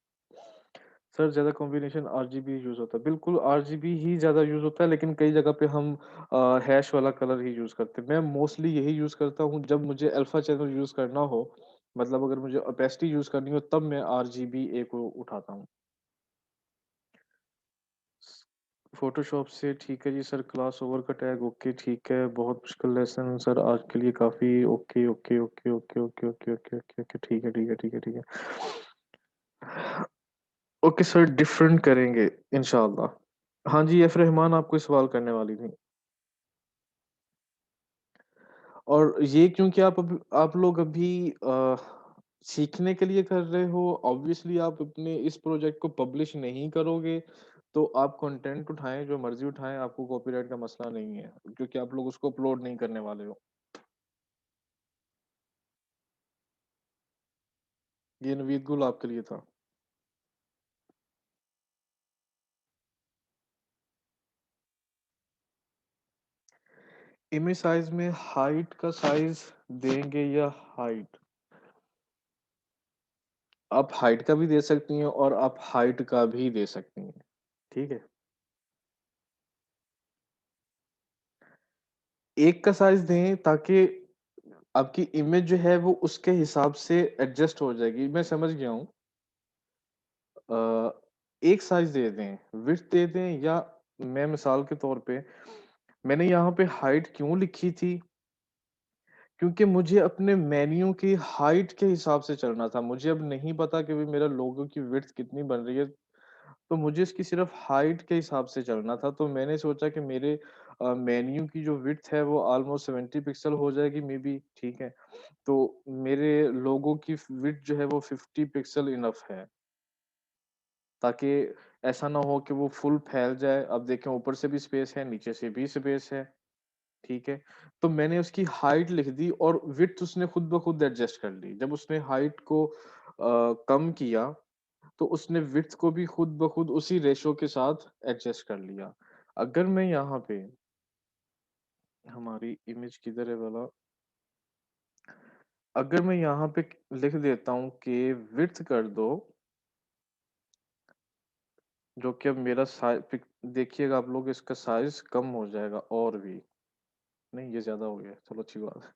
सर ज़्यादा कॉम्बिनेशन आरजीबी यूज़ होता है। बिल्कुल आरजीबी ही ज़्यादा यूज़ होता है, लेकिन कई जगह पे हम हैश वाला कलर ही यूज़ करते हैं। मैं मोस्टली यही यूज़ करता हूँ जब मुझे अल्फ़ा चैनल यूज़ करना हो, मतलब अगर मुझे ओपेसिटी यूज़ करनी हो तब मैं आरजीबी ए को उठाता हूँ। फ़ोटोशॉप से ठीक है जी सर, क्लास ओवर का टैग ओके ठीक है, बहुत मुश्किल लेसन सर आज के लिए काफ़ी okay, okay, okay, okay, okay, okay, okay, okay, okay, ठीक है, ठीक है, ठीक है, ठीक है। ओके सर, डिफरेंट करेंगे इंशाल्लाह। हाँ जी, एफ रहमान आपको सवाल करने वाली थी। और ये क्योंकि आप लोग अभी सीखने के लिए कर रहे हो, ऑब्वियसली आप अपने इस प्रोजेक्ट को पब्लिश नहीं करोगे, तो आप कंटेंट उठाएँ, जो मर्ज़ी उठाएँ, आपको कॉपीराइट का मसला नहीं है, क्योंकि आप लोग उसको अपलोड नहीं करने वाले हो। ये नवीद गुल आपके लिए था। इमेज साइज़ में हाइट का साइज़ देंगे या हाइट? आप हाइट का भी दे सकती हैं और आप हाइट का भी दे सकती हैं, ठीक है? एक का साइज़ दें ताकि आपकी इमेज जो है वो उसके हिसाब से एडजस्ट हो जाएगी। मैं समझ गया हूँ। अ, एक साइज़ दे दें, विड्थ दे दें, या मैं मिसाल के तौर पे मैंने यहाँ पे हाइट क्यों लिखी थी? क्योंकि मुझे अपने मेन्यू की हाइट के हिसाब से चलना था। मुझे अब नहीं पता कि भई मेरा लोगो की विड्थ कितनी बन रही है, तो मुझे इसकी सिर्फ़ हाइट के हिसाब से चलना था। तो मैंने सोचा कि मेरे मेन्यू की जो विड्थ है वो ऑलमोस्ट 70 पिक्सल हो जाएगी मेबी, ठीक है? तो मेरे लोगो की विड्थ जो है वो 50 पिक्सल इनफ है, ताकि ऐसा ना हो कि वो फुल फैल जाए। अब देखें, ऊपर से भी स्पेस है, नीचे से भी स्पेस है, ठीक है? तो मैंने उसकी हाइट लिख दी और विड्थ उसने खुद ब खुद एडजस्ट कर ली। जब उसने हाइट को कम किया, तो उसने विड्थ को भी खुद ब खुद उसी रेशो के साथ एडजस्ट कर लिया। अगर मैं यहाँ पे हमारी इमेज किधर है भला? अगर मैं यहाँ पे लिख देता हूँ कि विड्थ कर दो, जो कि अब मेरा देखिएगा आप लोग, इसका साइज़ कम हो जाएगा और भी। नहीं, ये ज़्यादा हो गया, चलो अच्छी बात है।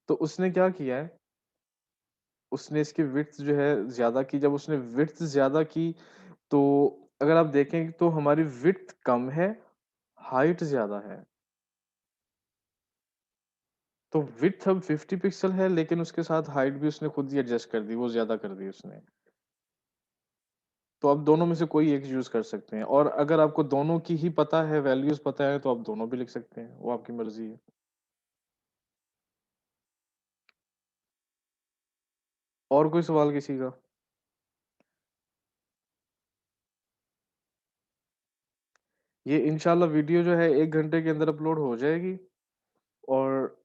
तो उसने क्या किया है, उसने इसकी विड्थ जो है ज़्यादा की। जब उसने विड्थ ज़्यादा की, तो अगर आप देखें तो हमारी विड्थ कम है, हाइट ज़्यादा है। तो विड्थ अब 50 पिक्सल है, लेकिन उसके साथ हाइट भी उसने खुद ही एडजस्ट कर दी, वो ज़्यादा कर दी उसने। तो आप दोनों में से कोई एक यूज़ कर सकते हैं, और अगर आपको दोनों की ही पता है, वैल्यूज़ पता है, तो आप दोनों भी लिख सकते हैं, वो आपकी मर्ज़ी है। और कोई सवाल किसी का? ये इंशाल्लाह वीडियो जो है 1 घंटे के अंदर अपलोड हो जाएगी, और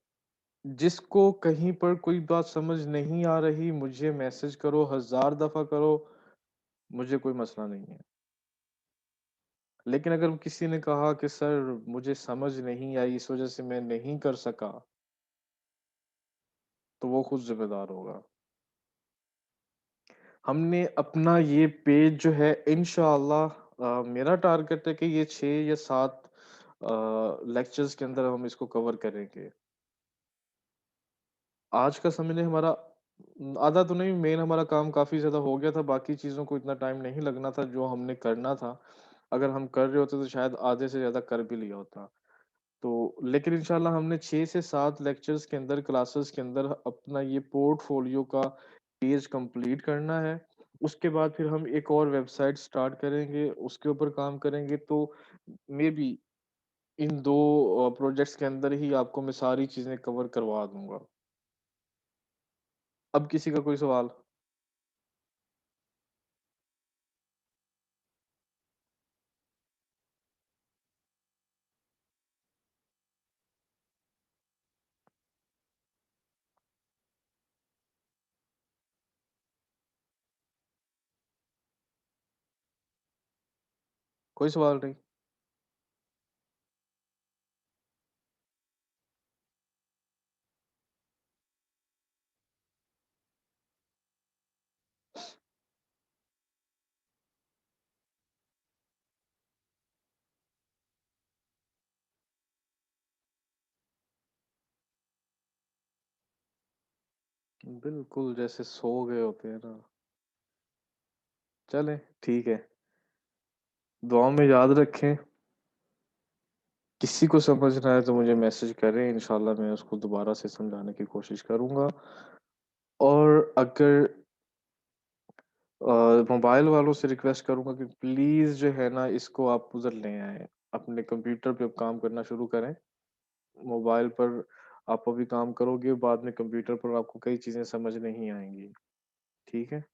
जिसको कहीं पर कोई बात समझ नहीं आ रही, मुझे मैसेज करो, 1000 दफ़ा करो, मुझे कोई मसला नहीं है। लेकिन अगर किसी ने कहा कि सर मुझे समझ नहीं आई, इस वज़ह से मैं नहीं कर सका, तो वो खुद ज़िम्मेदार होगा। हमने अपना ये पेज जो है इंशाअल्लाह, मेरा टारगेट है कि ये 6 या 7 लेक्चर्स के अंदर हम इसको कवर करेंगे। आज का समय ने हमारा आधा तो नहीं, मेन हमारा काम काफ़ी ज़्यादा हो गया था, बाकी चीज़ों को इतना टाइम नहीं लगना था जो हमने करना था। अगर हम कर रहे होते तो शायद आधे से ज़्यादा कर भी लिया होता। तो लेकिन इंशाल्लाह हमने 6 से 7 लेक्चर्स के अंदर, क्लासेस के अंदर अपना ये पोर्टफोलियो का पेज कंप्लीट करना है। उसके बाद फिर हम एक और वेबसाइट स्टार्ट करेंगे, उसके ऊपर काम करेंगे, तो मेबी इन 2 प्रोजेक्ट्स के अंदर ही आपको मैं सारी चीज़ें कवर करवा दूँगा। अब किसी का कोई सवाल? कोई सवाल नहीं? बिल्कुल, जैसे सो गए होते हैं ना। चलें, ठीक है। दुआ में याद रखें, किसी को समझना है तो मुझे मैसेज करें, इंशाल्लाह मैं उसको दोबारा से समझाने की कोशिश करूँगा। और अगर मोबाइल वालों से रिक्वेस्ट करूँगा कि प्लीज़ जो है ना, इसको आप उधर ले आएँ। अपने कंप्यूटर पे अब काम करना शुरू करें। मोबाइल पर आप अभी काम करोगे, बाद में कंप्यूटर पर आपको कई चीज़ें समझ नहीं आएँगी। ठीक है?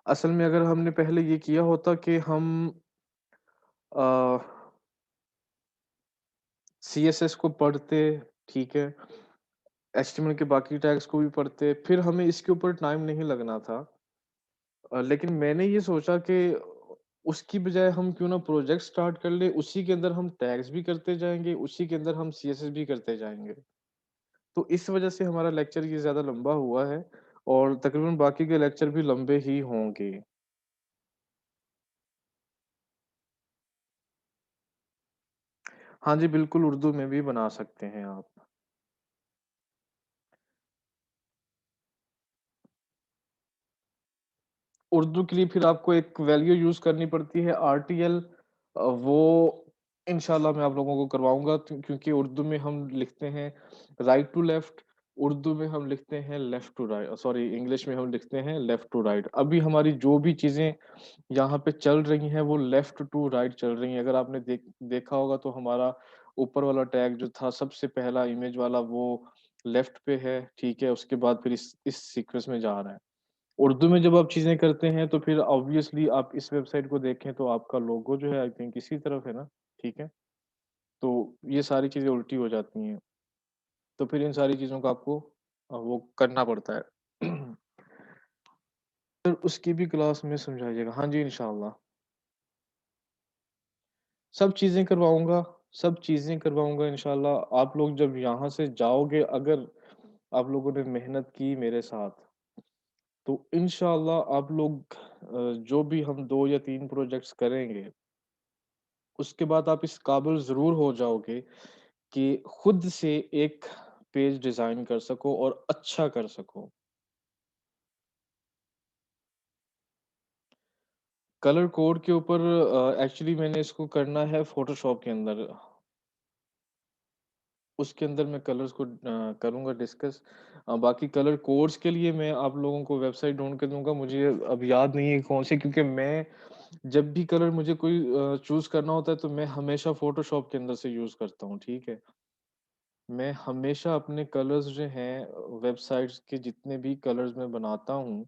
असल में अगर हमने पहले ये किया होता कि हम अ, सीएसएस को पढ़ते, ठीक है, एचटीएमएल के बाकी टैग्स को भी पढ़ते, फिर हमें इसके ऊपर टाइम नहीं लगना था। लेकिन मैंने ये सोचा कि उसकी बजाय हम क्यों ना प्रोजेक्ट स्टार्ट कर लें, उसी के अंदर हम टैग्स भी करते जाएँगे, उसी के अंदर हम सीएसएस भी करते जाएँगे। तो इस वजह से हमारा लेक्चर ये ज़्यादा लंबा हुआ है और तकरीबन बाकी के लेक्चर भी लंबे ही होंगे। हाँ जी, बिल्कुल उर्दू में भी बना सकते हैं आप। उर्दू के लिए फिर आपको एक वैल्यू यूज़ करनी पड़ती है आरटीएल, वो इंशाल्लाह मैं आप लोगों को करवाऊँगा, क्योंकि उर्दू में हम लिखते हैं राइट टू लेफ्ट, उर्दू में हम लिखते हैं left to right, sorry English में हम लिखते हैं लेफ्ट टू राइट। अभी हमारी जो भी चीज़ें यहाँ पे चल रही हैं वो लेफ्ट टू राइट चल रही हैं। अगर आपने देखा होगा तो हमारा ऊपर वाला टैग जो था सबसे पहला इमेज वाला, वो लेफ्ट पे है, ठीक है? उसके बाद फिर इस सीक्वेंस में जा रहा है। उर्दू में जब आप चीज़ें करते हैं तो फिर ऑब्वियसली आप इस वेबसाइट को देखें तो आपका लोगो जो है आई थिंक इसी तरफ है ना, ठीक है? तो ये सारी चीज़ें उल्टी हो जाती हैं। तो फिर इन सारी चीज़ों को आपको वो करना पड़ता है। फिर उसकी भी क्लास में समझाइएगा। हाँ जी, इंशाअल्लाह। सब चीज़ें करवाऊँगा, सब चीज़ें करवाऊँगा इंशाअल्लाह। आप लोग जब यहाँ से जाओगे, अगर आप लोगों ने मेहनत की मेरे साथ, तो इंशाअल्लाह आप लोग जो भी हम 2 या 3 प्रोजेक्ट्स करेंगे, उसके बाद आप इस काबिल ज़रूर हो जाओगे कि खुद से एक पेज डिज़ाइन कर सको और अच्छा कर सको। कलर कोड के ऊपर एक्चुअली मैंने इसको करना है फ़ोटोशॉप के अंदर। उसके अंदर मैं कलर्स को करूँगा डिस्कस। बाकी कलर कोड्स के लिए मैं आप लोगों को वेबसाइट ढूँढ के दूँगा। मुझे अब याद नहीं है कौन-सी, क्योंकि मैं जब भी कलर मुझे कोई चूज़ करना होता है तो मैं हमेशा फ़ोटोशॉप के अंदर से यूज़ करता हूँ, ठीक है? मैं हमेशा अपने कलर्स जो हैं वेबसाइट्स के जितने भी कलर्स मैं बनाता हूँ,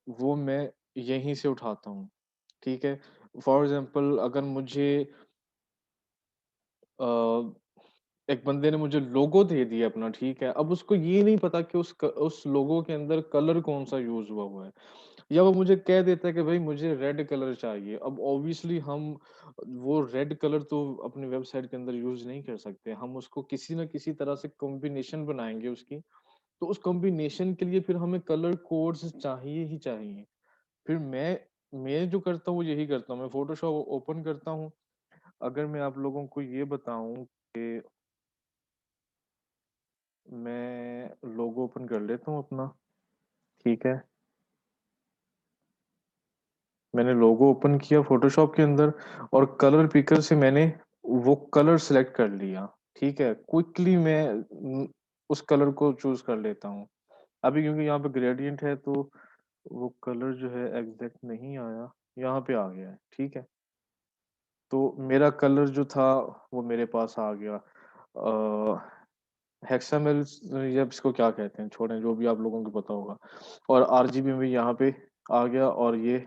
वो मैं यहीं से उठाता हूँ, ठीक है? फॉर एग्ज़ाम्पल अगर मुझे अ, एक बंदे ने मुझे लोगो दे दिया अपना, ठीक है? अब उसको ये नहीं पता कि उस लोगो के अंदर कलर कौन-सा यूज़ हुआ हुआ है। या वो मुझे कह देता है कि भाई मुझे रेड कलर चाहिए। अब ऑब्वियसली हम वो रेड कलर तो अपनी वेबसाइट के अंदर यूज़ नहीं कर सकते। हम उसको किसी न किसी तरह से कॉम्बिनेशन बनाएँगे उसकी। तो उस कॉम्बिनेशन के लिए फिर हमें कलर कोड्स चाहिए ही चाहिए। फिर मैं जो करता हूँ वो यही करता हूँ। मैं फ़ोटोशॉप ओपन करता हूँ। अगर मैं आप लोगों को ये बताऊँ कि मैं लोगो ओपन कर लेता हूँ अपना, ठीक है? मैंने लोगो ओपन किया फ़ोटोशॉप के अंदर और कलर पिकर से मैंने वो कलर सेलेक्ट कर लिया, ठीक है? क्विकली मैं उस कलर को चूज़ कर लेता हूँ। अभी क्योंकि यहाँ पे ग्रेडिएंट है तो वो कलर जो है एग्ज़ैक्ट नहीं आया, यहाँ पे आ गया है, ठीक है? तो मेरा कलर जो था वो मेरे पास आ गया। हेक्सामेल्स या इसको क्या कहते हैं, छोड़ें जो भी आप लोगों को पता होगा। और आरजीबी में यहाँ पे आ गया और ये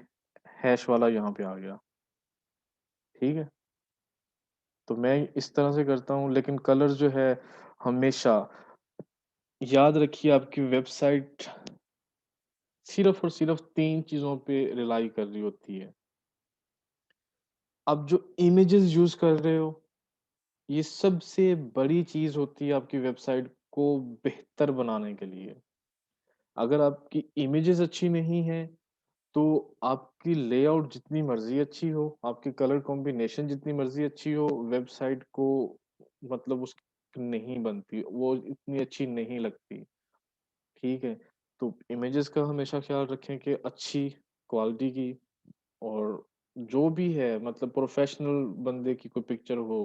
हैश वाला यहाँ पे आ गया, ठीक है? तो मैं इस तरह से करता हूँ लेकिन कलर जो है हमेशा याद रखिए आपकी वेबसाइट सिर्फ़ और सिर्फ़ 3 चीज़ों पे रिलाई कर रही होती है। आप जो इमेजेस यूज़ कर रहे हो, ये सबसे बड़ी चीज़ होती है आपकी वेबसाइट को बेहतर बनाने के लिए। अगर आपकी इमेजेस अच्छी नहीं हैं, तो आपकी लेआउट जितनी मर्ज़ी अच्छी हो, आपकी कलर कॉम्बिनेशन जितनी मर्ज़ी अच्छी हो, वेबसाइट को मतलब उस नहीं बनती, वो इतनी अच्छी नहीं लगती, ठीक है? तो इमेजेस का हमेशा ख़्याल रखें कि अच्छी क्वालिटी की और जो भी है मतलब प्रोफ़ेशनल बंदे की कोई पिक्चर हो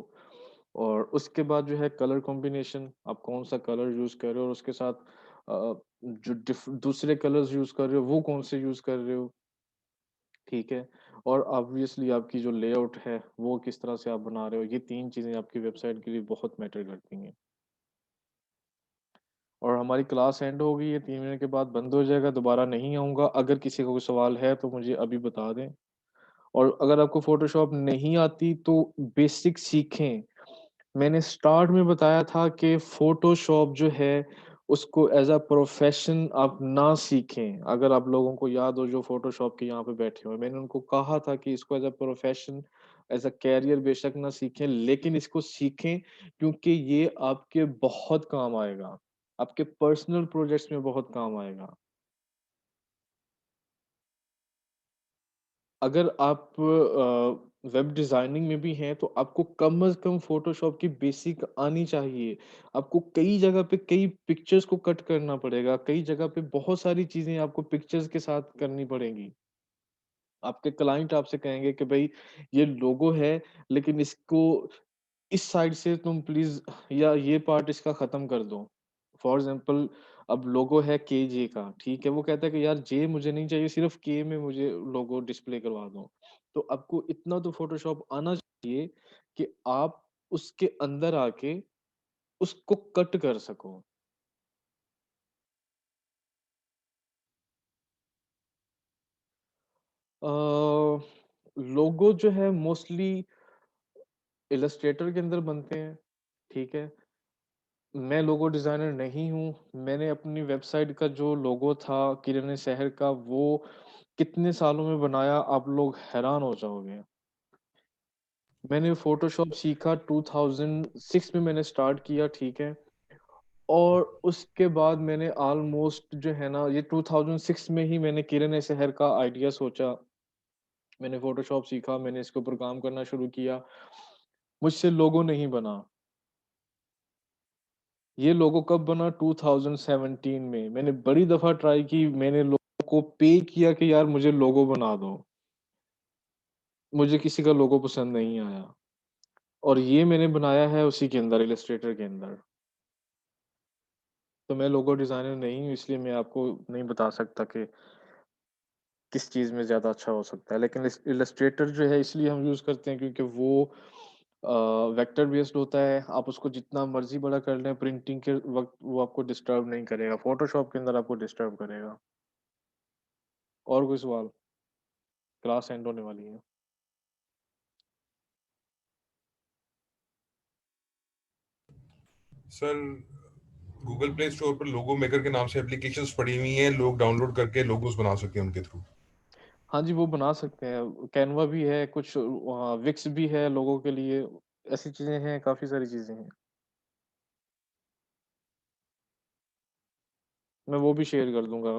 और उसके बाद जो है कलर कॉम्बिनेशन आप कौन-सा कलर यूज़ कर रहे हो और उसके साथ जो दूसरे कलर्स यूज़ कर रहे हो, वो कौन से यूज़ कर रहे हो, ठीक है? और ऑब्वियसली आपकी जो लेआउट है, वो किस तरह से आप बना रहे हो, ये 3 चीज़ें आपकी वेबसाइट के लिए बहुत मैटर करती हैं। और हमारी क्लास एंड हो गई है, 3 मिनट के बाद बंद हो जाएगा, दोबारा नहीं आऊँगा। अगर किसी को कोई सवाल है तो मुझे अभी बता दें। और अगर आपको फ़ोटोशॉप नहीं आती तो बेसिक सीखें। मैंने स्टार्ट में बताया था कि फ़ोटोशॉप जो है उसको एज़ अ प्रोफ़ेशन आप ना सीखें। अगर आप लोगों को याद हो जो फ़ोटोशॉप के यहाँ पे बैठे हुए हैं, मैंने उनको कहा था कि इसको as a profession, as a career बेशक ना सीखें लेकिन इसको सीखें क्योंकि ये आपके बहुत काम आएगा। आपके पर्सनल प्रोजेक्ट्स में बहुत काम आएगा। अगर आप वेब डिज़ाइनिंग में भी हैं, तो आपको कम से कम फ़ोटोशॉप की बेसिक आनी चाहिए। आपको कई जगह पे कई पिक्चर्स को कट करना पड़ेगा, कई जगह पे बहुत सारी चीज़ें आपको पिक्चर्स के साथ करनी पड़ेंगी। आपके क्लाइंट आपसे कहेंगे कि भई ये लोगो है, लेकिन इसको इस साइड से तुम प्लीज़ या ये पार्ट इसका ख़त्म कर दो। फॉर एग्ज़ाम्पल अब लोगो है केजे का, ठीक है? वो कहता है कि यार जे मुझे नहीं चाहिए, सिर्फ़ के में मुझे लोगो डिस्प्ले करवा दो। तो आपको इतना तो फ़ोटोशॉप आना चाहिए कि आप उसके अंदर आके उसको कट कर सको। अ, लोगो जो है मोस्टली इलस्ट्रेटर के अंदर बनते हैं, ठीक है? मैं लोगो डिज़ाइनर नहीं हूँ। मैंने अपनी वेबसाइट का जो लोगो था किरण शहर का वो कितने सालों में बनाया आप लोग हैरान हो जाओगे। मैंने फ़ोटोशॉप सीखा 2006 में मैंने स्टार्ट किया, ठीक है? और उसके बाद मैंने ऑलमोस्ट जो है ना ये 2006 में ही मैंने किरण शहर का आइडिया सोचा। मैंने फ़ोटोशॉप सीखा, मैंने इसके ऊपर काम करना शुरू किया। मुझसे लोगो नहीं बना। ये लोगो कब बना 2017 में। मैंने बड़ी दफ़ा ट्राई की, मैंने लोगों को पे किया कि यार मुझे लोगो बना दो। मुझे किसी का लोगो पसंद नहीं आया और ये मैंने बनाया है उसी के अंदर इलस्ट्रेटर के अंदर। तो मैं लोगो डिज़ाइनर नहीं हूँ इसलिए मैं आपको नहीं बता सकता कि किस चीज़ में ज़्यादा अच्छा हो सकता है। लेकिन इलस्ट्रेटर जो है इसलिए हम यूज़ करते हैं क्योंकि वो अ, वेक्टर बेस्ड होता है। आप उसको जितना मर्ज़ी बड़ा कर लें प्रिंटिंग के वक़्त वो आपको डिस्टर्ब नहीं करेगा। फ़ोटोशॉप के अंदर आपको डिस्टर्ब करेगा। और कोई सवाल? क्लास एंड होने वाली है। सर, गूगल प्ले स्टोर पर लोगो मेकर के नाम से एप्लीकेशंस पड़ी हुई हैं, लोग डाउनलोड करके लोगोस बना सकते हैं उनके थ्रू। हाँ जी, वो बना सकते हैं। कैनवा भी है, कुछ विक्स भी है लोगों के लिए। ऐसी चीज़ें हैं, काफ़ी सारी चीज़ें हैं। मैं वो भी शेयर कर दूँगा।